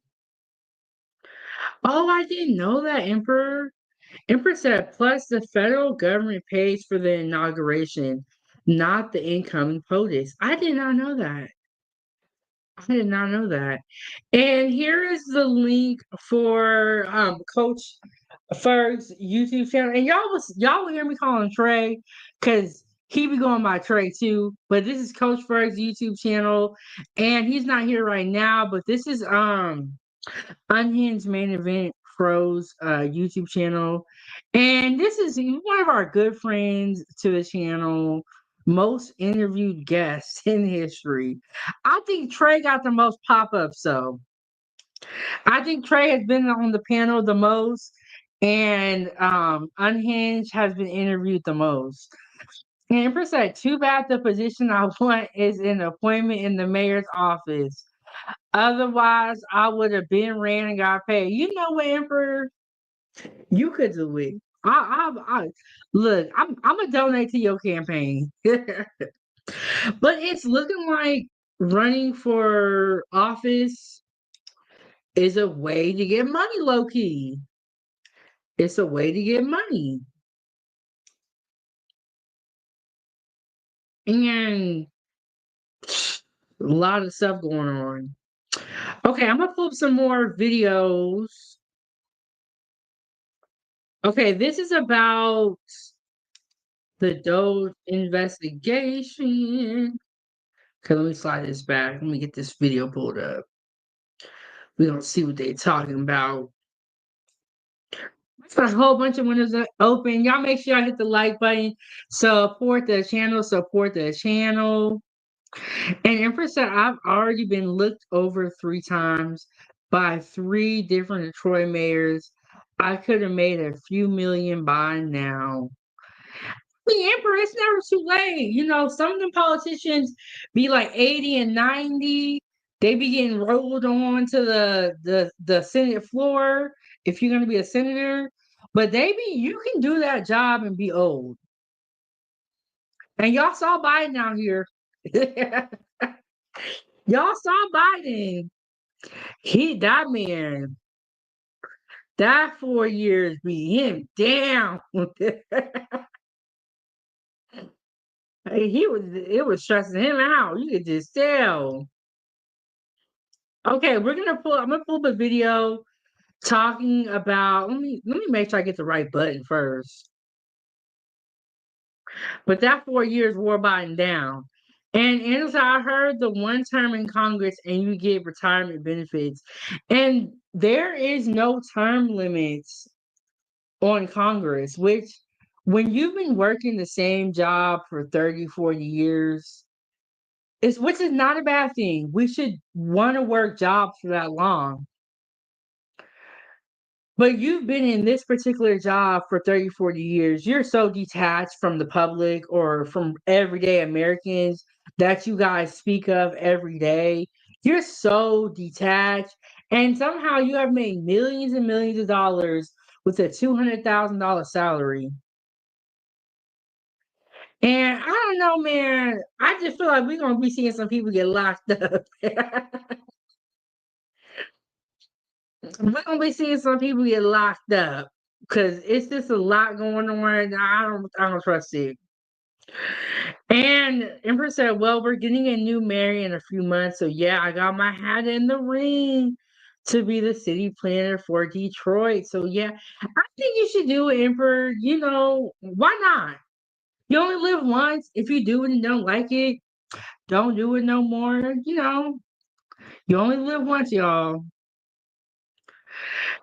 Oh, I didn't know that, Emperor. Emperor said, plus the federal government pays for the inauguration, not the incoming POTUS. I did not know that. I did not know that. And here is the link for Coach Ferg's YouTube channel. And y'all will hear me call him Trey because he be going by Trey too. But this is Coach Ferg's YouTube channel. And he's not here right now, but this is Unhinged Main Event Pros YouTube channel. And this is one of our good friends to the channel, most interviewed guests in history. I think Trey got the most pop-ups, so I think Trey has been on the panel the most, and Unhinged has been interviewed the most. And Empress said, too bad the position I want is an appointment in the mayor's office. Otherwise, I would have been ran and got paid. You know what, Emperor? You could do it. I look. I'm gonna donate to your campaign. But it's looking like running for office is a way to get money, low key. It's a way to get money, and a lot of stuff going on. Okay, I'm gonna pull up some more videos. Okay, this is about the DOGE investigation. Okay, let me slide this back. Let me get this video pulled up. We're gonna see what they're talking about. A whole bunch of windows are open. Y'all make sure y'all hit the like button. Support the channel. Support the channel. And Empress said, I've already been looked over 3 times by 3 different Detroit mayors. I could have made a few million by now. The Emperor, it's never too late. You know, some of them politicians be like 80 and 90. They be getting rolled on to the Senate floor if you're gonna be a senator. But you can do that job and be old. And y'all saw Biden out here. Y'all saw Biden. That man, that 4 years beat him down. It was stressing him out. You could just tell. Okay, I'm gonna pull up a video talking about, let me make sure I get the right button first. But that 4 years wore Biden down. And as I heard, the 1 term in Congress and you get retirement benefits. And there is no term limits on Congress, which when you've been working the same job for 30, 40 years, which is not a bad thing. We should want to work jobs for that long. But you've been in this particular job for 30, 40 years. You're so detached from the public or from everyday Americans that you guys speak of every day. You're so detached. And somehow you have made millions and millions of dollars with a $200,000 salary. And I don't know, man. I just feel like we're going to be seeing some people get locked up. We're gonna be seeing some people get locked up because it's just a lot going on. I don't trust it. And Empress said, "Well, we're getting a new mayor in a few months, so yeah, I got my hat in the ring to be the city planner for Detroit. So yeah, I think you should do it, Emperor. You know, why not? You only live once. If you do it and don't like it, don't do it no more. You know, you only live once, y'all."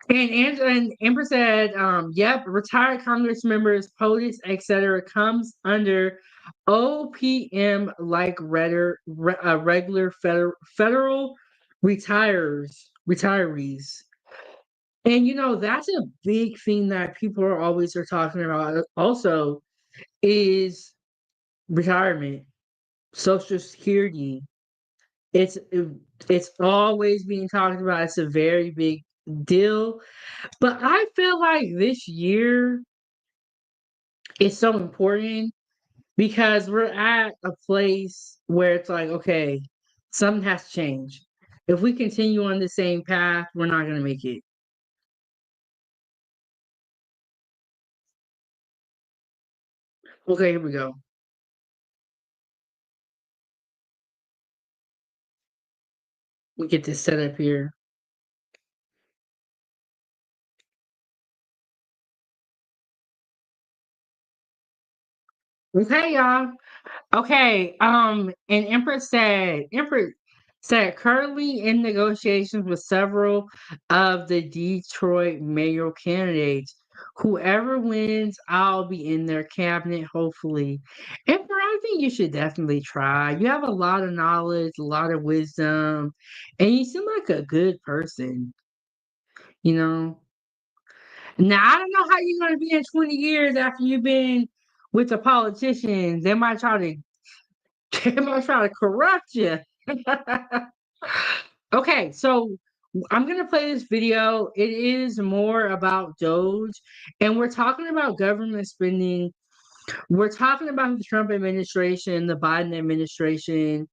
And Amber said, yep, retired Congress members, POTUS, etc., comes under OPM like regular federal retirees. And you know, that's a big thing that people are talking about also is retirement, Social Security. It's always being talked about. It's a very big deal. But I feel like this year is so important because we're at a place where it's like, okay, something has to change. If we continue on the same path, we're not going to make it. Okay, here we go. We get this set up here. Okay, y'all. Okay, and Empress said currently in negotiations with several of the Detroit mayoral candidates. Whoever wins, I'll be in their cabinet, hopefully. Emperor, I think you should definitely try. You have a lot of knowledge, a lot of wisdom, and you seem like a good person, you know? Now, I don't know how you're going to be in 20 years after you've been with the politicians. They might try to corrupt you. Okay, so I'm gonna play this video. It is more about DOGE, and we're talking about government spending. We're talking about the Trump administration, the Biden administration,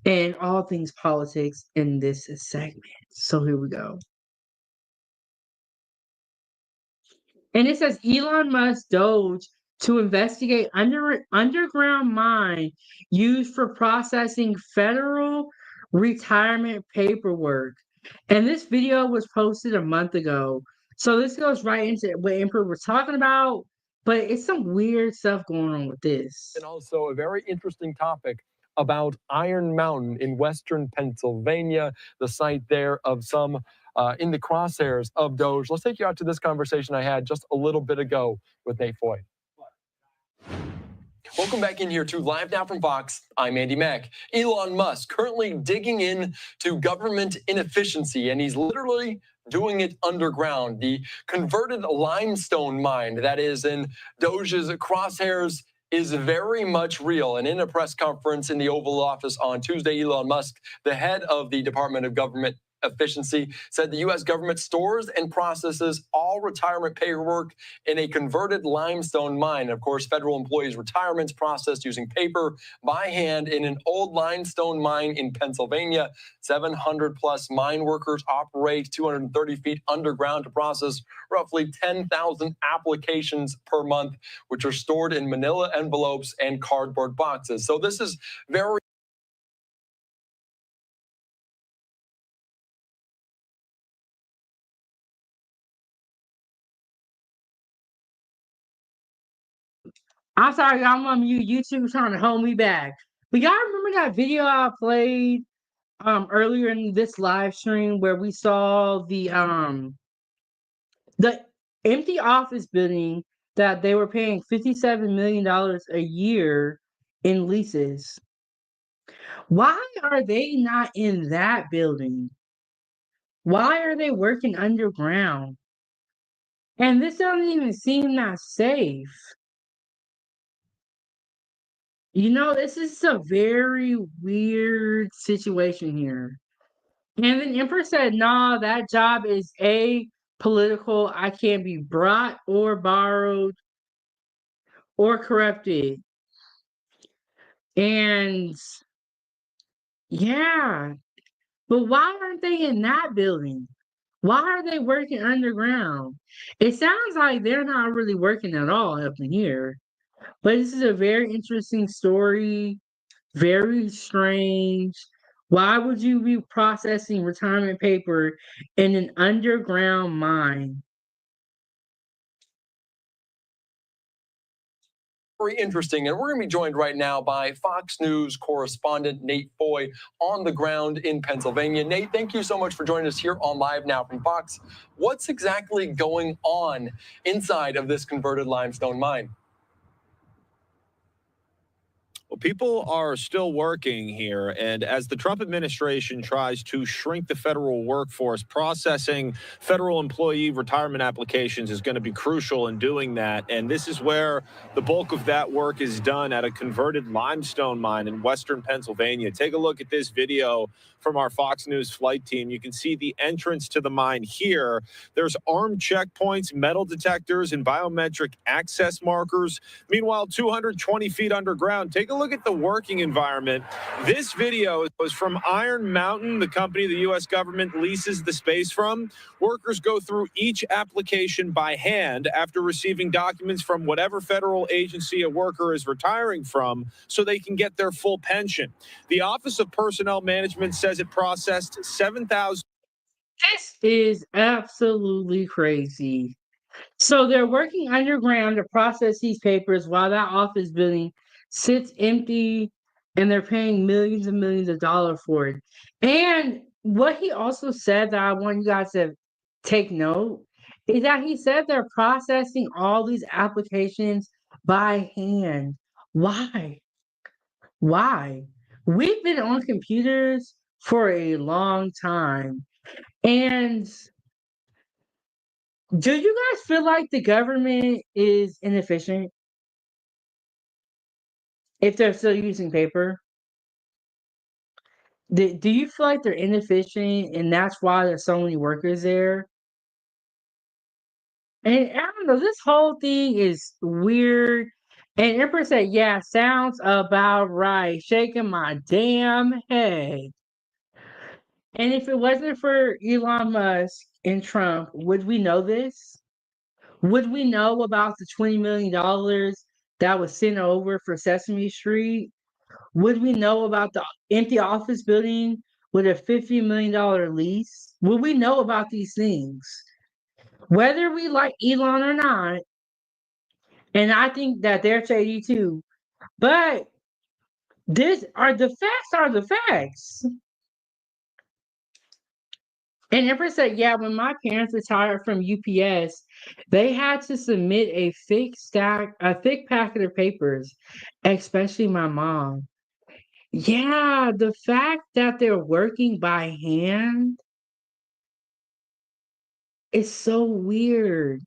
and all things politics in this segment. So here we go. And it says Elon Musk DOGE to investigate underground mine used for processing federal retirement paperwork. And this video was posted a month ago. So this goes right into what Emperor was talking about, but it's some weird stuff going on with this. And also a very interesting topic about Iron Mountain in western Pennsylvania, the site there of some in the crosshairs of DOGE. Let's take you out to this conversation I had just a little bit ago with Nate Foy. Welcome back in here to Live Now from Fox. I'm Andy Mack. Elon Musk currently digging in to government inefficiency, and he's literally doing it underground. The converted limestone mine that is in DOGE's crosshairs is very much real. And in a press conference in the Oval Office on Tuesday, Elon Musk, the head of the Department of Government Efficiency, said the U.S. government stores and processes all retirement paperwork in a converted limestone mine. Of course, federal employees' retirements processed using paper by hand in an old limestone mine in Pennsylvania. 700 plus mine workers operate 230 feet underground to process roughly 10,000 applications per month, which are stored in manila envelopes and cardboard boxes. So this is very I'm sorry, I'm on mute. YouTube trying to hold me back. But y'all remember that video I played earlier in this live stream where we saw the empty office building that they were paying $57 million a year in leases? Why are they not in that building? Why are they working underground? And this doesn't even seem that safe. You know, this is a very weird situation here. And then Empress said, nah, that job is apolitical. I can't be brought or borrowed or corrupted. And yeah, but why aren't they in that building? Why are they working underground? It sounds like they're not really working at all up in here. But this is a very interesting story. Very strange. Why would you be processing retirement paper in an underground mine? very interesting. And we're going to be joined right now by Fox News correspondent Nate Foy on the ground in Pennsylvania. Nate, thank you so much for joining us here on Live Now from Fox. What's exactly going on inside of this converted limestone mine? Well, people are still working here, and as the Trump administration tries to shrink the federal workforce, processing federal employee retirement applications is going to be crucial in doing that. And this is where the bulk of that work is done, at a converted limestone mine in western Pennsylvania. Take a look at this video from our Fox News flight team. You can see the entrance to the mine here. There's armed checkpoints, metal detectors, and biometric access markers. Meanwhile, 220 feet underground, take a look at the working environment. This video was from Iron Mountain, the company the U.S. government leases the space from. Workers go through each application by hand after receiving documents from whatever federal agency a worker is retiring from so they can get their full pension. The Office of Personnel Management says it processed 7,000. This is absolutely crazy. So they're working underground to process these papers while that office building sits empty, and they're paying millions and millions of dollars for it. And what he also said that I want you guys to take note is that he said they're processing all these applications by hand. Why? Why? We've been on computers for a long time. And do you guys feel like the government is inefficient if they're still using paper? Do you feel like they're inefficient and that's why there's so many workers there? And I don't know, this whole thing is weird. And Emperor said, yeah, sounds about right. Shaking my damn head. And if it wasn't for Elon Musk and Trump, would we know this? Would we know about the $20 million that was sent over for Sesame Street? Would we know about the empty office building with a $50 million lease? Would we know about these things? Whether we like Elon or not, and I think that they're shady too, but the facts are the facts. And Empress said, yeah, when my parents retired from UPS, they had to submit a thick packet of papers, especially my mom. Yeah, the fact that they're working by hand is so weird.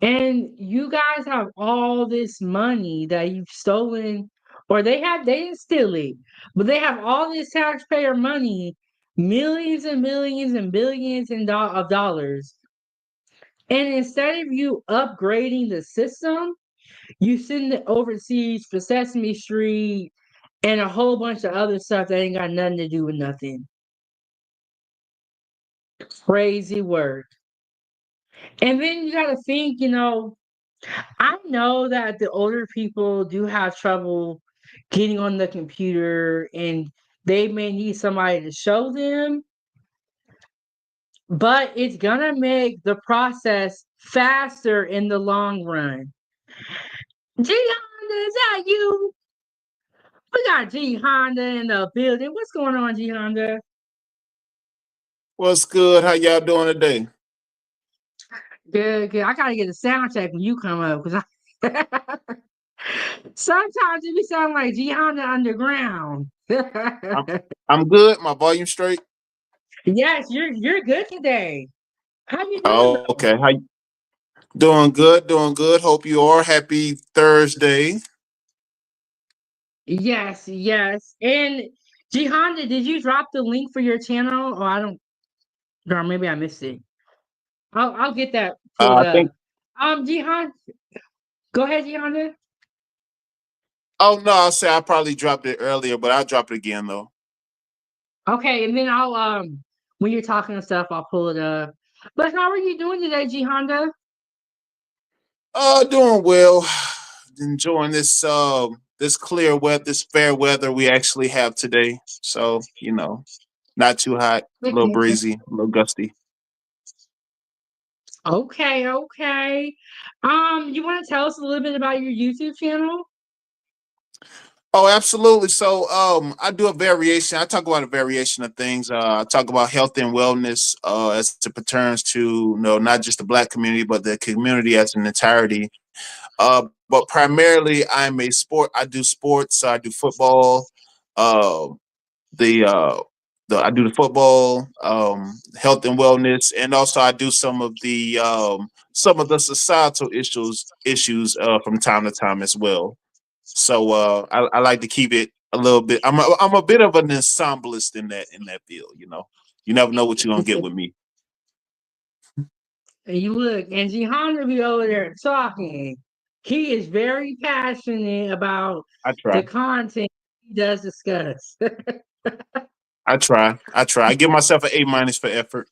And you guys have all this money that you've stolen, or they didn't steal it, but they have all this taxpayer money, millions and millions and billions of dollars. And instead of you upgrading the system, you send it overseas for Sesame Street and a whole bunch of other stuff that ain't got nothing to do with nothing. Crazy work. And then you gotta think, I know that the older people do have trouble getting on the computer and they may need somebody to show them, but it's gonna make the process faster in the long run. G Honda, is that you? We got G Honda in the building. What's going on, G Honda? What's good? How y'all doing today? Good, good. I gotta get a sound check when you come up because sometimes it be sound like G Honda underground. I'm good. My volume straight. Yes, you're good today. How you doing Oh, though? okay. How you doing? Good, doing good. Hope you are. Happy Thursday. Yes, yes. And G Honda, did you drop the link for your channel? Or I don't, or maybe I missed it. I'll get that pulled I up. think. G Honda, go ahead, G Honda. Oh no, I'll say I probably dropped it earlier, but I'll drop it again though. Okay, and then I'll when you're talking and stuff, I'll pull it up. But how are you doing today, G Honda? Doing well. Enjoying this clear weather, this fair weather we actually have today. So, not too hot, a little breezy, a little gusty. Okay, okay. You want to tell us a little bit about your YouTube channel? Oh, absolutely. So, I do a variation. I talk about a variation of things. I talk about health and wellness, as it pertains to, not just the Black community, but the community as an entirety. But primarily, I'm a sport. I do sports. So I do football. Uh, the I do the football, health and wellness, and also I do some of the societal issues from time to time as well. So I like to keep it a little bit. I'm a bit of an ensemblist in that field. You never know what you're gonna get with me. And you look, and Jihan will be over there talking. He is very passionate about I the try. content he does discuss. I try. I try. I give myself an A- for effort.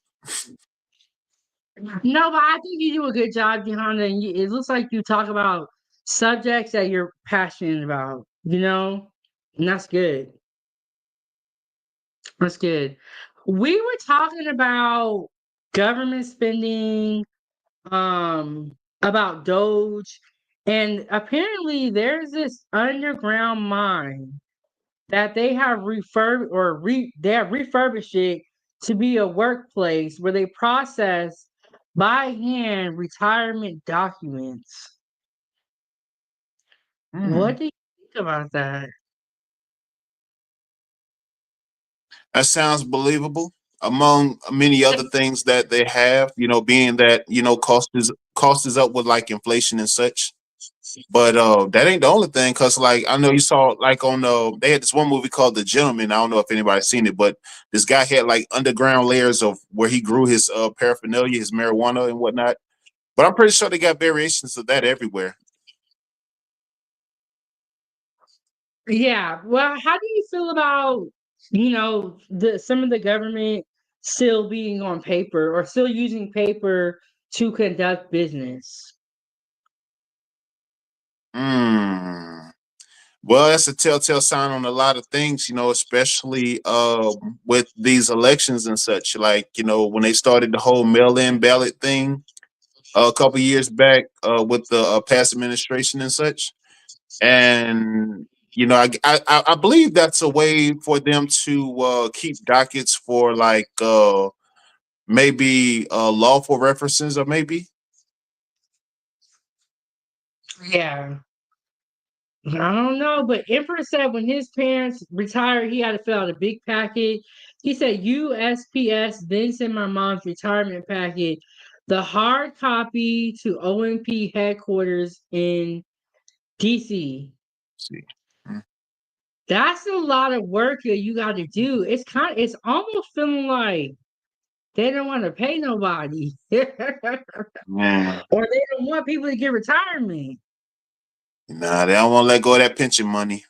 No, but I think you do a good job, Jihan, and it looks like you talk about subjects that you're passionate about, and that's good. That's good. We were talking about government spending, about DOGE, and apparently there's this underground mine that they have they have refurbished it to be a workplace where they process by hand retirement documents. What do you think about that? That sounds believable. Among many other things that they have, being that cost is up with like inflation and such. But that ain't the only thing, cause like I know you saw like on they had this one movie called The Gentleman. I don't know if anybody's seen it, but this guy had like underground layers of where he grew his paraphernalia, his marijuana and whatnot. But I'm pretty sure they got variations of that everywhere. Yeah. Well, how do you feel about, the some of the government still being on paper or still using paper to conduct business? Mm. Well, that's a telltale sign on a lot of things, especially with these elections and such. Like, when they started the whole mail-in ballot thing a couple years back with the past administration and such. And I believe that's a way for them to keep dockets for like maybe lawful references, or maybe. Yeah. I don't know, but Emperor said when his parents retired, he had to fill out a big packet. He said USPS then sent my mom's retirement packet, the hard copy to OMP headquarters in DC. See. That's a lot of work that you got to do. It's almost feeling like they don't want to pay nobody, Man. or they don't want people to get retirement. Nah, they don't want to let go of that pension money.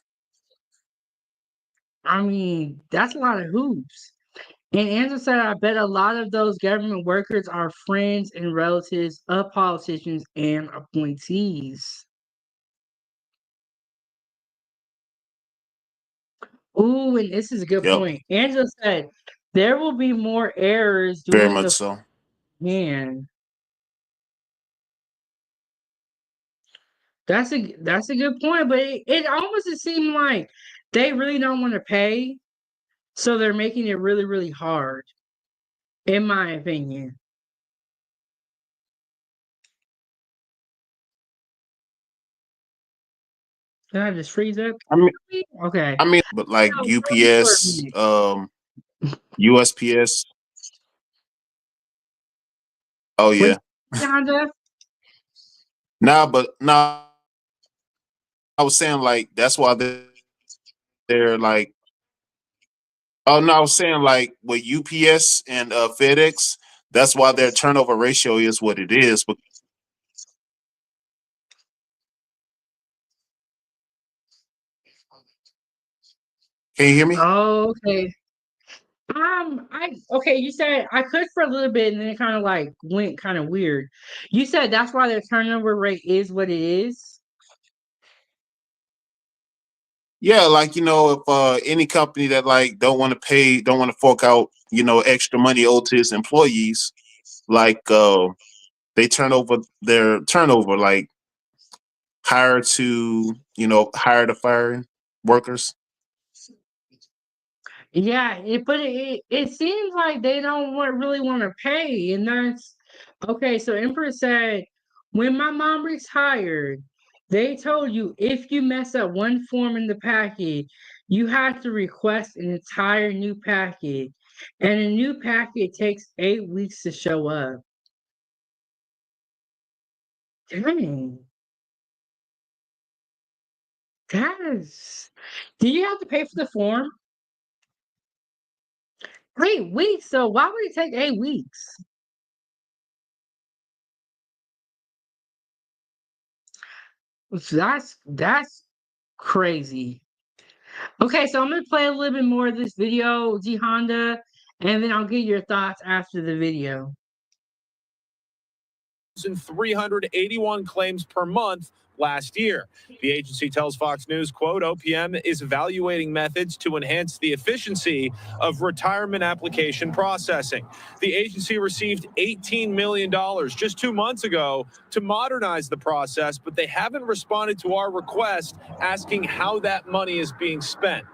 I mean, that's a lot of hoops. And Angela said, I bet a lot of those government workers are friends and relatives of politicians and appointees. Ooh, and this is a good Yep. point. Angela said, there will be more errors Very doing much the so. man. That's a good point, but it almost seems like they really don't want to pay, so they're making it really, really hard, in my opinion. Did I just freeze up? Okay. I mean, but like So, UPS, USPS. Oh yeah. Shonda? But I was saying like that's why they're like. Oh no, I was saying like with UPS and FedEx, that's why their turnover ratio is what it is. But can you hear me? Oh, okay. You said I could for a little bit and then it kind of like went kind of weird. You said that's why their turnover rate is what it is. Yeah, like if any company that like don't want to fork out extra money owed to its employees, like they turn over their turnover, like hire to fire workers. Yeah, it seems like they don't really want to pay, and that's okay. So Empress said, when my mom retired, they told you if you mess up one form in the packet, you have to request an entire new packet, and a new packet takes 8 weeks to show up. Dang, that is. Do you have to pay for the form? 8 weeks. So why would it take 8 weeks? That's crazy. Okay, so I'm gonna play a little bit more of this video, G Honda, and then I'll get your thoughts after the video. 381 claims per month last year. The agency tells Fox News, quote, OPM is evaluating methods to enhance the efficiency of retirement application processing. The agency received $18 million just 2 months ago to modernize the process, but they haven't responded to our request asking how that money is being spent.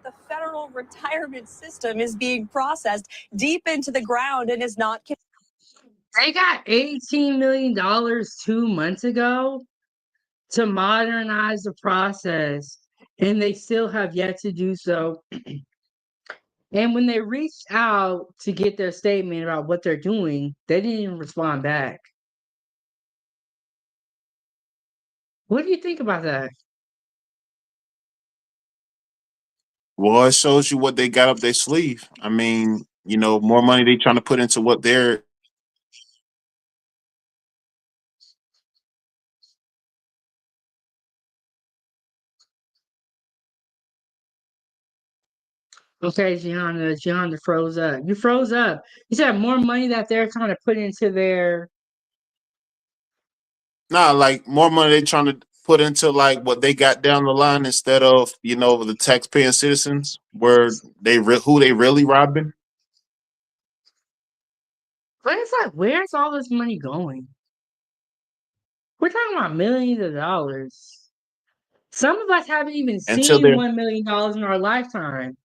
The federal retirement system is being processed deep into the ground and is not. They got $18 million 2 months ago to modernize the process, and they still have yet to do so. And when they reached out to get their statement about what they're doing, they didn't even respond back. What do you think about that? Well, it shows you what they got up their sleeve. I mean, more money they trying to put into what they're. Okay, Gianna froze up. You froze up. You said more money that they're trying to put into their. Nah, like more money they trying to put into like what they got down the line instead of the taxpaying citizens where who they really robbing. But it's like, where's all this money going? We're talking about millions of dollars. Some of us haven't even Until seen they're $1 million in our lifetime.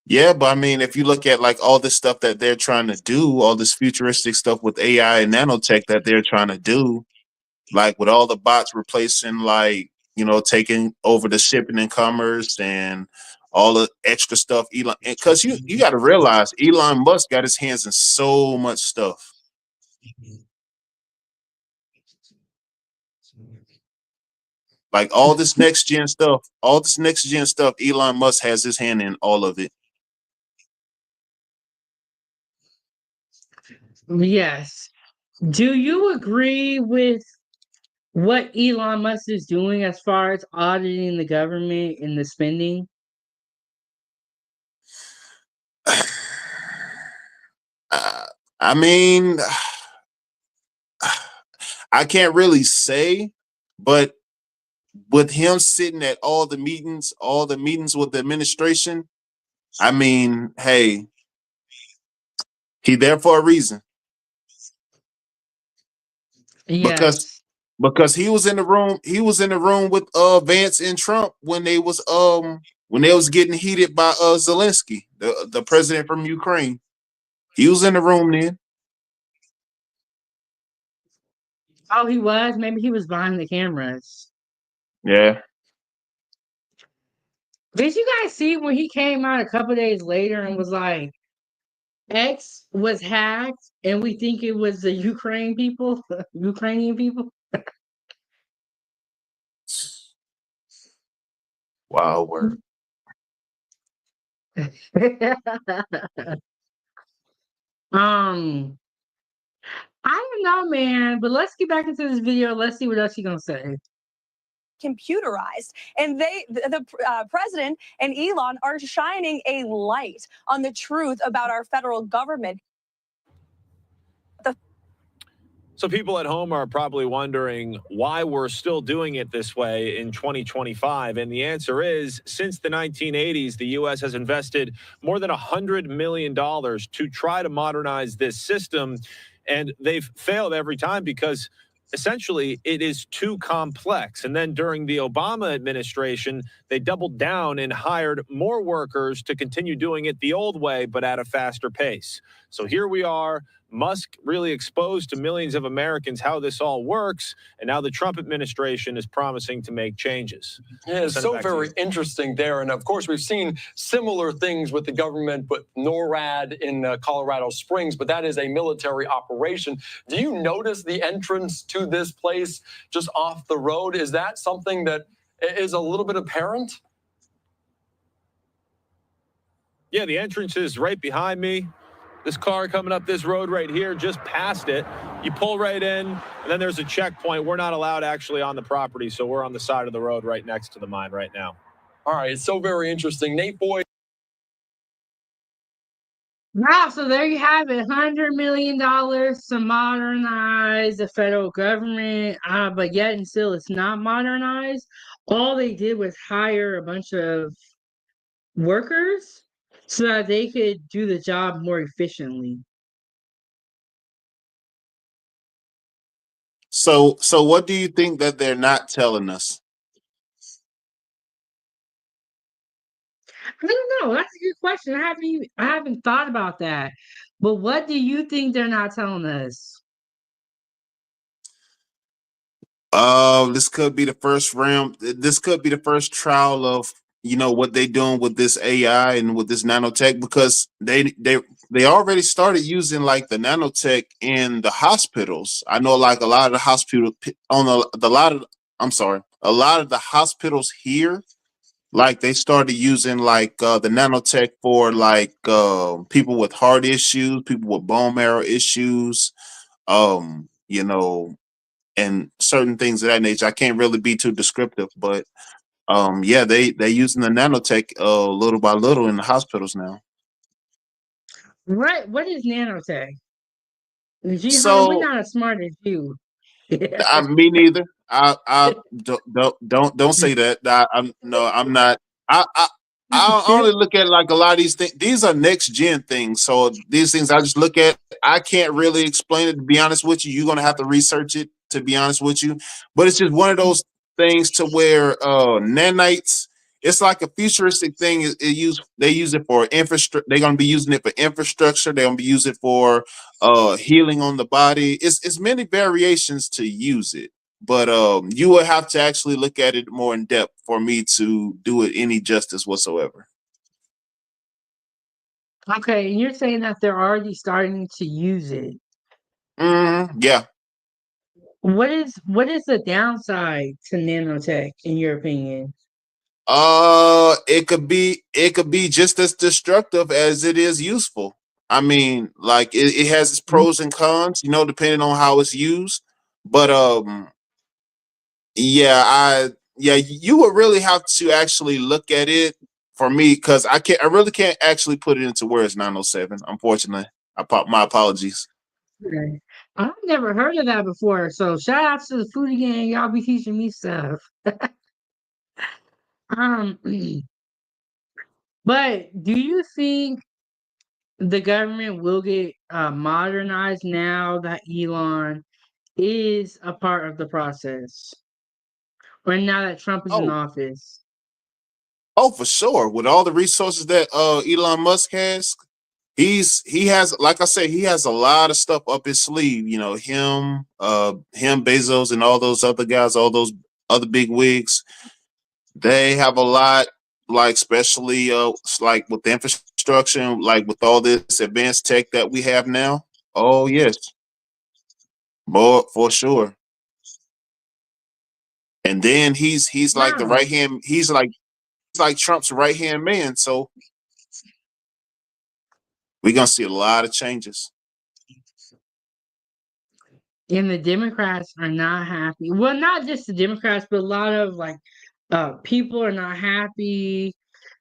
Yeah, but I mean, if you look at like all this stuff that they're trying to do, all this futuristic stuff with AI and nanotech that they're trying to do, like with all the bots replacing, like, you know, taking over the shipping and commerce and all the extra stuff, Elon, because you got to realize Elon Musk got his hands in so much stuff. Like all this next gen stuff, Elon Musk has his hand in all of it. Yes. Do you agree with what Elon Musk is doing as far as auditing the government and the spending? I mean, I can't really say, but with him sitting at all the meetings with the administration, I mean, hey, he there for a reason. Yes. Because he was in the room with Vance and Trump when they was getting heated by Zelensky, the president from Ukraine. He was in the room then. Oh, he was? Maybe he was behind the cameras. Yeah. Did you guys see when he came out a couple days later and was like, X was hacked and we think it was the Ukrainian people? Wow, word. I don't know, man, but let's get back into this video. Let's see what else she's gonna say. Computerized, and the president and Elon are shining a light on the truth about our federal government. So people at home are probably wondering why we're still doing it this way in 2025. And the answer is, since the 1980s, the U.S. has invested more than $100 million to try to modernize this system. And they've failed every time because essentially it is too complex. And then during the Obama administration, they doubled down and hired more workers to continue doing it the old way, but at a faster pace. So here we are. Musk really exposed to millions of Americans how this all works, and now the Trump administration is promising to make changes. Yeah, it's so very interesting there. And of course, we've seen similar things with the government, but NORAD in Colorado Springs, but that is a military operation. Do you notice the entrance to this place just off the road? Is that something that is a little bit apparent? Yeah, the entrance is right behind me. This car coming up this road right here, just past it. You pull right in, and then there's a checkpoint. We're not allowed actually on the property, so we're on the side of the road right next to the mine right now. All right, it's so very interesting. Nate Boyd. Wow, so there you have it, $100 million to modernize the federal government, but yet and still it's not modernized. All they did was hire a bunch of workers so that they could do the job more efficiently. So what do you think that they're not telling us? I don't know. That's a good question. I haven't thought about that. But what do you think they're not telling us? This could be the first round. This could be the first trial of, you know, what they doing with this AI and with this nanotech, because they already started using like the nanotech in the hospitals. I know like a lot of the hospital a lot of the hospitals here, like they started using like the nanotech for like people with heart issues, people with bone marrow issues, you know, and certain things of that nature. I can't really be too descriptive, but yeah, they using the nanotech little by little in the hospitals now. Right. What is nanotech? We're So not as smart as you. me neither. I don't say that. I'm not. I only look at like a lot of these things. These are next gen things. So these things I just look at. I can't really explain it, to be honest with you. You're gonna have to research it, to be honest with you. But it's just one of those things to where nanites. it's like a futuristic thing. They use it for infrastructure. They're gonna be using it for infrastructure. They're gonna be using it for healing on the body. It's many variations to use it, but you would have to actually look at it more in depth for me to do it any justice whatsoever. Okay, and you're saying that they're already starting to use it. Yeah. What is the downside to nanotech in your opinion? It could be just as destructive as it is useful. I mean, like it has its pros and cons, you know, depending on how it's used. But you would really have to actually look at it for me because I really can't actually put it into words, 907, unfortunately. My apologies. Okay. I've never heard of that before. So shout out to the Foodiegang. Y'all be teaching me stuff. um, but do you think the government will get modernized now that Elon is a part of the process, or now that Trump is in Oh, office? oh, for sure. With all the resources that Elon Musk has, he has, like I said, he has a lot of stuff up his sleeve. You know, him, Bezos, and all those other guys, all those other big wigs. They have a lot, like especially like with the infrastructure, and, like with all this advanced tech that we have now. Oh yes, more for sure. And then he's like the Wow. right hand. He's like Trump's right hand man. So we're gonna see a lot of changes. And the Democrats are not happy. Well, not just the Democrats, but a lot of like people are not happy.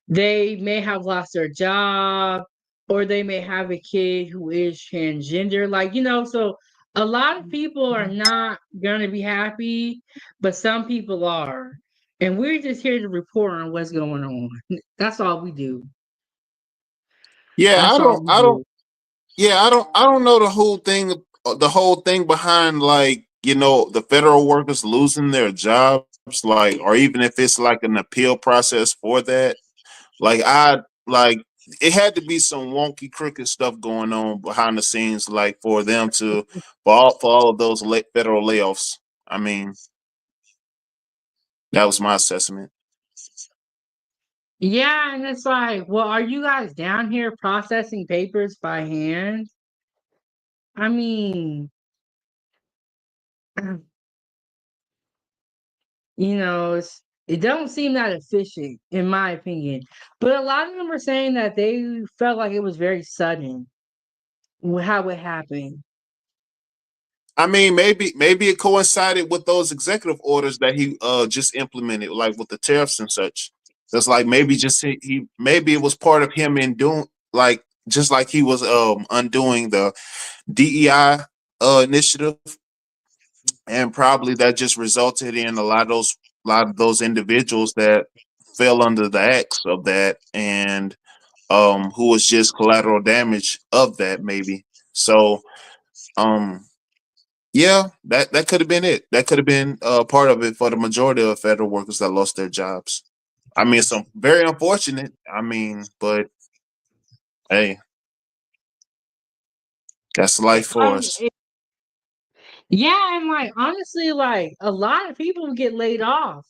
They may have lost their job, or they may have a kid who is transgender. Like, so a lot of people are not gonna be happy, but some people are. And we're just here to report on what's going on. That's all we do. Yeah, That's all we I don't. do. Yeah, I don't know the whole thing behind, like, you know, the federal workers losing their jobs, like, or even if it's like an appeal process for that. Like like it had to be some wonky crooked stuff going on behind the scenes, like for them to for all of those federal layoffs. I mean, that was my assessment. Yeah, and it's like, well, are you guys down here processing papers by hand? I mean, it don't seem that efficient, in my opinion. But a lot of them are saying that they felt like it was very sudden how it happened. I mean, maybe it coincided with those executive orders that he just implemented, like with the tariffs and such. That's like maybe just he maybe it was part of him in doing, like, just like he was undoing the DEI initiative, and probably that just resulted in a lot of those individuals that fell under the axe of that, and who was just collateral damage of that, maybe. So um yeah, that could have been it. That could have been part of it for the majority of federal workers that lost their jobs. I mean, it's very unfortunate. I mean, but hey, that's life for us. Yeah, and like honestly, like a lot of people get laid off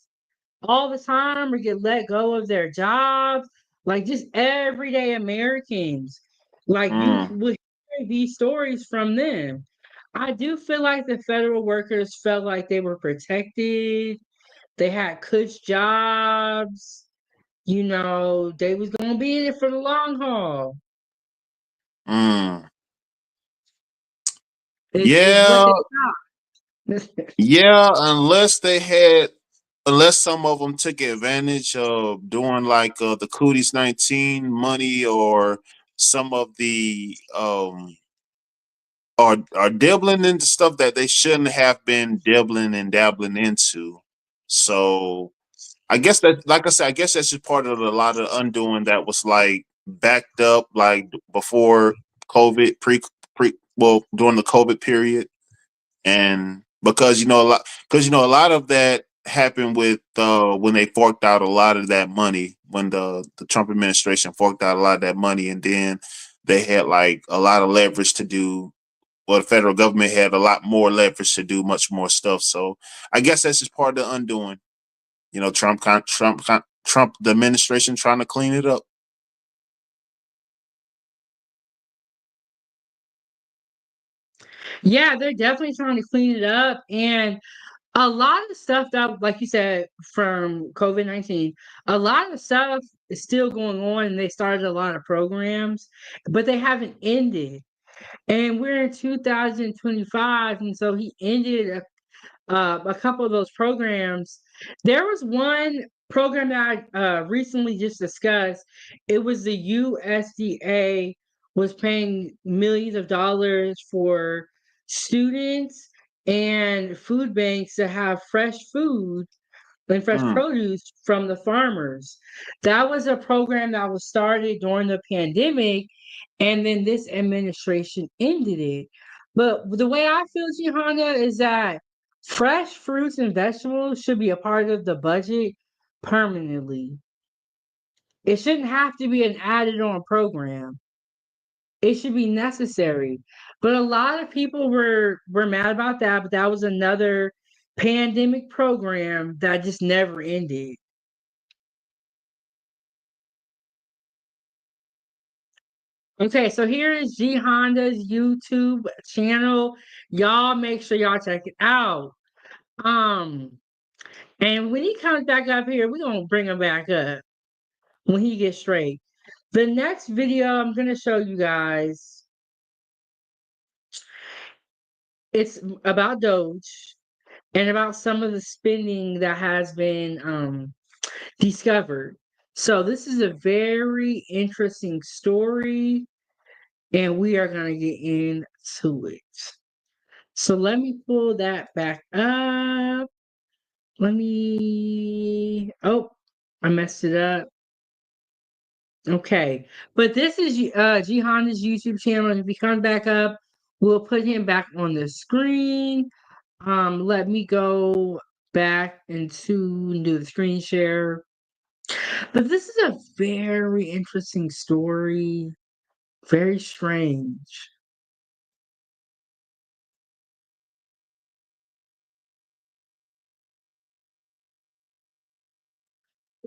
all the time or get let go of their jobs, like just everyday Americans. Like you Mm, would hear these stories from them. I do feel like the federal workers felt like they were protected. They had cush jobs. They was gonna be in it for the long haul. mm. Is what Yeah, they thought. yeah. Unless some of them took advantage of doing like the Cooties 19 money, or some of the are dibbling into stuff that they shouldn't have been dibbling and dabbling into. So I guess that, like I said, I guess that's just part of a lot of undoing that was like backed up, like before COVID, during the COVID period, and because a lot of that happened with when they forked out a lot of that money, when the Trump administration forked out a lot of that money, and then they had like a lot of leverage to do. Well, the federal government had a lot more leverage to do much more stuff. So I guess that's just part of the undoing. You know, Trump, the administration trying to clean it up. Yeah, they're definitely trying to clean it up. And a lot of the stuff that, like you said, from COVID-19, a lot of the stuff is still going on, and they started a lot of programs, but they haven't ended. And we're in 2025, and so he ended a couple of those programs. There was one program that I recently just discussed. It was the USDA was paying millions of dollars for students and food banks to have fresh food and fresh produce from the farmers. That was a program that was started during the pandemic, and then this administration ended it. But the way I feel, Johanna, is that fresh fruits and vegetables should be a part of the budget permanently. It shouldn't have to be an added on program. It should be necessary. But a lot of people were mad about that, but that was another pandemic program that just never ended. Okay, so here is G Honda's YouTube channel. Y'all make sure y'all check it out. And when he comes back up here, we're gonna bring him back up when he gets straight. The next video I'm gonna show you guys, it's about DOGE and about some of the spending that has been discovered. So this is a very interesting story, and we are gonna get into it. So let me pull that back up. Oh, I messed it up. Okay, but this is G Honda's YouTube channel. And if he comes back up, we'll put him back on the screen. Let me go back into do the screen share. But this is a very interesting story, very strange.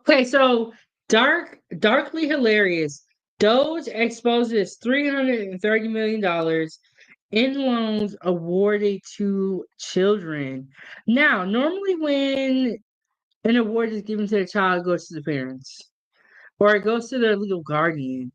Okay, so darkly hilarious. DOGE exposes $330 million in loans awarded to children. Now, normally when an award is given to a child, it goes to the parents or it goes to their legal guardian.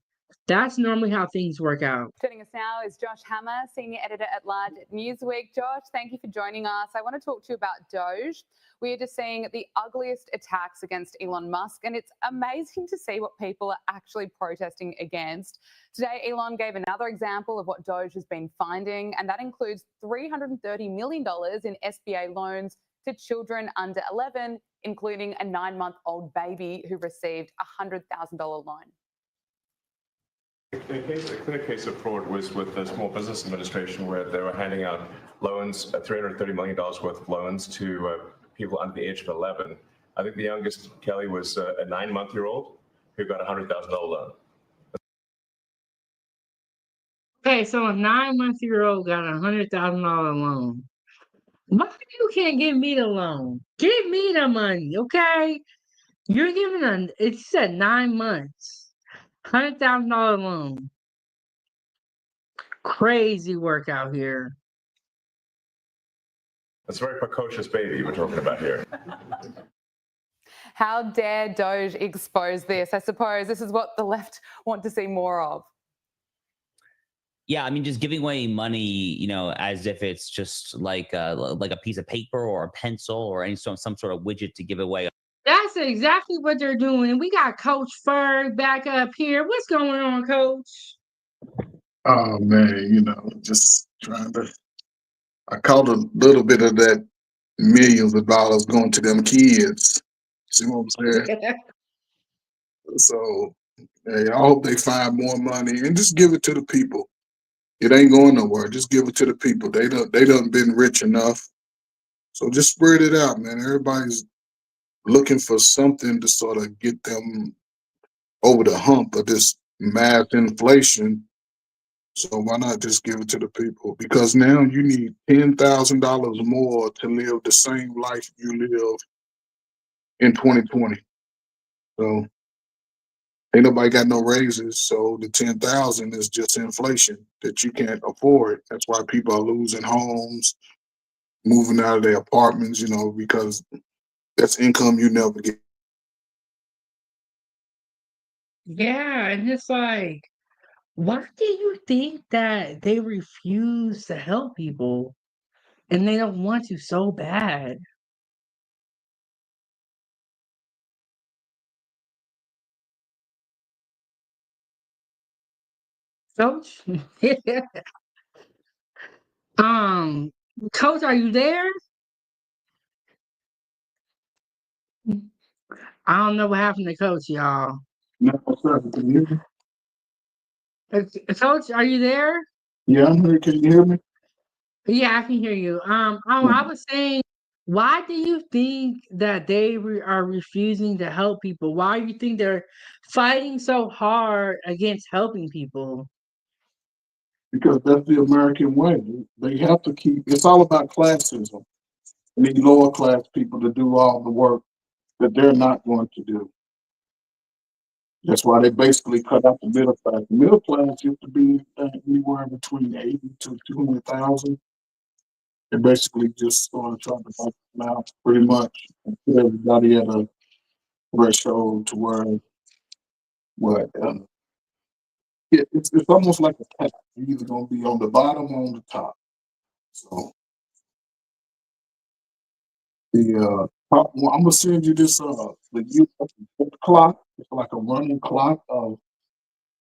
That's normally how things work out. Joining us now is Josh Hammer, Senior Editor at Large at Newsweek. Josh, thank you for joining us. I want to talk to you about DOGE. We are just seeing the ugliest attacks against Elon Musk, and it's amazing to see what people are actually protesting against. Today, Elon gave another example of what DOGE has been finding, and that includes $330 million in SBA loans to children under 11, including a 9-month-old baby who received a $100,000 loan. A clear case of fraud was with the Small Business Administration, where they were handing out loans, $330 million worth of loans to people under the age of 11. I think the youngest, Kelly, was a 9-month-old who got a $100,000 loan. Okay, so a 9-month-old got a $100,000 loan. Why you can't give me the loan? Give me the money, okay? You're giving it said 9 months. $100,000 loan. Crazy work out here. That's a very precocious baby we're talking about here. How dare DOGE expose this? I suppose this is what the left want to see more of. Yeah, I mean, just giving away money, you know, as if it's just like a piece of paper or a pencil or some sort of widget to give away. That's exactly what they're doing. And we got Coach Ferg back up here. What's going on, Coach? Oh man, you know, just trying to. I caught a little bit of that millions of dollars going to them kids. See what I'm saying? So, hey, I hope they find more money and just give it to the people. It ain't going nowhere. Just give it to the people. They done been rich enough. So just spread it out, man. Everybody's looking for something to sort of get them over the hump of this mass inflation. So why not just give it to the people? Because now you need $10,000 more to live the same life you live in 2020. So ain't nobody got no raises. So the 10,000 is just inflation that you can't afford. That's why people are losing homes, moving out of their apartments, you know, because that's income you never get. Yeah, and it's like, why do you think that they refuse to help people and they don't want to so bad? Coach? um, Coach, are you there? I don't know what happened to Coach, y'all. No, sir. Can you hear me? Coach, are you there? Yeah, I'm here. Can you hear me? Yeah, I can hear you. I was saying, why do you think that they are refusing to help people? Why do you think they're fighting so hard against helping people? Because that's the American way. They have to keep, it's all about classism. They need lower class people to do all the work that they're not going to do. That's why they basically cut out the middle class. The middle class used to be anywhere between 80 to 200,000. They basically just trying to bump them out pretty much and put everybody at a threshold to where what it's almost like a cap. You're either gonna be on the bottom or on the top. So the I'm gonna send you this the U.S. clock. It's like a running clock of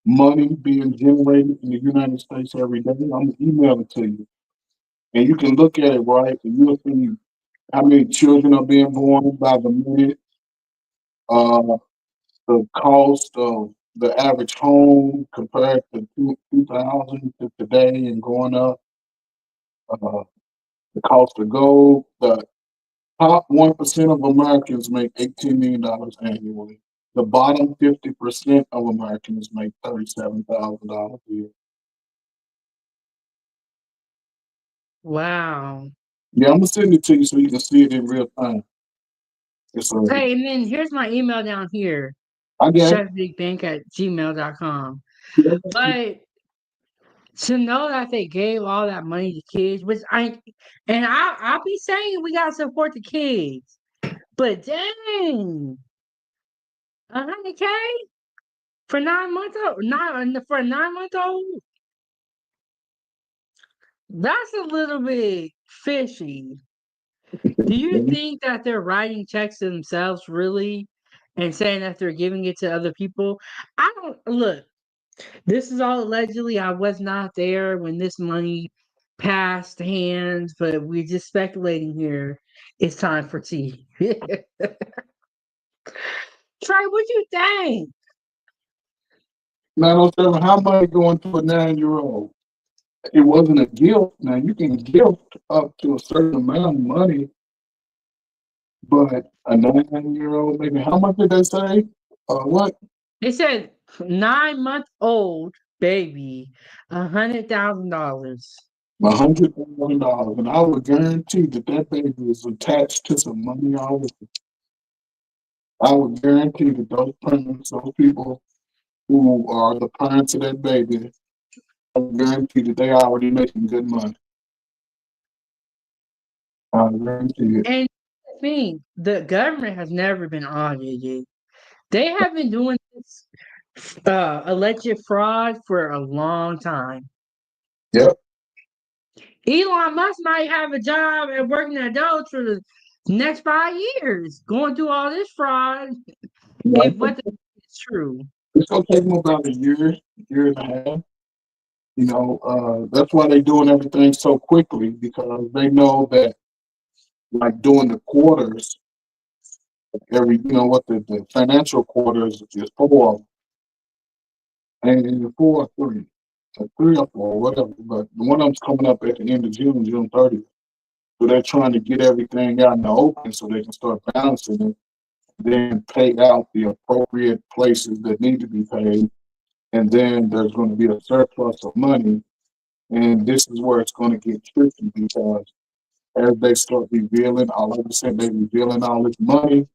money being generated in the United States every day. I'm gonna email it to you, and you can look at it, right, and you'll see how many children are being born by the minute, uh, the cost of the average home compared to 2000 to today and going up, the cost of gold. The top 1% of Americans make $18 million annually. The bottom 50% of Americans make $37,000 a year. Wow. Yeah, I'm gonna send it to you so you can see it in real time. It's Hey, and then here's my email down here. I got it. chefbigbank@gmail.com. But to know that they gave all that money to kids, which I'll be saying we gotta support the kids. But dang, 100K for 9 months old, not for a 9 month old. That's a little bit fishy. Do you think that they're writing checks to themselves really and saying that they're giving it to other people? I don't look. This is all allegedly. I was not there when this money passed hands, but we're just speculating here. It's time for tea. Trey, what you think? 907, how money going to a 9-year-old? It wasn't a gift. Now you can gift up to a certain amount of money, but a 9-year-old, maybe how much did they say? What? They said 9 month old baby, $100,000. $100,000, and I would guarantee that that baby is attached to some money already. I would guarantee that those parents, those people who are the parents of that baby, I would guarantee that they are already making good money. I guarantee it. And the thing, the government has never been audited. They have been doing this alleged fraud for a long time. Yep. Elon Musk might have a job at working at DOGE for the next 5 years, going through all this fraud. If what is true. It's gonna take them about a year and a half. You know, that's why they're doing everything so quickly because they know that, like doing the quarters, what the financial quarters is 4, and 4 or 3, 3 or 4, whatever. But the one of them's coming up at the end of June, June 30th. So they're trying to get everything out in the open so they can start balancing it then pay out the appropriate places that need to be paid. And then there's going to be a surplus of money. And this is where it's going to get tricky because as they start revealing, all of a sudden they revealing all this money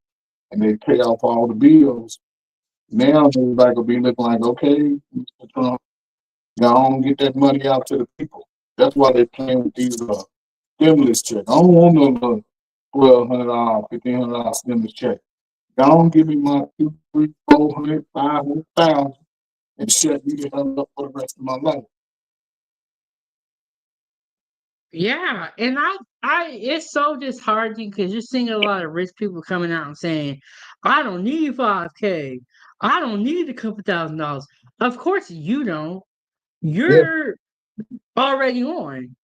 and they pay off all the bills. Now everybody will be looking like, okay, Mr. Trump, go on get that money out to the people. That's why they're playing with these stimulus checks. I don't want no $1,200, $1,500 stimulus check. Go on give me my 200, 300, 400, 500,000 and shut me the hell up for the rest of my life. Yeah, and it's so disheartening because you're seeing a lot of rich people coming out and saying, "I don't need 5K. I don't need a couple $1,000." Of course you don't. You're already on.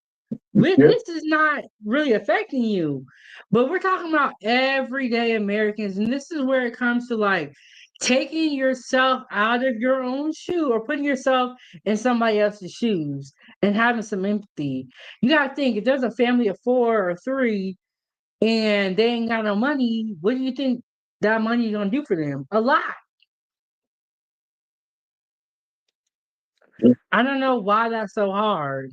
This is not really affecting you, but we're talking about everyday Americans, and this is where it comes to like taking yourself out of your own shoe or putting yourself in somebody else's shoes and having some empathy. You gotta think if there's a family of 4 or 3 and they ain't got no money, what do you think that money is gonna do for them? A lot. I don't know why that's so hard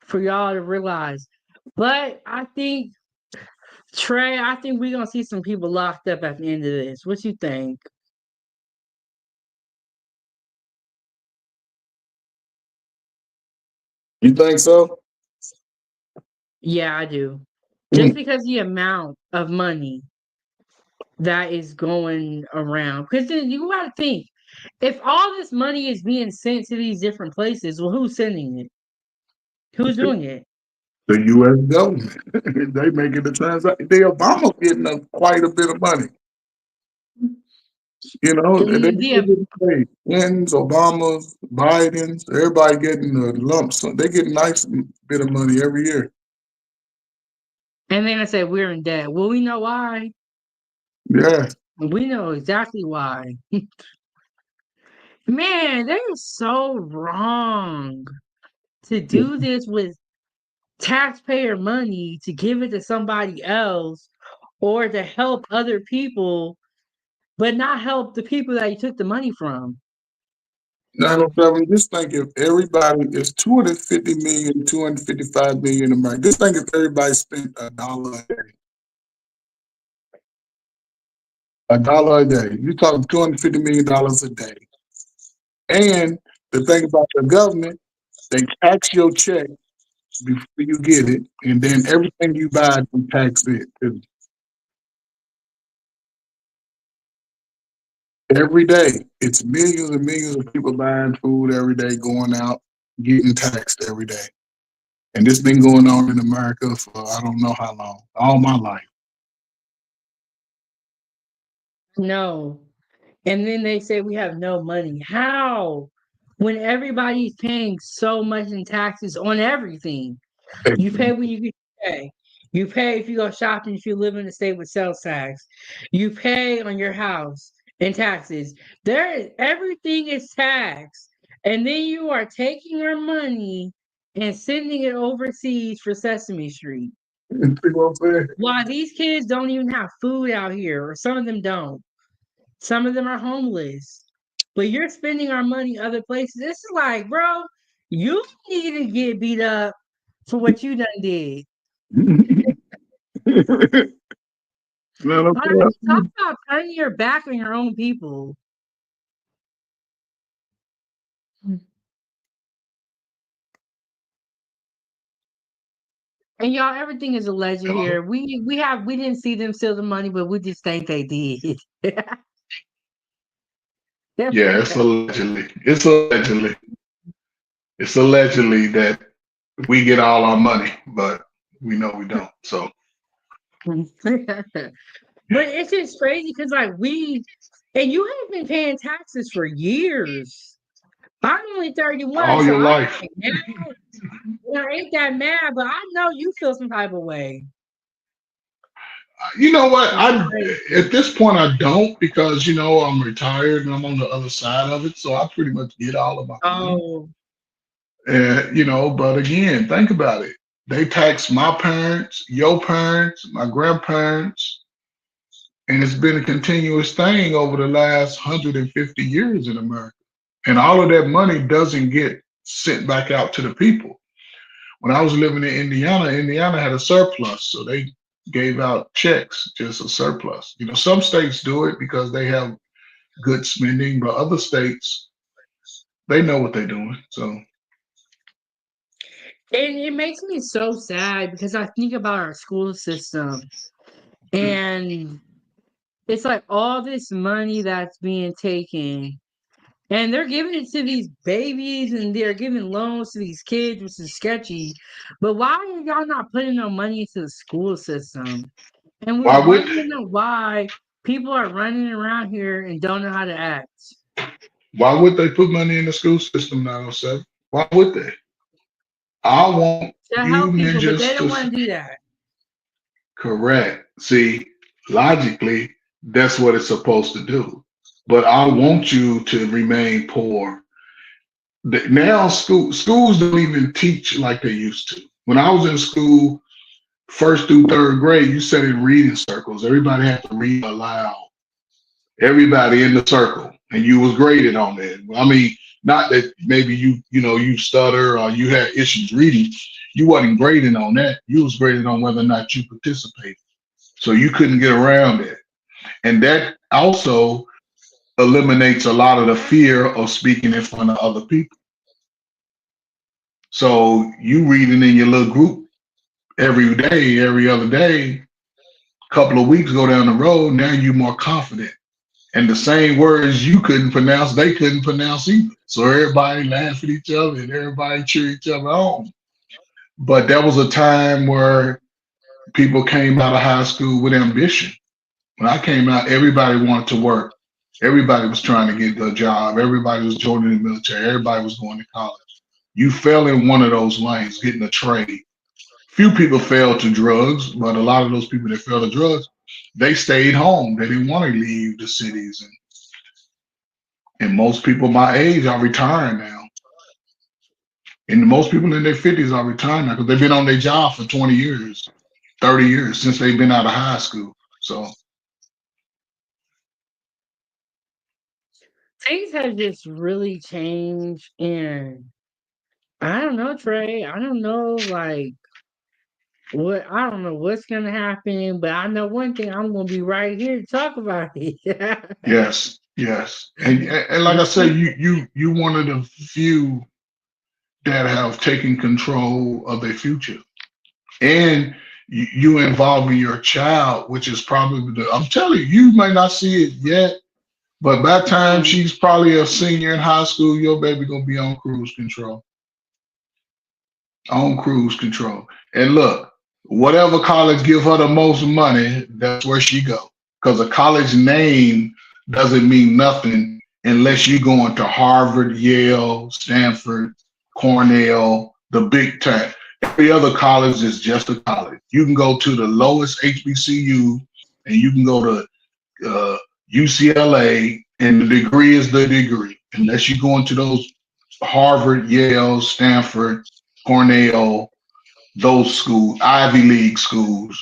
for y'all to realize, but I think Trey, I think we're gonna see some people locked up at the end of this. What you think? You think so? Yeah, I do. Just because the amount of money that is going around. Because then you gotta think, if all this money is being sent to these different places, well, who's sending it? Who's doing it? The U.S. government. They making the transaction. The Obama getting quite a bit of money. You know, they getting paid. Clintons, Obamas, Bidens, everybody getting a lump sum. They get a nice bit of money every year. And then I say we're in debt. Well, we know why. Yeah. We know exactly why. Man, that is so wrong to do this with taxpayer money to give it to somebody else or to help other people, but not help the people that you took the money from. 907, just think if everybody is 250 million, 255 million Americans. Just think if everybody spent $1 a day. $1 a day. You're talking $250 million a day. And the thing about the government, they tax your check before you get it, and then everything you buy, they tax it. Every day, it's millions and millions of people buying food every day, going out, getting taxed every day. And this been going on in America for I don't know how long, all my life. No. And then they say we have no money. How? When everybody's paying so much in taxes on everything. You pay when you get your pay. You pay if you go shopping, if you live in a state with sales tax. You pay on your house in taxes. Everything is taxed. And then you are taking our money and sending it overseas for Sesame Street. Why these kids don't even have food out here, or some of them don't. Some of them are homeless. But you're spending our money other places. This is like, bro, you need to get beat up for what you done did. Talk about turning your back on your own people. And y'all, everything is alleged here. We didn't see them steal the money, but we just think they did. Yeah, it's allegedly. It's allegedly. It's allegedly that we get all our money, but we know we don't. So But it's just crazy because like and you have been paying taxes for years. I'm only 31, all so your I life. ain't that mad, but I know you feel some type of way. You know what? At this point I don't, because you know I'm retired and I'm on the other side of it, so I pretty much get all of my money. And you know, but again, think about it. They tax my parents, your parents, my grandparents, And it's been a continuous thing over the last 150 years in America. And all of that money doesn't get sent back out to the people. When I was living in Indiana, Indiana had a surplus, so they gave out checks, just a surplus. You know, some states do it because they have good spending, but other states, they know what they're doing. So, And it makes me so sad because I think about our school system and it's like all this money that's being taken and they're giving it to these babies and they're giving loans to these kids, which is sketchy. But why are y'all not putting no money into the school system? And we're why would wondering why people are running around here and don't know how to act. they put money in the school system now, Seth? Why would they? I want To you help people, but they ninjas don't to want to do that. correct. See, logically, that's what it's supposed to do. But I want you to remain poor. Now schools don't even teach like they used to. When I was in school, first through third grade, you sat in reading circles. Everybody had to read aloud. Everybody in the circle, and you was graded on that. I mean, not that maybe you stutter or you had issues reading. You wasn't grading on that. You was graded on whether or not you participated. So you couldn't get around it. And that also eliminates a lot of the fear of speaking in front of other people. So you reading in your little group every day, every other day, couple of weeks go down the road, now you're more confident. And the same words you couldn't pronounce, they couldn't pronounce either. So everybody laughed at each other and everybody cheer each other on. But that was a time where people came out of high school with ambition. When I came out, everybody wanted to work. Everybody was trying to get a job. Everybody was joining the military. Everybody was going to college. You fell in one of those lanes, getting a trade. Few people fell to drugs, but a lot of those people that fell to drugs, they stayed home. They didn't want to leave the cities. And most people my age are retiring now. And most people in their 50s are retiring now because they've been on their job for 20 years, 30 years since they've been out of high school. So Things have just really changed, and I don't know, Trey. I don't know, like what. I don't know what's gonna happen, but I know one thing. I'm gonna be right here to talk about it. yes, yes. And like I said, you one of the few that have taken control of their future. And you involving your child, which is probably I'm telling you, you might not see it yet, but by the time she's probably a senior in high school, your baby gonna be on cruise control. On cruise control. And look, whatever college give her the most money, that's where she go. Because a college name doesn't mean nothing unless you're going to Harvard, Yale, Stanford, Cornell, the big time. Every other college is just a college. You can go to the lowest HBCU and you can go to UCLA, and the degree is the degree. Unless you go into those Harvard, Yale, Stanford, Cornell, those schools, Ivy League schools,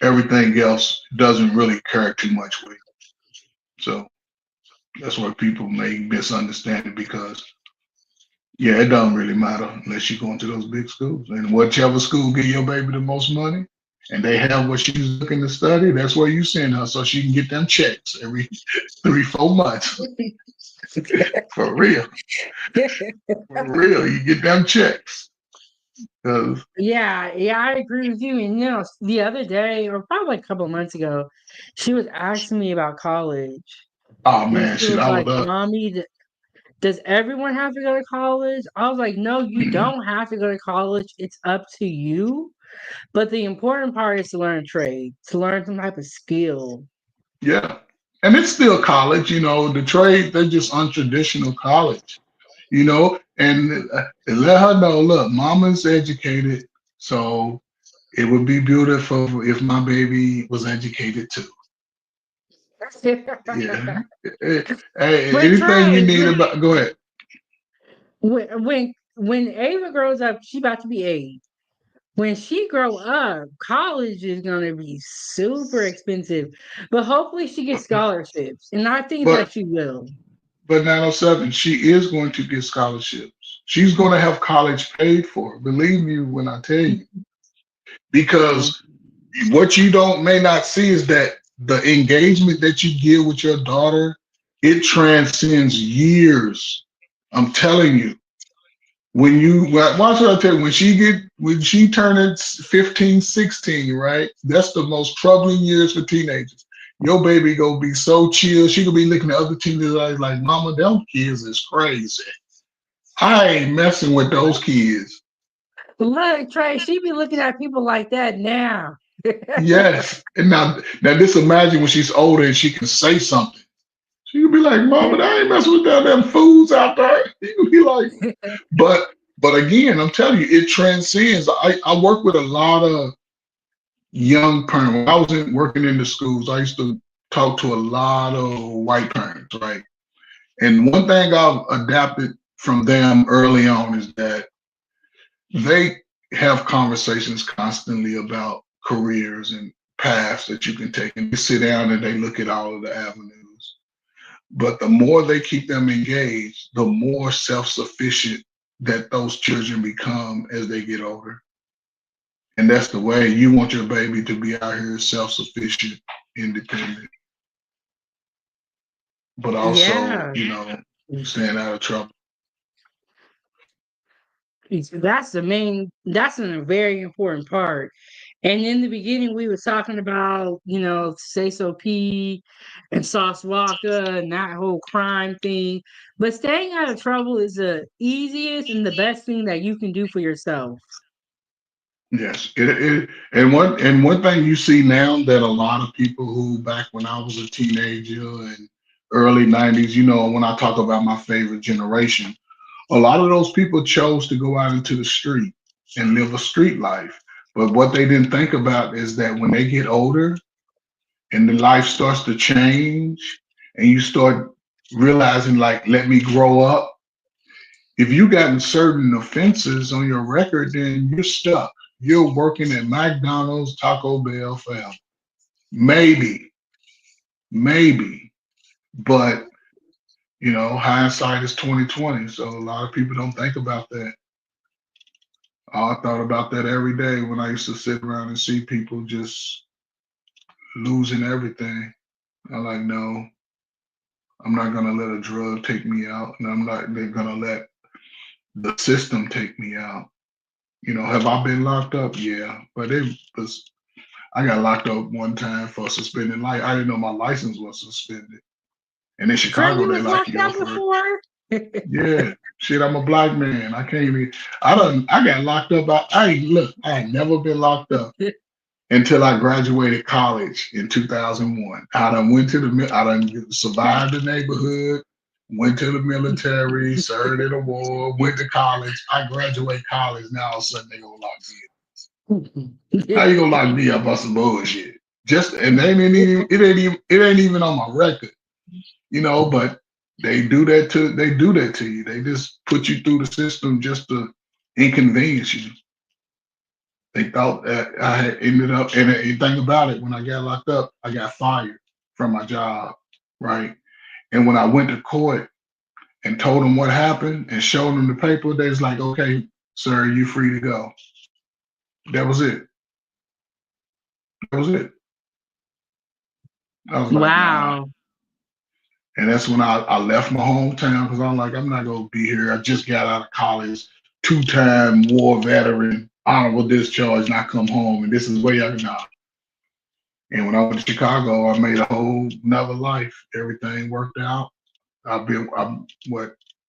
everything else doesn't really care too much with. So that's where people may misunderstand it because, yeah, it doesn't really matter unless you go into those big schools. And whichever school give your baby the most money and they have what she's looking to study, that's where you send her so she can get them checks every 3-4 months. For real. For real, you get them checks. Yeah, I agree with you. And the other day, or probably a couple of months ago, she was asking me about college. Oh And man, she shit, was I like, would "Mommy, does everyone have to go to college?" I was like, "No, you don't have to go to college. It's up to you. But the important part is to learn a trade, to learn some type of skill." Yeah. And it's still college, the trade, they're just untraditional college, and let her know, look, mama's educated, so it would be beautiful if my baby was educated too. Yeah. Hey, But anything you Trey, need about, go ahead. when Ava grows up, she about to be 8. when she grow up, college is gonna be super expensive. But hopefully she gets scholarships. And I think that But she will. 907, she is going to get scholarships. She's going to have college paid for. Believe me when I tell you, because what you don't may not see is that the engagement that you get with your daughter, it transcends years. I'm telling you. When you why should I tell you when she turned 15, 16, right? That's the most troubling years for teenagers. Your baby gonna be so chill, she gonna be looking at other teenagers like, mama, them kids is crazy. I ain't messing with those kids. Look, Trey, she be looking at people like that now. Yes. And now just imagine when she's older and she can say something. She could be like, mama, I ain't messing with them fools out there. You could be like, but again, I'm telling you, it transcends. I work with a lot of young parents. When I was working in the schools, I used to talk to a lot of white parents, right? And one thing I've adapted from them early on is that they have conversations constantly about careers and paths that you can take. And they sit down and they look at all of the avenues. But the more they keep them engaged, the more self-sufficient that those children become as they get older. And that's the way you want your baby to be out here self-sufficient, independent, but also, Yeah. staying out of trouble. That's a very important part. And in the beginning, we were talking about, Sayso P and Sauce Walker and that whole crime thing. But staying out of trouble is the easiest and the best thing that you can do for yourself. Yes, and one thing you see now that a lot of people who back when I was a teenager and early '90s, when I talk about my favorite generation, a lot of those people chose to go out into the street and live a street life. But what they didn't think about is that when they get older and the life starts to change and you start realizing, like, let me grow up. If you gotten certain offenses on your record, then you're stuck. You're working at McDonald's, Taco Bell forever. Maybe, but hindsight is 2020. So a lot of people don't think about that. I thought about that every day when I used to sit around and see people just losing everything. I'm like, no, I'm not gonna let a drug take me out, and I'm not gonna let the system take me out. Have I been locked up? Yeah, but I got locked up one time for suspended life. I didn't know my license was suspended. And in Trey, Chicago, you they was lock locked you up up for before? yeah. Shit, I'm a black man. I can't even. I got locked up. I ain't never been locked up until I graduated college in 2001. I done survived the neighborhood, went to the military, served in a war, went to college. I graduate college. Now all of a sudden they gonna lock me up. How you gonna lock me up on some bullshit? And it ain't even on my record, but they do that to you. They just put you through the system just to inconvenience you. They thought that I had ended up, and the thing about it, when I got locked up, I got fired from my job, right? And when I went to court and told them what happened and showed them the paper, they was like, okay, sir, you free to go. That was it. That was it. I was like, nah. Wow. And that's when I left my hometown because I'm like, I'm not gonna be here. I just got out of college, 2-time war veteran, honorable discharge, and I come home and this is way up now. And when I went to Chicago, I made a whole nother life. Everything worked out. I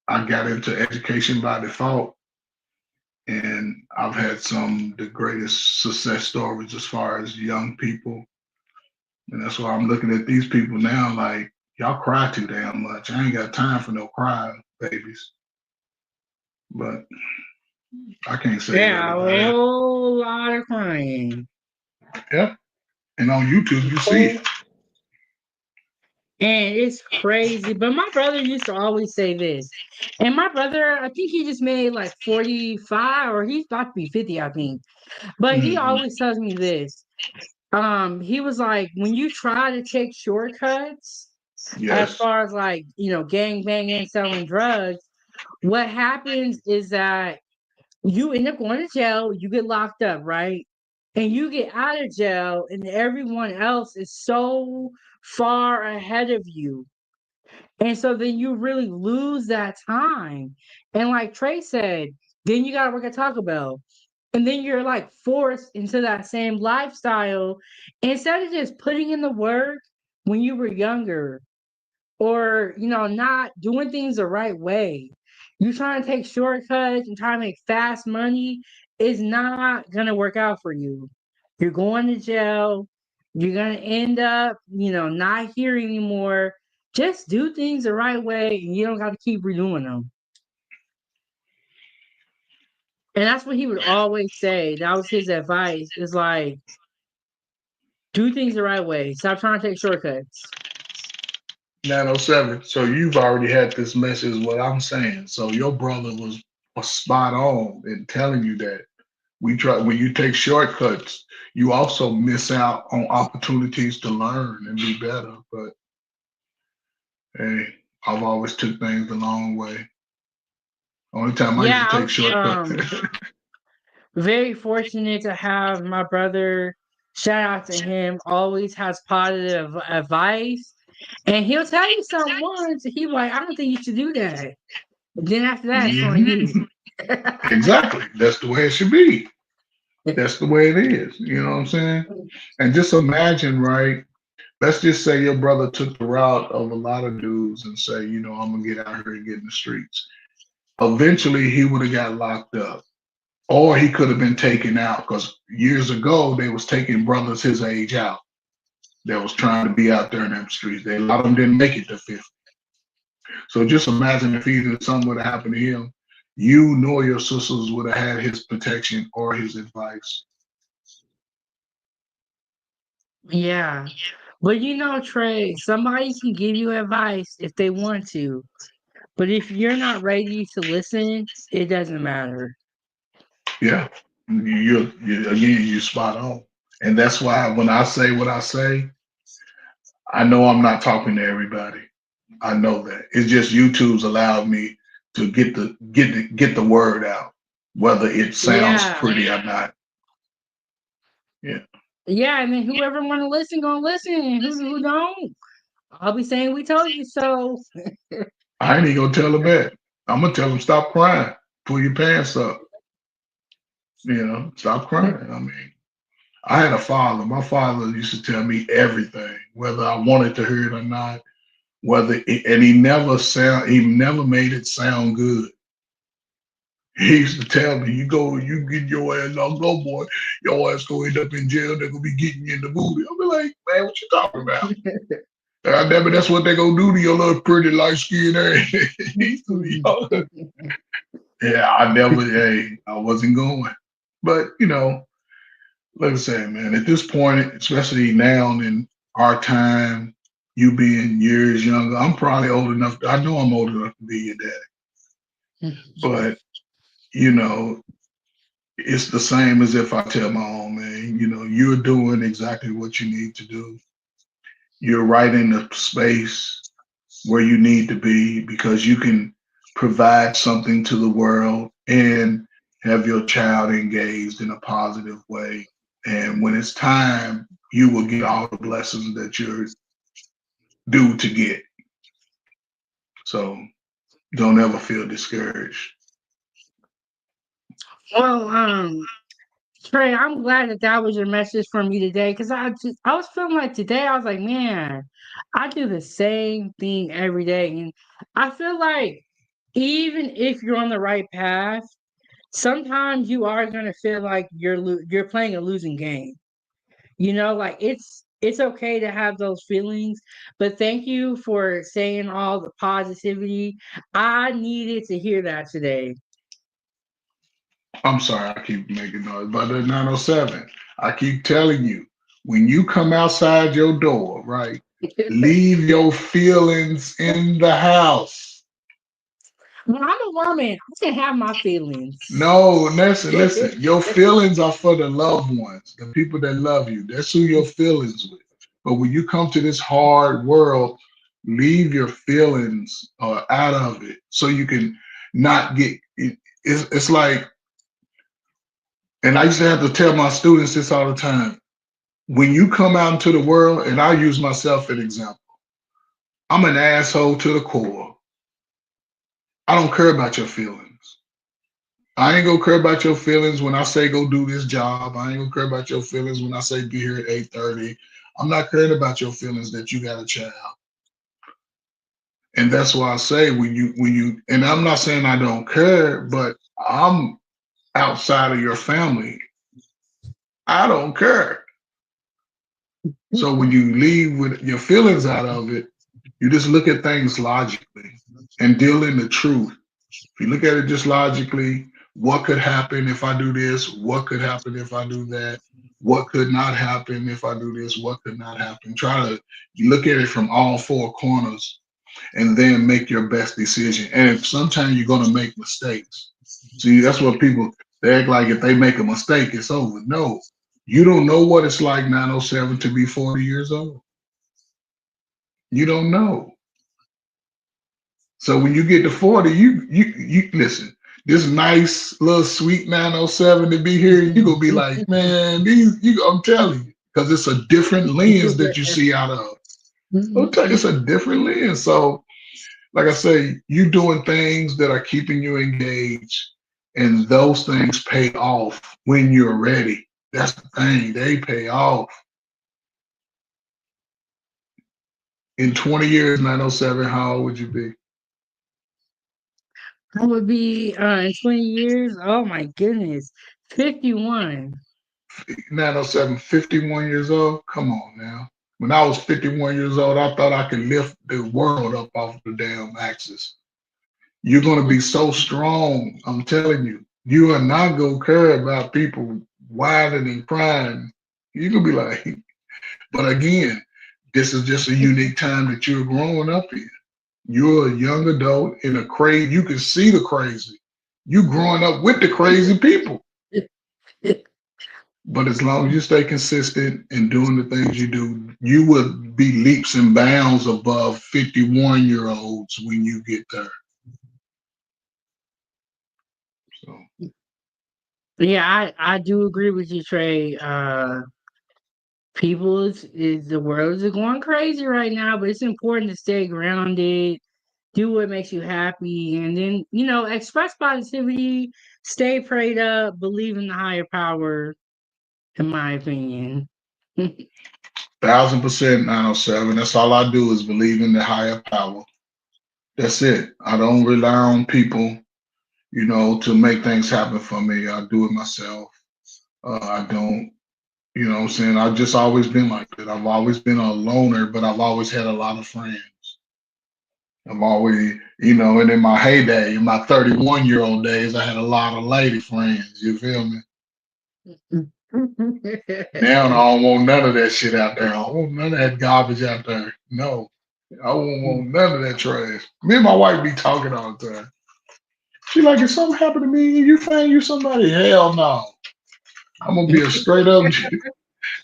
got into education by default, and I've had some of the greatest success stories as far as young people. And that's why I'm looking at these people now like, y'all cry too damn much. I ain't got time for no cry babies. But I can't say Yeah, a everybody. whole lot of crying. Yep. And on YouTube, you see it. And it's crazy. But my brother used to always say this. And my brother, I think he just made like 45 or he's about to be 50, I think. But he always tells me this. He was like, when you try to take shortcuts, as Yes. far as like, gang banging, selling drugs, what happens is that you end up going to jail, you get locked up, right? And you get out of jail, and everyone else is so far ahead of you. And so then you really lose that time. And like Trey said, then you got to work at Taco Bell. And then you're like forced into that same lifestyle instead of just putting in the work when you were younger or, not doing things the right way. You trying to take shortcuts and trying to make fast money is not going to work out for you. You're going to jail. You're going to end up, not here anymore. Just do things the right way and you don't got to keep redoing them. And that's what he would always say. That was his advice. Is like, do things the right way. Stop trying to take shortcuts. 907. So you've already had this message, what I'm saying. So your brother was spot on in telling you that when you take shortcuts, you also miss out on opportunities to learn and be better. But hey, I've always took things the long way. Only time I used Yeah, to I take was shortcuts. very fortunate to have my brother. Shout out to him. Always has positive advice. And he'll tell you something once, and he's like, I don't think you should do that. Then after that, it's on you. Exactly. That's the way it should be. That's the way it is. You know what I'm saying? And just imagine, right? Let's just say your brother took the route of a lot of dudes and say, I'm gonna get out here and get in the streets. Eventually, he would have got locked up, or he could have been taken out because years ago they was taking brothers his age out that was trying to be out there in them streets. A lot of them didn't make it to 50. So just imagine if either something would have happened to him, you nor your sisters would have had his protection or his advice. Yeah. But Trey, somebody can give you advice if they want to. But if you're not ready to listen, it doesn't matter. Yeah, you're spot on, and that's why when I say what I say, I know I'm not talking to everybody. I know that it's just YouTube's allowed me to get the word out, whether it sounds Yeah. pretty or not. Yeah. Yeah, and then whoever want to listen, gonna listen. And who don't, I'll be saying we told you so. I ain't even gonna tell them that. I'm gonna tell them stop crying, pull your pants up. Stop crying. I mean, I had a father. My father used to tell me everything, whether I wanted to hear it or not. And he never made it sound good. He used to tell me, you get your ass out, go boy, your ass gonna end up in jail. They're gonna be getting you in the booty. I'll be like, man, what you talking about? That's what they gonna do to your little pretty light skinned ass. Yeah, I wasn't going. But like I said, man, at this point, especially now in our time, you being years younger, I'm probably old enough. I know I'm old enough to be your daddy. But it's the same as if I tell my own man, you're doing exactly what you need to do. You're right in the space where you need to be because you can provide something to the world and have your child engaged in a positive way. And when it's time, you will get all the blessings that you're due to get. So don't ever feel discouraged. Well, Trey, I'm glad that was your message for me today because I was feeling like today I was like, man, I do the same thing every day, and I feel like even if you're on the right path, sometimes you are gonna feel like you're playing a losing game. Like it's okay to have those feelings, but thank you for saying all the positivity. I needed to hear that today. I'm sorry, I keep making noise, but the 907, I keep telling you, when you come outside your door, right, Leave your feelings in the house. Well, I'm a woman. I can have my feelings. No, listen. Your feelings are for the loved ones, the people that love you. That's who your feelings with. But when you come to this hard world, leave your feelings out of it so you can not get. It's like, and I used to have to tell my students this all the time. When you come out into the world, and I use myself as an example, I'm an asshole to the core. I don't care about your feelings. I ain't gonna care about your feelings when I say go do this job. I ain't gonna care about your feelings when I say be here at 8:30. I'm not caring about your feelings that you got a child. And that's why I say when you and I'm not saying I don't care, but I'm outside of your family. I don't care. So when you leave with your feelings out of it, you just look at things logically and deal in the truth. If you look at it just logically, what could happen if I do this? What could happen if I do that? What could not happen if I do this? What could not happen? Try to look at it from all four corners and then make your best decision. And if sometimes you're going to make mistakes. See, that's what people, they act like if they make a mistake, it's over. No, you don't know what it's like 907 to be 40 years old. You don't know. So when you get to 40, you listen, this nice little sweet 907 to be here, you're gonna be like, man, I'm telling you, because it's a different lens that you see out of. I'll tell you, it's a different lens. So, like I say, you doing things that are keeping you engaged, and those things pay off when you're ready. That's the thing, they pay off. In 20 years, 907, how old would you be? I would be in 20 years. Oh my goodness, 51. 907, 51 years old. Come on now. When I was 51 years old, I thought I could lift the world up off the damn axis. You're going to be so strong. I'm telling you, you are not going to care about people whining and crying. You're going to be like, but again, this is just a unique time that you're growing up in. You're a young adult in a crazy, you can see the crazy. You growing up with the crazy people. But as long as you stay consistent and doing the things you do, you will be leaps and bounds above 51-year-olds when you get there. So Yeah, I do agree with you, Trey. People is the world is going crazy right now, but it's important to stay grounded, do what makes you happy, and then express positivity, stay prayed up, believe in the higher power. In my opinion. 1000% 907. That's all I do is believe in the higher power. That's it. I don't rely on people, to make things happen for me. I do it myself. I don't, what I'm saying? I've just always been like that. I've always been a loner, but I've always had a lot of friends. I've always, and in my heyday, in my 31-year-old days, I had a lot of lady friends. You feel me? Now I don't want none of that shit out there. I don't want none of that garbage out there. No, I won't want none of that trash. Me and my wife be talking all the time. She like, if something happened to me, you find you somebody? Hell no. I'm gonna be a straight up.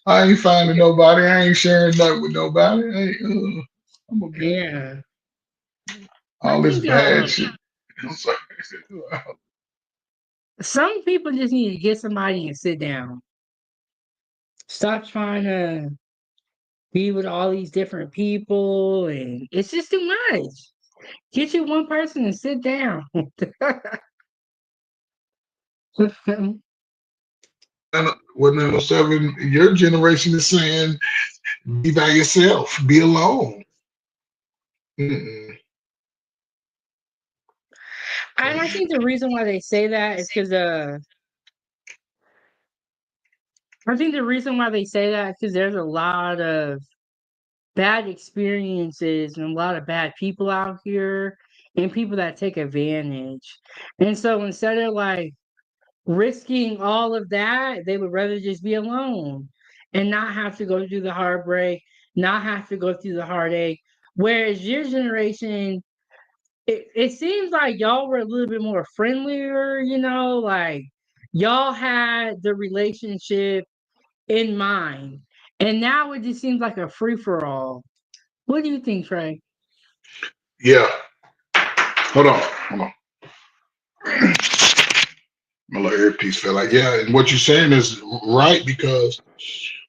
I ain't finding nobody. I ain't sharing nothing with nobody. I'm gonna be all this bad shit. Some people just need to get somebody and sit down. Stop trying to be with all these different people, and it's just too much. Get you one person and sit down. And what 907, your generation is saying, be by yourself, be alone. Mm-mm. And I think the reason why they say that is because I think the reason why they say that is because there's a lot of bad experiences and a lot of bad people out here and people that take advantage. And so instead of risking all of that, they would rather just be alone and not have to go through the heartbreak, not have to go through the heartache. Whereas your generation, it seems like y'all were a little bit more friendlier, like y'all had the relationship in mind. And now it just seems like a free for all. What do you think, Trey? Yeah. Hold on. My little earpiece fell out. Yeah, and what you're saying is right, because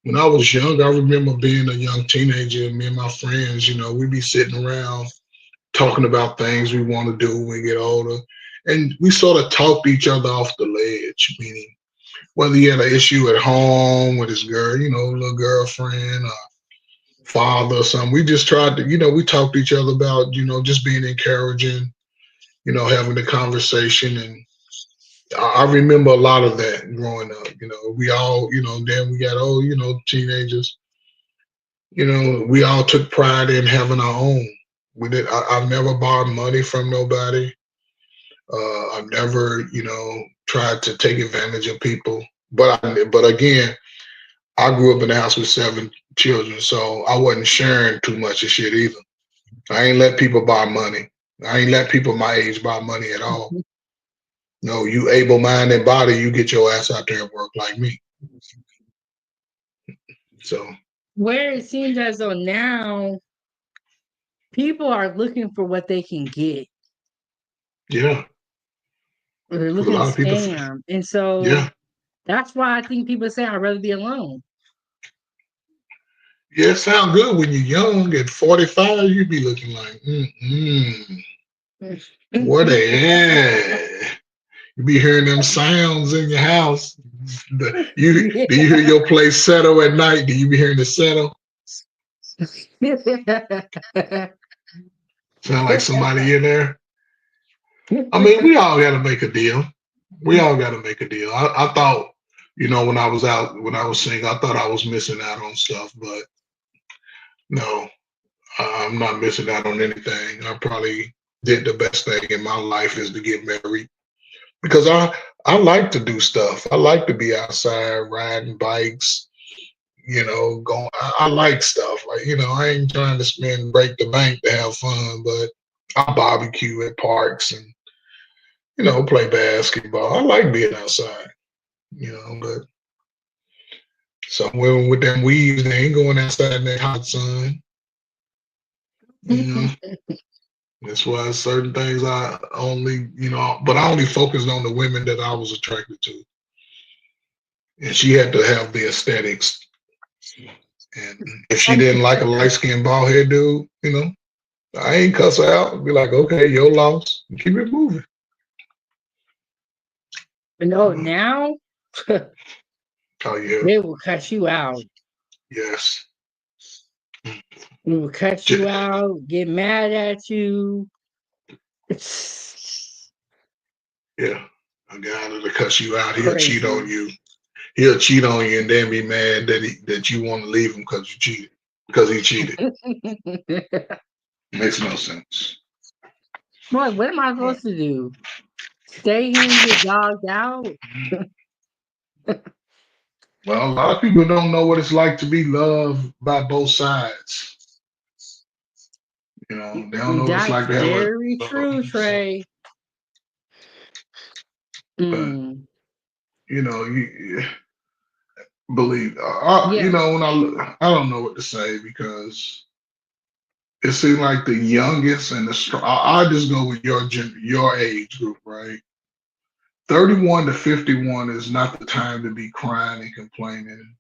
when I was young, I remember being a young teenager, and me and my friends, we'd be sitting around talking about things we want to do when we get older. And we sort of talked each other off the ledge, meaning whether he had an issue at home with his girl, little girlfriend or father or something. We just tried to, we talked to each other about, just being encouraging, having the conversation. And I remember a lot of that growing up. We all, then we got old, teenagers. We all took pride in having our own. We did. I've never borrowed money from nobody. I've never, tried to take advantage of people. But again, I grew up in a house with 7 children, so I wasn't sharing too much of shit either. I ain't let people buy money. I ain't let people my age buy money at all. No, you able-minded body, you get your ass out there and work like me. So where it seems as though now people are looking for what they can get. Yeah. Or they're looking to scam. And so yeah. That's why I think people say I'd rather be alone. Yeah, it sounds good when you're young. At 45, you be looking like, what the at? You be hearing them sounds in your house. Do you hear your place settle at night? Do you be hearing it settle? Sound like somebody in there? I mean, we all got to make a deal. We all got to make a deal. I thought, when I was single, I thought I was missing out on stuff, but no, I'm not missing out on anything. I probably did the best thing in my life is to get married, because I like to do stuff. I like to be outside riding bikes, going. I like stuff like, I ain't trying to break the bank to have fun, but I barbecue at parks and, play basketball. I like being outside, but some women with them weaves, they ain't going outside in that hot sun. That's why certain things I only, but I only focused on the women that I was attracted to. And she had to have the aesthetics. And if she didn't like a light-skinned bald head dude, I ain't cuss her out. Be like, okay, your loss. Keep it moving. No, now oh yeah, they will cut you out. Yes. They will cut you out, get mad at you. Yeah. A guy that'll cut you out, he'll cheat on you. He'll cheat on you and then be mad that you want to leave him because you cheated. Because he cheated. Makes no sense. What am I supposed to do? Stay here and get dogged out? Well, a lot of people don't know what it's like to be loved by both sides. They don't know what it's like to have very true, Trey. You believe, when I don't know what to say, because it seems like the youngest and the strong. I just go with your age group, right? 31 to 51 is not the time to be crying and complaining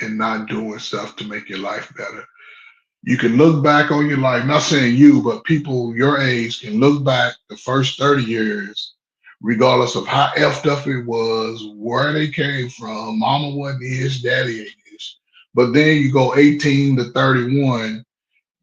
and not doing stuff to make your life better. You can look back on your life, not saying you, but people your age can look back the first 30 years, regardless of how effed up it was, where they came from, mama wasn't ish, daddy ain't ish. But then you go 18 to 31,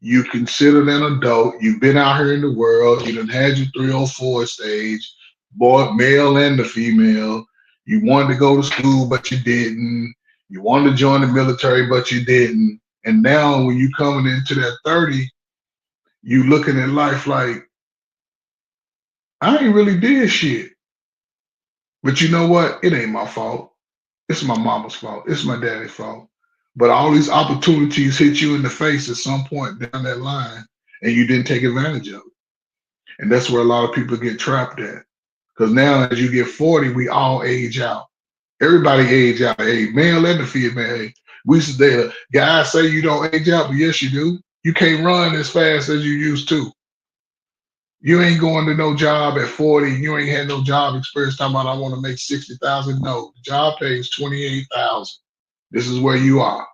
you considered an adult, you've been out here in the world, you done had your 304 stage, boy, male and the female. You wanted to go to school, but you didn't. You wanted to join the military, but you didn't. And now when you coming into that 30, you looking at life like, I ain't really did shit. But you know what? It ain't my fault. It's my mama's fault. It's my daddy's fault. But all these opportunities hit you in the face at some point down that line, and you didn't take advantage of it. And that's where a lot of people get trapped at. Because now, as you get 40, we all age out. Everybody age out. Hey, male and the female. Hey, we used to date guys say you don't age out, but yes, you do. You can't run as fast as you used to. You ain't going to no job at 40. You ain't had no job experience talking about I want to make 60,000. No, the job pays 28,000. This is where you are.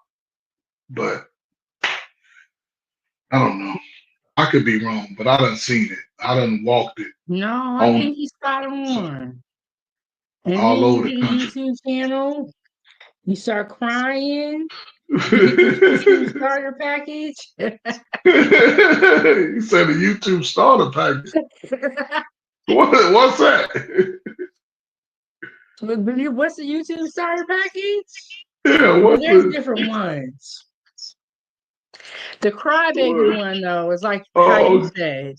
But I don't know. I could be wrong, but I done seen it. I done walked it No, I think he's spot on. And then all you over get the a country. YouTube channel, you start crying, you get the YouTube starter package. You said a YouTube starter package. What's that? What's the YouTube starter package? Yeah, Well, what's there's the different ones. The crybaby what? one though is like how you Oh, said.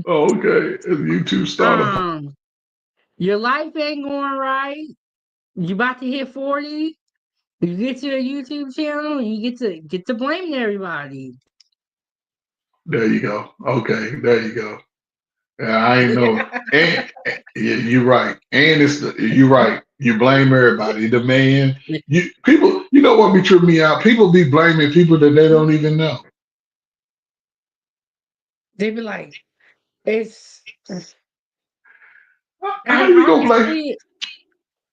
okay. It's a YouTube starter package. Your life ain't going right. You about to hit 40. You get to a YouTube channel and you get to blaming everybody. There you go. Okay, there you go. Yeah, I ain't know. And yeah, you're right. And you're right. You blame everybody. The man, people. You know what be tripping me out? People be blaming people that they don't even know. They be like, it's How and you gonna blame? honestly,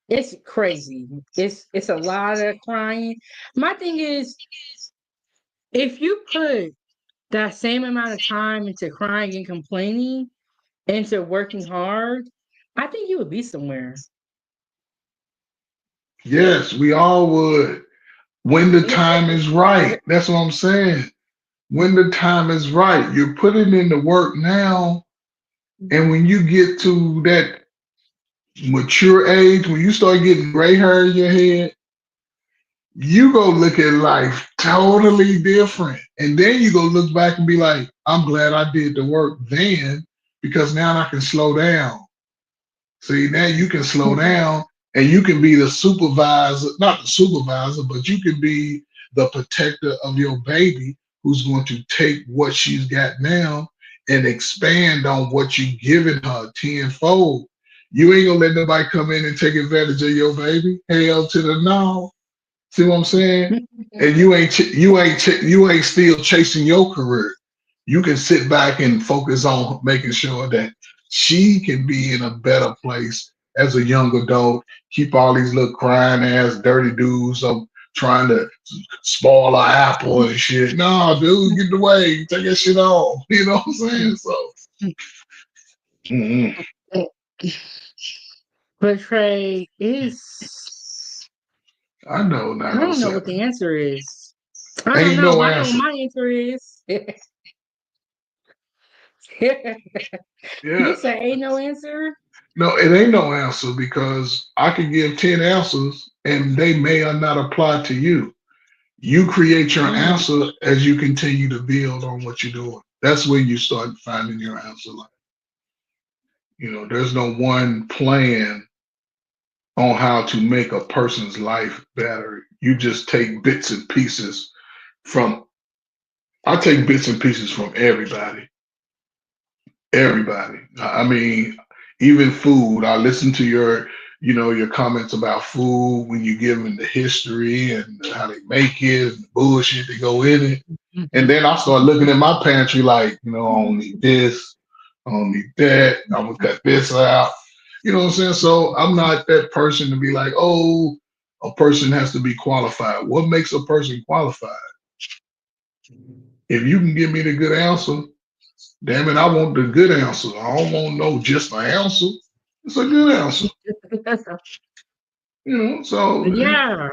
it's crazy. It's a lot of crying. My thing is, if you put that same amount of time into crying and complaining, into working hard, I think you would be somewhere. Yes, we all would. When the time is right. That's what I'm saying. When the time is right, you're putting in the work now. And when you get to that mature age, when you start getting gray hair in your head, you go look at life totally different. And then you go look back and be like, I'm glad I did the work then because now I can slow down. See, now you can slow down and you can be the supervisor, not the supervisor, but you can be the protector of your baby who's going to take what she's got now and expand on what you've given her tenfold. You ain't gonna let nobody come in and take advantage of your baby. Hell to the no. See what I'm saying? And you ain't still chasing your career. You can sit back and focus on making sure that she can be in a better place as a young adult. Keep all these little crying ass dirty dudes up trying to spoil her apple and shit. No, dude, get away. Take that shit off. You know what I'm saying? So But Trey is I know I don't know what 907. the answer is. I don't Ain't know, no but I know what answer. my answer is. Yeah. You say ain't no answer? No, it ain't no answer because I can give 10 answers and they may or not apply to you. You create your answer as you continue to build on what you're doing. That's when you start finding your answer. Like, there's no one plan on how to make a person's life better. You just take bits and pieces I take bits and pieces from everybody. Everybody. I mean, even food. I listen to your comments about food when you give them the history and how they make it and the bullshit that go in it. And then I start looking at my pantry like, I don't need this, I don't need that, I'm gonna cut this out. You know what I'm saying? So I'm not that person to be like, oh, a person has to be qualified. What makes a person qualified? If you can give me the good answer, damn it, I want the good answer. I don't want no just an answer. It's a good answer. So Yeah.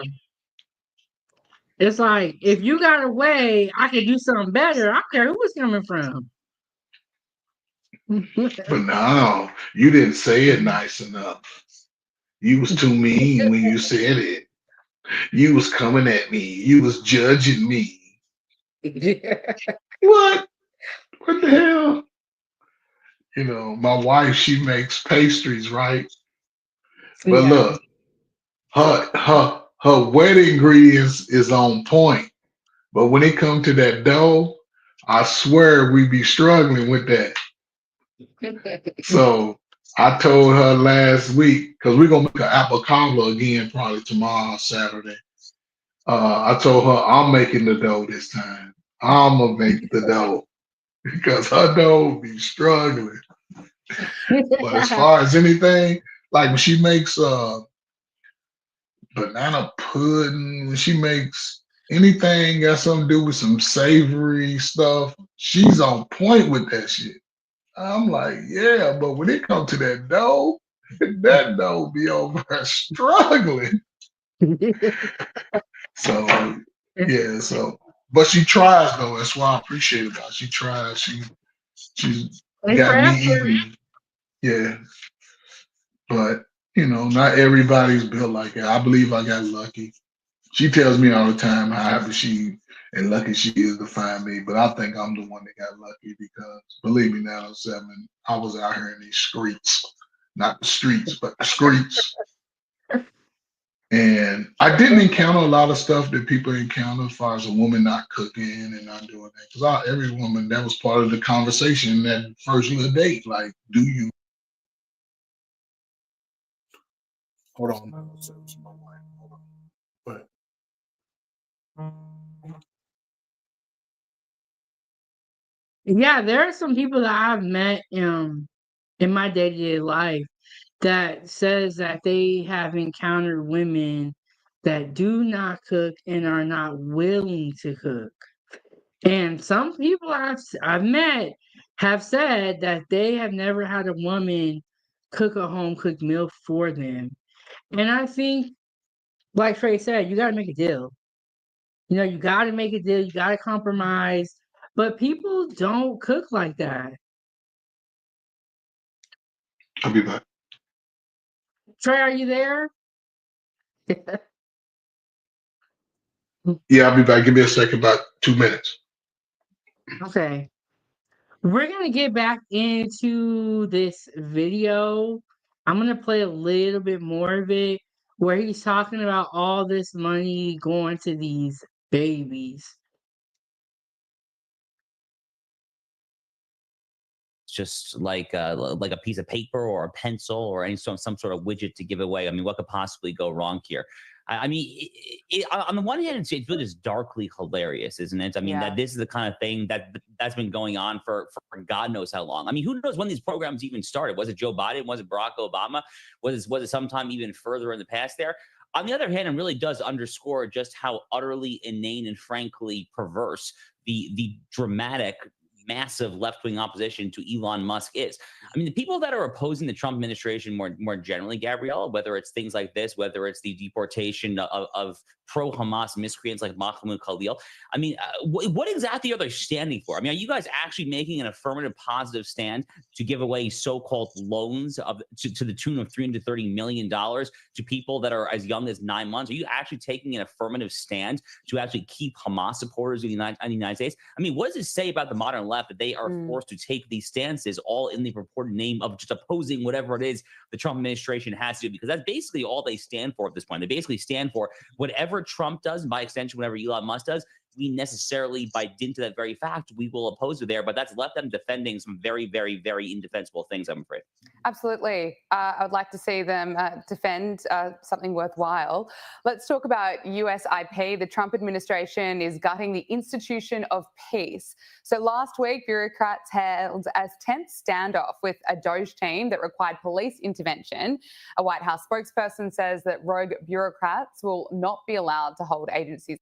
It's like if you got a way, I could do something better. I don't care who it's coming from. but no, you didn't say it nice enough. You was too mean when you said it. You was coming at me. You was judging me. What? What the hell? My wife, she makes pastries, right? But Yeah. look, her her wet ingredients is on point. But when it comes to that dough, I swear we be struggling with that. So I told her last week, because we're gonna make an apple cobbler again probably tomorrow, Saturday. I told her I'm making the dough this time. I'm gonna make the dough because her dough be struggling. But as far as anything, like when she makes banana pudding, when she makes anything got something to do with some savory stuff, she's on point with that shit. I'm like, yeah, but when it comes to that dough, that dough be over there struggling. So yeah, so but she tries though. That's why I appreciate it. She tries. She's got me eating. Yeah, but you know, not everybody's built like that. I believe I got lucky. She tells me all the time how happy she and lucky she is to find me, but I think I'm the one that got lucky because believe me, 907, I was out here in these streets, not the streets, but the streets. And I didn't encounter a lot of stuff that people encounter as far as a woman not cooking and not doing that. Because every woman, that was part of the conversation in that first little date. Like, do you? Hold on. But Yeah, there are some people that I've met in my day-to-day life that says that they have encountered women that do not cook and are not willing to cook. And some people I've met have said that they have never had a woman cook a home cooked meal for them. And I think, like Trey said, you got to make a deal. You know, you got to make a deal. You got to compromise. But people don't cook like that. I'll be back. Trey, are you there? Yeah, I'll be back. Give me a second, about 2 minutes. Okay. We're going to get back into this video. I'm going to play a little bit more of it where he's talking about all this money going to these babies. Just like a piece of paper or a pencil or any some sort of widget to give away. I mean, what could possibly go wrong here? I mean, on the one hand, it's really just darkly hilarious, isn't it? I mean, that this is the kind of thing that's been going on for God knows how long. I mean, who knows when these programs even started? Was it Joe Biden? Was it Barack Obama? Was it sometime even further in the past there? On the other hand, it really does underscore just how utterly inane and frankly perverse the dramatic, massive left-wing opposition to Elon Musk is. I mean, the people that are opposing the Trump administration more generally, Gabriella, whether it's things like this, whether it's the deportation of pro-Hamas miscreants like Mahmoud Khalil, I mean, what exactly are they standing for? I mean, are you guys actually making an affirmative positive stand to give away so-called loans to the tune of $330 million to people that are as young as 9 months? Are you actually taking an affirmative stand to actually keep Hamas supporters in the United States? I mean, what does it say about the modern left that they are forced to take these stances all in the purported name of just opposing whatever it is the Trump administration has to do? Because that's basically all they stand for at this point. They basically stand for whatever Trump does, and by extension, whatever Elon Musk does, we necessarily, by dint of that very fact, we will oppose it there. But that's left them defending some very, very, very indefensible things, I'm afraid. Absolutely. I would like to see them defend something worthwhile. Let's talk about US IP. The Trump administration is gutting the institution of peace. So last week, bureaucrats held a tense standoff with a DOGE team that required police intervention. A White House spokesperson says that rogue bureaucrats will not be allowed to hold agencies.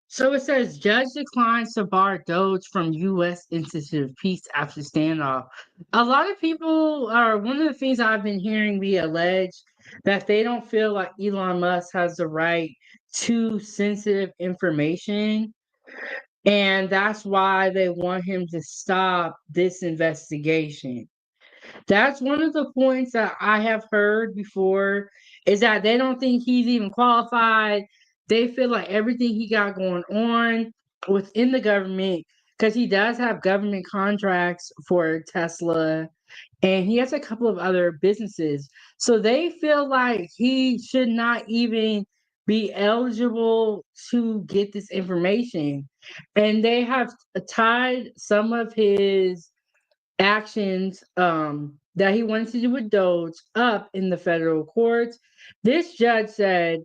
So it says judge declines to bar DOGE from U.S. Institute of Peace after standoff. A lot of people are, one of the things I've been hearing be alleged that they don't feel like Elon Musk has the right to sensitive information. And that's why they want him to stop this investigation. That's one of the points that I have heard before, is that they don't think he's even qualified. They feel like everything he got going on within the government, because he does have government contracts for Tesla and he has a couple of other businesses. So they feel like he should not even be eligible to get this information. And they have tied some of his actions that he wanted to do with DOGE up in the federal courts. This judge said,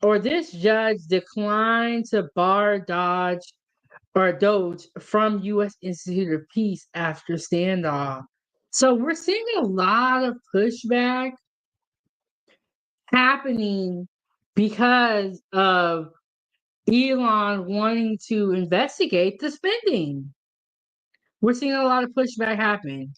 or this judge declined to bar DOGE from U.S. Institute of Peace after standoff. So we're seeing a lot of pushback happening because of Elon wanting to investigate the spending. We're seeing a lot of pushback happen.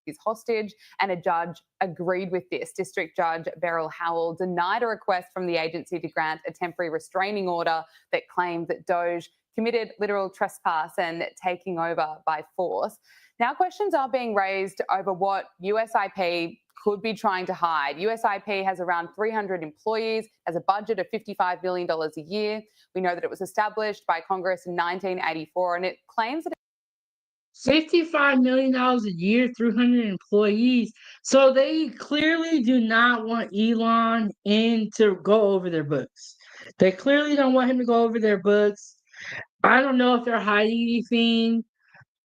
Is hostage, and a judge agreed with this. District Judge Beryl Howell denied a request from the agency to grant a temporary restraining order that claimed that DOGE committed literal trespass and taking over by force. Now questions are being raised over what USIP could be trying to hide. USIP has around 300 employees, has a budget of $55 million a year. We know that it was established by Congress in 1984, and it claims that $55 million a year, 300 employees. So they clearly do not want Elon in to go over their books. They clearly don't want him to go over their books. I don't know if they're hiding anything.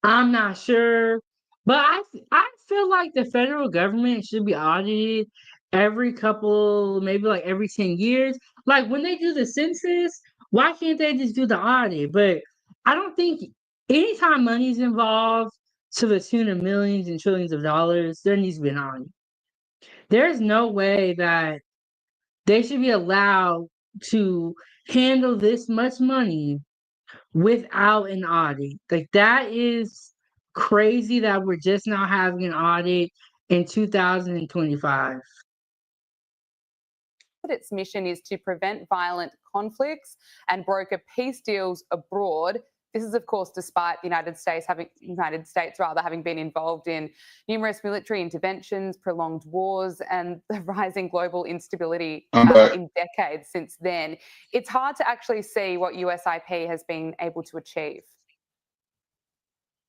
I'm not sure. But I feel like the federal government should be audited every couple, maybe like every 10 years. Like when they do the census, why can't they just do the audit? But I don't think anytime money's involved to the tune of millions and trillions of dollars, there needs to be an audit. There's no way that they should be allowed to handle this much money without an audit. Like that is crazy that we're just now having an audit in 2025. its mission is to prevent violent conflicts and broker peace deals abroad. This is, of course, despite the United States having been involved in numerous military interventions, prolonged wars, and the rising global instability in decades since then. It's hard to actually see what USIP has been able to achieve.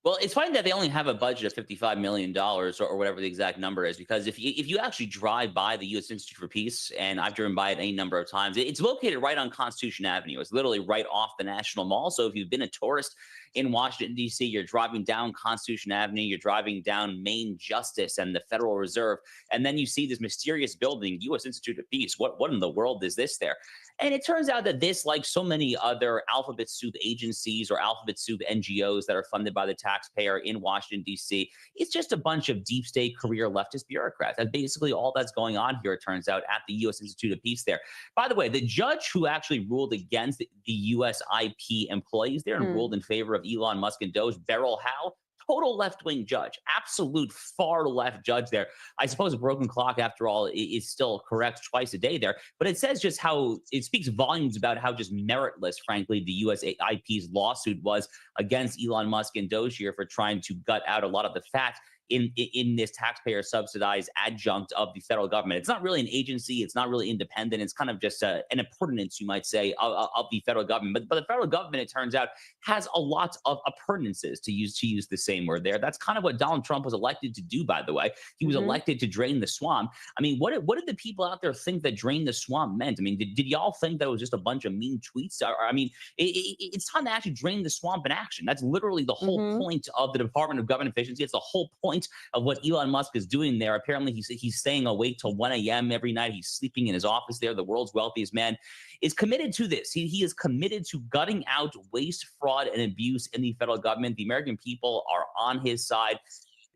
Well, it's funny that they only have a budget of $55 million or whatever the exact number is, because if you actually drive by the U.S. Institute for Peace, and I've driven by it any number of times, it's located right on Constitution Avenue. It's literally right off the National Mall. So if you've been a tourist in Washington, D.C., you're driving down Constitution Avenue, you're driving down Main Justice and the Federal Reserve, and then you see this mysterious building, U.S. Institute of Peace. What in the world is this there? And it turns out that this, like so many other alphabet soup agencies or alphabet soup NGOs that are funded by the taxpayer in Washington, D.C., it's just a bunch of deep state career leftist bureaucrats. That's basically all that's going on here, it turns out, at the U.S. Institute of Peace there. By the way, the judge who actually ruled against the USIP employees there and ruled in favor of Elon Musk and DOGE, Beryl Howell, total left-wing judge, absolute far-left judge there. I suppose a broken clock, after all, is still correct twice a day there, but it says just how, it speaks volumes about how just meritless, frankly, the USIP's lawsuit was against Elon Musk and Doge here for trying to gut out a lot of the fat in this taxpayer-subsidized adjunct of the federal government. It's not really an agency. It's not really independent. It's kind of just an appurtenance, you might say, of the federal government. But the federal government, it turns out, has a lot of appurtenances, to use the same word there. That's kind of what Donald Trump was elected to do, by the way. He was elected to drain the swamp. I mean, what did the people out there think that drain the swamp meant? I mean, did y'all think that it was just a bunch of mean tweets? I mean, it's time to actually drain the swamp in action. That's literally the whole point of the Department of Government Efficiency. It's the whole point of what Elon Musk is doing there. Apparently, he's staying awake till 1 a.m. every night. He's sleeping in his office there. The world's wealthiest man is committed to this. He is committed to gutting out waste, fraud, and abuse in the federal government. The American people are on his side.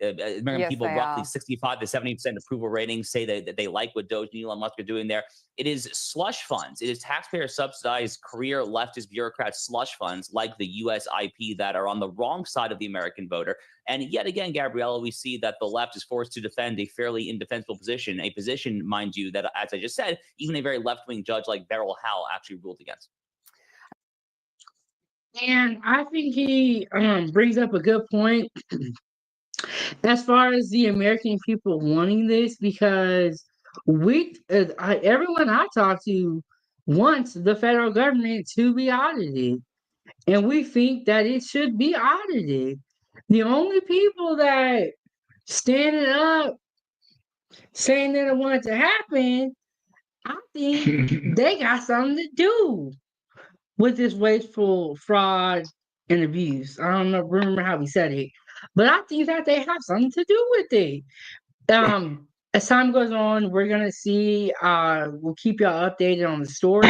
American people, roughly 65 to 70% approval ratings, say that they like what DOGE and Elon Musk are doing there. It is slush funds. It is taxpayer-subsidized career leftist bureaucrat slush funds like the USIP that are on the wrong side of the American voter. And yet again, Gabriella, we see that the left is forced to defend a fairly indefensible position, a position, mind you, that, as I just said, even a very left-wing judge like Beryl Howell actually ruled against. And I think he brings up a good point as far as the American people wanting this, because everyone I talk to wants the federal government to be audited, and we think that it should be audited. The only people that standing up saying that it wanted to happen I think they got something to do with this wasteful fraud and abuse. I don't know, remember how we said it, but I think that they have something to do with it. As time goes on, we're gonna see. We'll keep y'all updated on the story.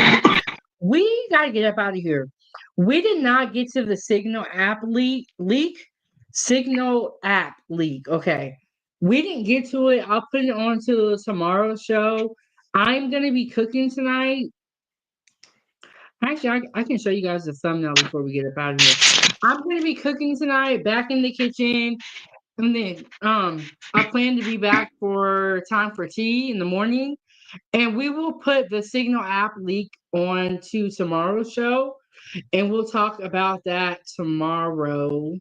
We gotta get up out of here. We did not get to the Signal app leak. Signal app leak. Okay. We didn't get to it. I'll put it on to tomorrow's show. I'm gonna be cooking tonight. Actually, I can show you guys the thumbnail before we get up out of here. I'm gonna be cooking tonight, back in the kitchen, and then I plan to be back for time for tea in the morning. And we will put the Signal app leak on to tomorrow's show, and we'll talk about that tomorrow.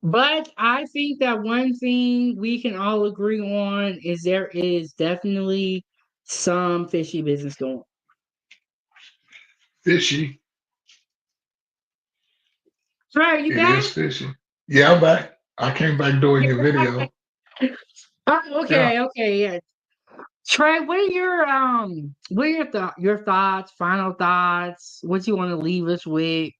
But I think that one thing we can all agree on is there is definitely some fishy business going on. Fishy. Right, you It back? is fishy. Yeah, I'm back. I came back doing your video. Oh, okay, yeah. Trey, what are your thoughts, final thoughts? What you want to leave us with?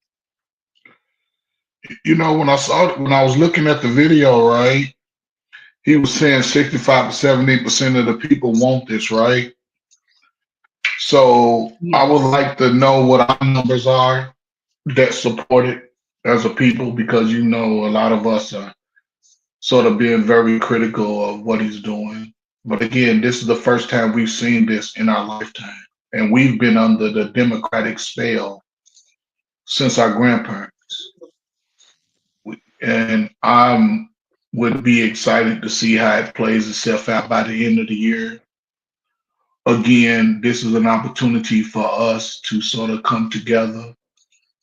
You know, when I was looking at the video, right? He was saying 65 to 70% of the people want this, right? So I would like to know what our numbers are that support it as a people, because you know a lot of us are sort of being very critical of what he's doing. But again, this is the first time we've seen this in our lifetime, and we've been under the Democratic spell since our grandparents. And I would be excited to see how it plays itself out by the end of the year. Again, this is an opportunity for us to sort of come together,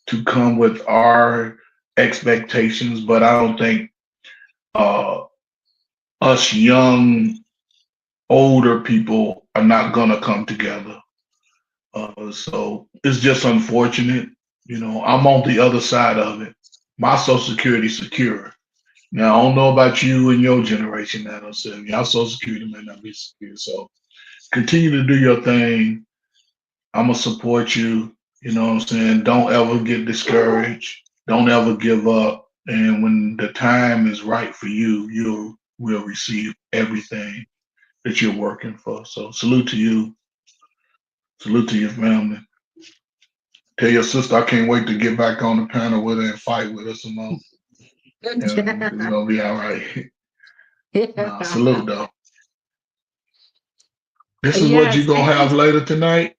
to come with our expectations, but I don't think us young, older people are not gonna come together. So it's just unfortunate. You know, I'm on the other side of it. My Social Security is secure. Now I don't know about you and your generation now. So y'all Social Security may not be secure. So continue to do your thing. I'm gonna support you. You know what I'm saying? Don't ever get discouraged. Don't ever give up. And when the time is right for you, you will receive everything that you're working for. So salute to you. Salute to your family. Tell your sister I can't wait to get back on the panel with her and fight with her some more. It's gonna be all right. Nah, salute though. This is what you gonna have later tonight?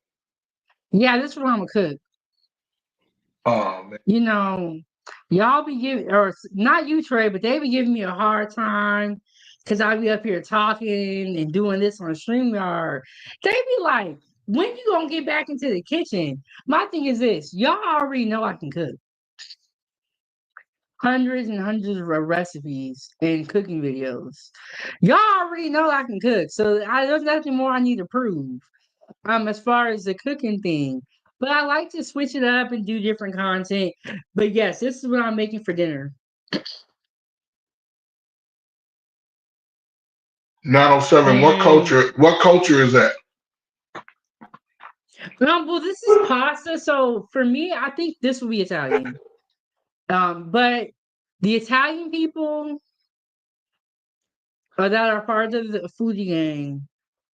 Yeah, this is what I'm gonna cook. Oh man. You know, y'all be giving, or not you, Trey, but they be giving me a hard time because I be up here talking and doing this on StreamYard. They be like, when you gonna get back into the kitchen? My thing is this, y'all already know I can cook. Hundreds and hundreds of recipes and cooking videos. Y'all already know I can cook, so there's nothing more I need to prove. As far as the cooking thing. But I like to switch it up and do different content. But yes, this is what I'm making for dinner. 907, what culture is that? Well, this is pasta, so for me, I think this will be Italian. But the Italian people that are part of the Foodiegang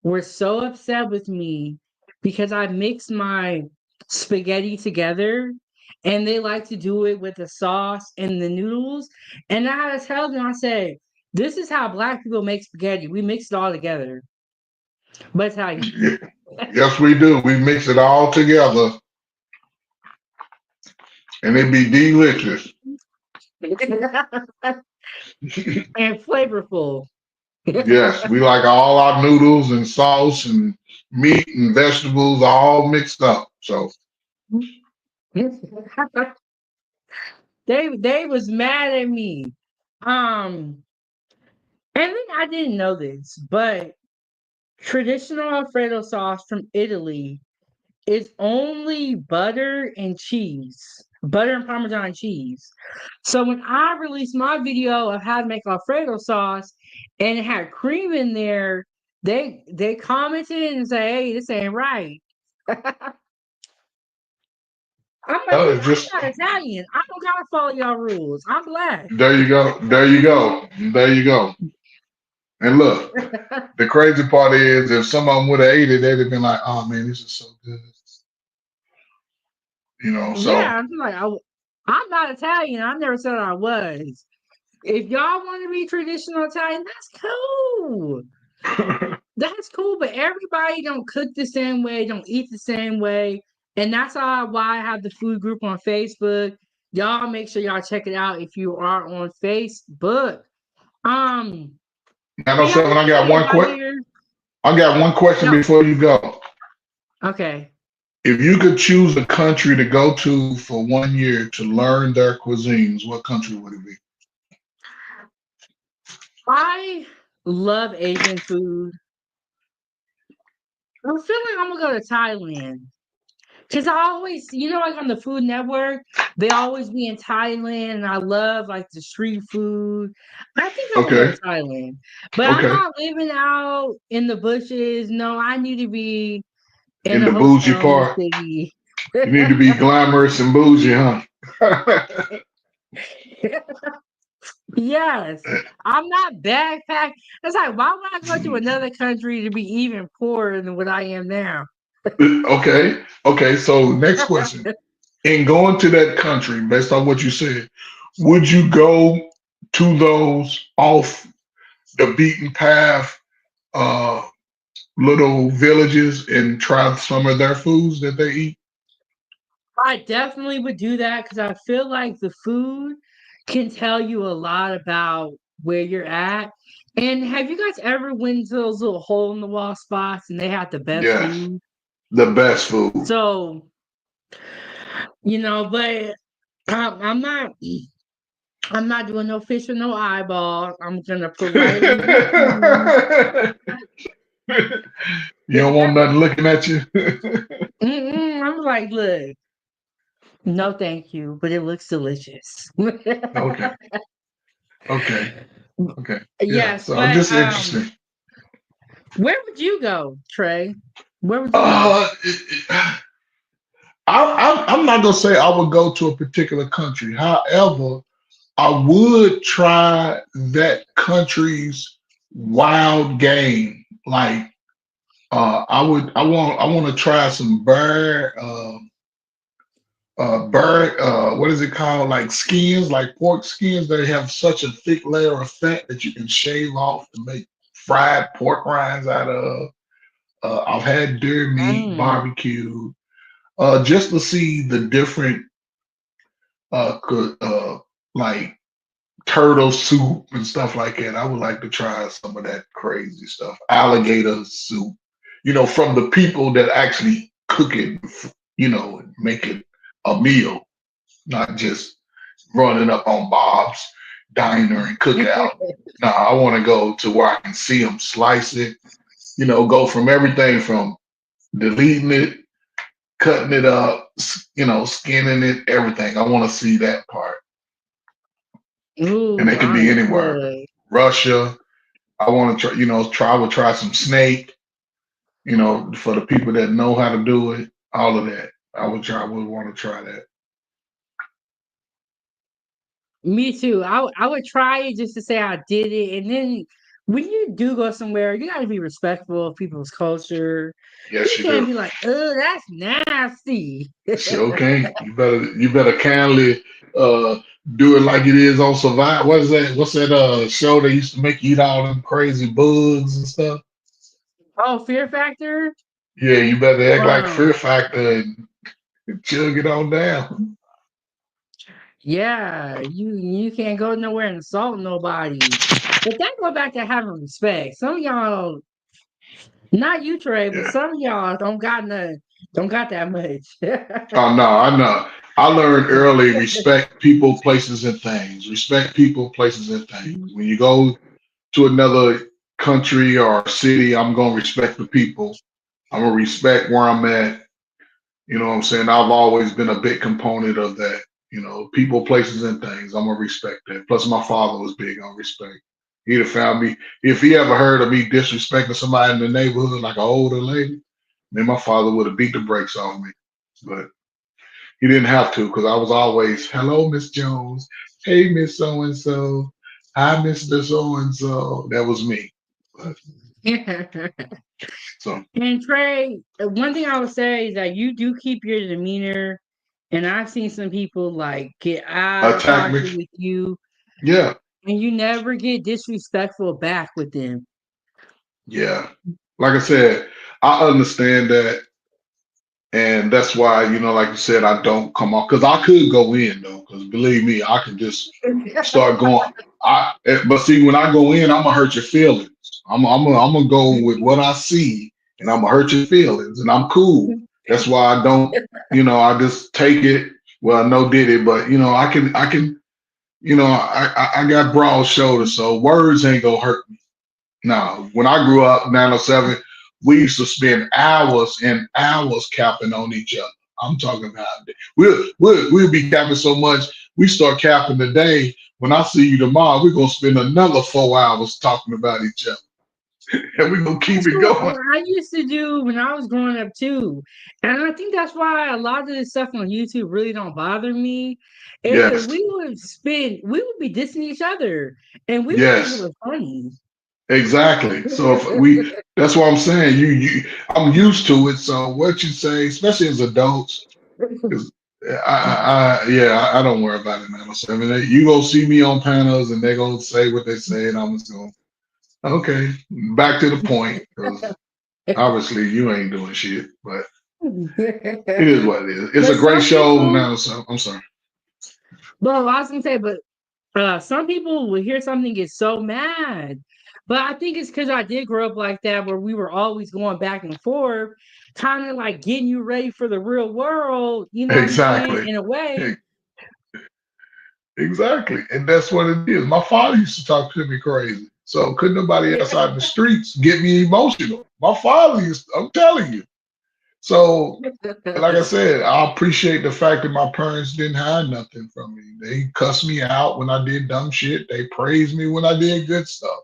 were so upset with me because I mixed my spaghetti together, and they like to do it with the sauce and the noodles. And I had to tell them, I said, this is how Black people make spaghetti. We mix it all together. But it's how you. Yes, we do. We mix it all together. And it be delicious. And flavorful. Yes, we like all our noodles and sauce and meat and vegetables all mixed up. So they was mad at me. And then I didn't know this, but traditional Alfredo sauce from Italy is only butter and cheese, butter and Parmesan cheese. So when I released my video of how to make Alfredo sauce and it had cream in there, They commented and say, "Hey, this ain't right." I'm like, No, "Look, it's just I'm not Italian. I don't gotta follow y'all rules. I'm black." there you go. There you go. There you go. And look, the crazy part is if someone would have ate it, they'd have been like, "Oh man, this is so good." You know, Yeah, so I'm just like, I'm not Italian. I never said I was. If y'all want to be traditional Italian, that's cool. That's cool, but everybody don't cook the same way, don't eat the same way. And that's why I have the food group on Facebook. Y'all make sure y'all check it out if you are on Facebook. Um, I know but yeah, seven. we I just got say one hi quick. here. I got one question No, before you go. okay. If you could choose a country to go to for 1 year to learn their cuisines, what country would it be? I love Asian food. I feel like I'm gonna go to Thailand. Cause I always, like on the Food Network, they always be in Thailand, and I love like the street food. I think I'm gonna go Okay. to Thailand, but I'm Okay. not living out in the bushes. No, I need to be in In a the bougie hotel in the part, city. you need to be glamorous and bougie, huh? Yes, I'm not backpack. It's like, why would I go to another country to be even poorer than what I am now? Okay. Okay. So next question. In going to that country, based on what you said, would you go to those off the beaten path uh little villages and try some of their foods that they eat? I definitely would do that because I feel like the food can tell you a lot about where you're at. And have you guys ever went to those little hole in the wall spots and they have the best Yes. food? The best food. So, but I'm not. I'm not doing no fish with no eyeballs. I'm gonna politely refuse. You don't want nothing looking at you. I'm like, look, no, thank you, but it looks delicious. Okay. Okay. Okay. Yeah. Yes, So I'm but just interested. where would you go, Trey? Where would you go? Uh, I'm not gonna say I would go to a particular country. However, I would try that country's wild game. Like I want to try some what is it called? Like skins, like pork skins that have such a thick layer of fat that you can shave off to make fried pork rinds out of. I've had deer meat Mm. barbecue, just to see the different like turtle soup and stuff like that. I would like to try some of that crazy stuff. Alligator soup, from the people that actually cook it, and make it a meal, not just running up on Bob's Diner and Cookout. No, I want to go to where I can see them slice it, go from everything from deleting it, cutting it up, skinning it, everything. I want to see that part. And Ooh, it can be anywhere. look. Russia. I want to try, I would try some snake, for the people that know how to do it, all of that. I would want to try that. Me too. I would try it just to say I did it, and then when you do go somewhere, you got to be respectful of people's culture. You Yes, you can't do. be like, "Oh, that's nasty." Sure can. You better kindly do it like it is on Survive. What is that? What's that show that used to make you eat all them crazy bugs and stuff? Oh, Fear Factor. Yeah, you better act like Fear Um, Factor and chug it on down. yeah, you can't go nowhere and insult nobody. But that go back to having respect. Some of y'all, not you, Trey, but Yeah. some of y'all don't got that much. Oh no, I know. I learned early respect people, places, and things. Respect people, places, and things. When you go to another country or city, I'm gonna respect the people. I'm gonna respect where I'm at. You know what I'm saying? I've always been a big component of that. People, places, and things. I'm gonna respect that. Plus, my father was big on respect. He'd have found me if he ever heard of me disrespecting somebody in the neighborhood, like an older lady. Then my father would have beat the brakes off me, but he didn't have to because I was always, "Hello, Miss Jones. Hey, Miss So and So. Hi, Mr. So and So." That was me. But, so And Trey, one thing I would say is that you do keep your demeanor, and I've seen some people like get out of attack pocket me. with you, Yeah, and you never get disrespectful back with them. yeah. Like I said, I understand that. And that's why, like you said, I don't come off because I could go in though, because believe me, I can just start going. But see, when I go in, I'm gonna hurt your feelings. I'm gonna go with what I see, and I'm gonna hurt your feelings, and I'm cool. That's why I don't, I just take it. Well, no did it, but I can, I got broad shoulders, so words ain't gonna hurt me. No, when I grew up, 907, we used to spend hours and hours capping on each other. I'm talking about we'll be capping so much, we start capping today. When I see you tomorrow, we're gonna spend another 4 hours talking about each other. And we're gonna keep That's it going. what I used to do when I was growing up too. And I think that's why a lot of this stuff on YouTube really don't bother me. Is because Yes, we would be dissing each other and we would think it yes, was funny. exactly. So if that's what I'm saying. I'm used to it. So what you say, especially as adults, because I don't worry about it, man. So, I mean, you gonna see me on panels and they gonna say what they say, and I'm just going, okay, back to the point, because obviously you ain't doing shit, but it is what it is. It's a But great some show people, now. So I'm sorry. well, I was gonna say, but some people will hear something get so mad. But I think it's because I did grow up like that, where we were always going back and forth, kind of like getting you ready for the real world. You know what I'm saying? Exactly. In a way. Exactly. And that's what it is. My father used to talk to me crazy. So couldn't nobody else out in the streets get me emotional. My father I'm telling you. So like I said, I appreciate the fact that my parents didn't hide nothing from me. They cussed me out when I did dumb shit. They praised me when I did good stuff.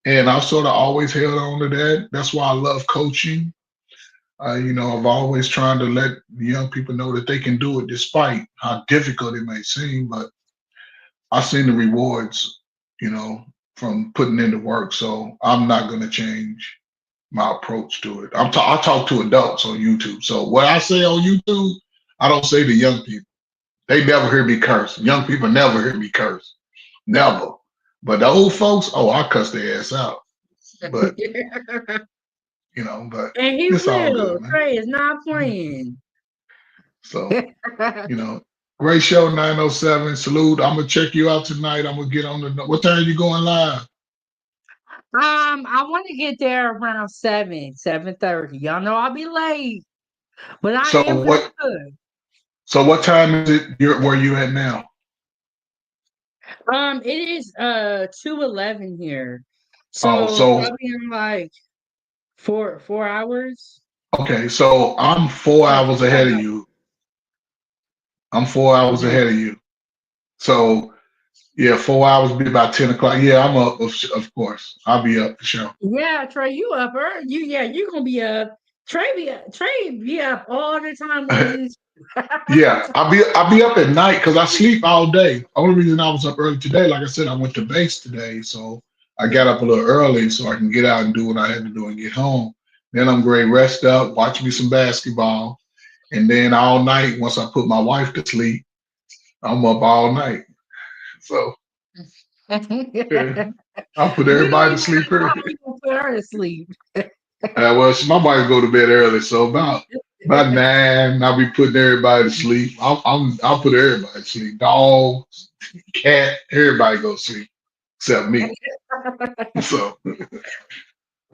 And I sort of always held on to that. That's why I love coaching. I've always trying to let the young people know that they can do it despite how difficult it may seem. But I've seen the rewards, from putting in the work. So I'm not going to change my approach to it. I talk to adults on YouTube. So what I say on YouTube, I don't say to young people. They never hear me curse. Young people never hear me curse. Never. But the old folks, oh, I cuss their ass out. But but And he it's all will. good, man. Trey is not playing. So, great show, 907. Salute. I'm gonna check you out tonight. I'm gonna get on the what time are you going live? I want to get there around 7:30. Y'all know I'll be late, but I So am gonna what cook. so what time is it where you at now? It is 2:11 here, Oh, so so probably in like four hours. okay, so I'm 4 hours ahead of you. I'm 4 hours Okay. ahead of you. So yeah, 4 hours would be about 10 o'clock. Yeah, I'm up, of course. I'll be up for sure. Yeah, Trey, you up early? You gonna be up? Trey be up all the time on YouTube. Yeah, I'll be up at night because I sleep all day. Only reason I was up early today, like I said, I went to base today, so I got up a little early so I can get out and do what I had to do and get home. Then I'm great, rest up, watch me some basketball, and then all night once I put my wife to sleep, I'm up all night. So yeah, I'll put We don't everybody to even sleep know how early. we gonna put her to sleep. Well, my wife go to bed early, so about 9, I'll be putting everybody to sleep. I'll put everybody to sleep. Dogs, cat, everybody go to sleep except me. So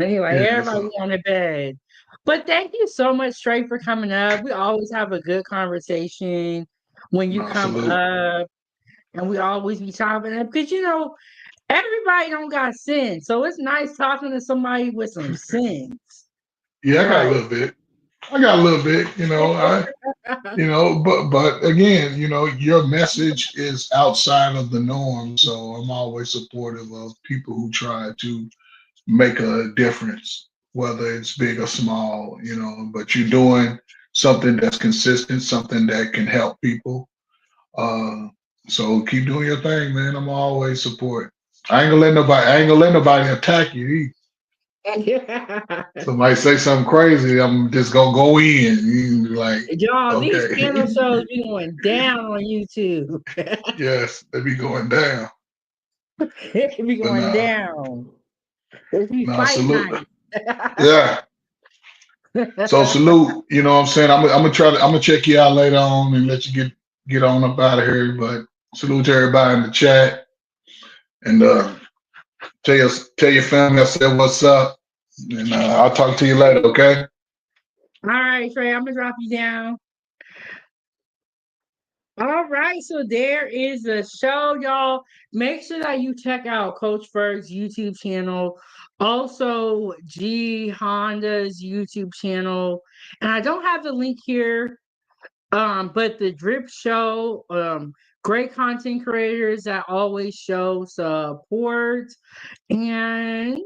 Anyway, yeah, everybody so on the bed. But thank you so much, Trey, for coming up. We always have a good conversation when you no come salute. up, and we always be talking because everybody don't got sense, so it's nice talking to somebody with some sense. Yeah, I got a Like, little bit. I got a little bit, but again, your message is outside of the norm. So I'm always supportive of people who try to make a difference, whether it's big or small, but you're doing something that's consistent, something that can help people. So keep doing your thing, man. I'm always support. I ain't gonna let nobody attack you either. Somebody say something crazy, I'm just gonna go in. You like, Y'all, these okay. panel shows be going down on YouTube. Yes, they be going down. They be But going down. They be fight salute. night. Yeah. So salute. You know what I'm saying? I'm gonna check you out later on and let you get on up out of here. But salute to everybody in the chat. And tell your family I said what's up. And I'll talk to you later, okay? All right, Trey, I'm gonna drop you down. All right, so there is a show, y'all. Make sure that you check out Coach Ferg's YouTube channel, also G Honda's YouTube channel. And I don't have the link here, but the Drip Show, great content creators that always show support. And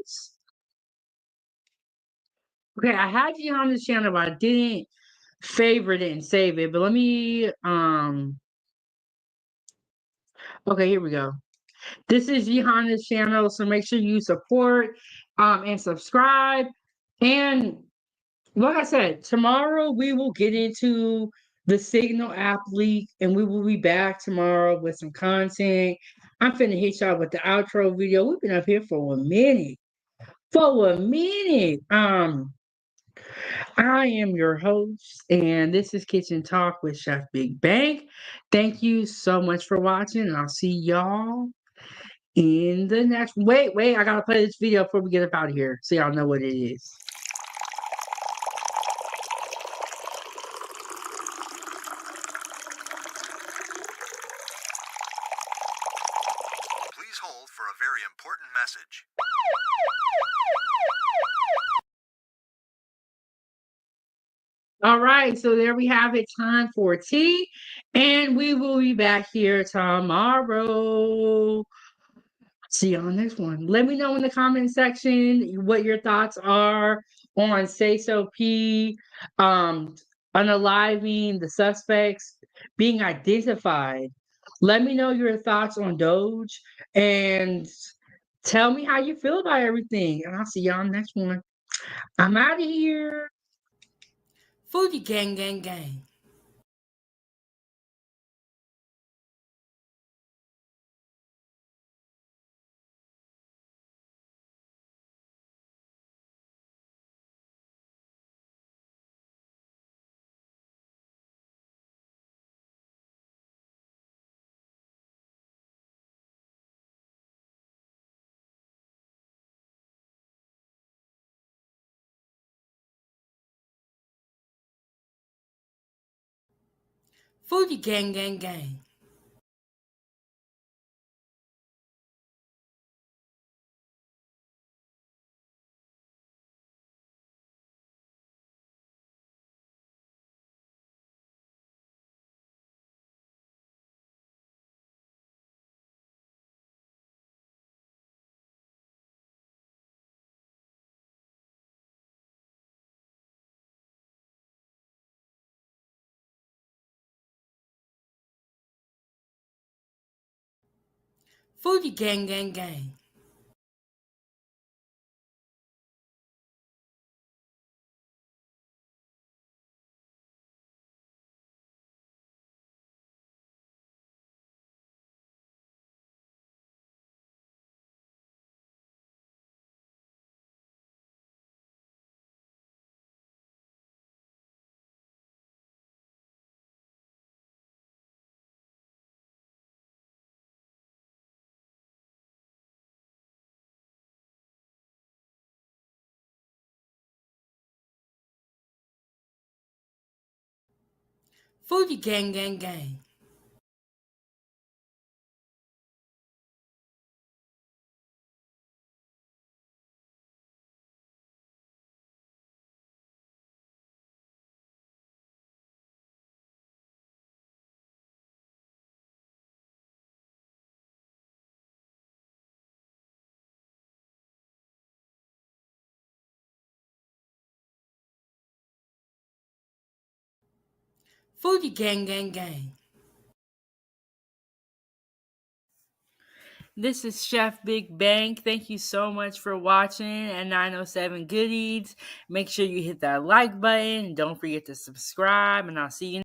okay, I had you on this channel, but I didn't favorite it and save it. But let me okay, here we go. This is Johanna's channel, so make sure you support and subscribe. And like I said, tomorrow we will get into the Signal app leak, and we will be back tomorrow with some content. I'm finna hit y'all with the outro video. We've been up here for a minute. For a minute. I am your host, and this is Kitchen Talk with Chef Big Bang. Thank you so much for watching, and I'll see y'all in the next. Wait, I gotta play this video before we get up out of here so y'all know what it is. Please hold for a very important message. All right, so there we have it. Time for tea, and we will be back here tomorrow. See you on the next one. Let me know in the comment section what your thoughts are on Sayso P, unaliving the suspects being identified. Let me know your thoughts on DOGE and tell me how you feel about everything. And I'll see y'all next one. I'm out of here. Foodiegang, gang, gang. Foodiegang, gang, gang. Foodiegang, gang, gang. Foodiegang, gang, gang. Foodie gang, gang, gang. This is Chef Big Bang. Thank you so much for watching at 907 Good Eats. Make sure you hit that like button. Don't forget to subscribe, and I'll see you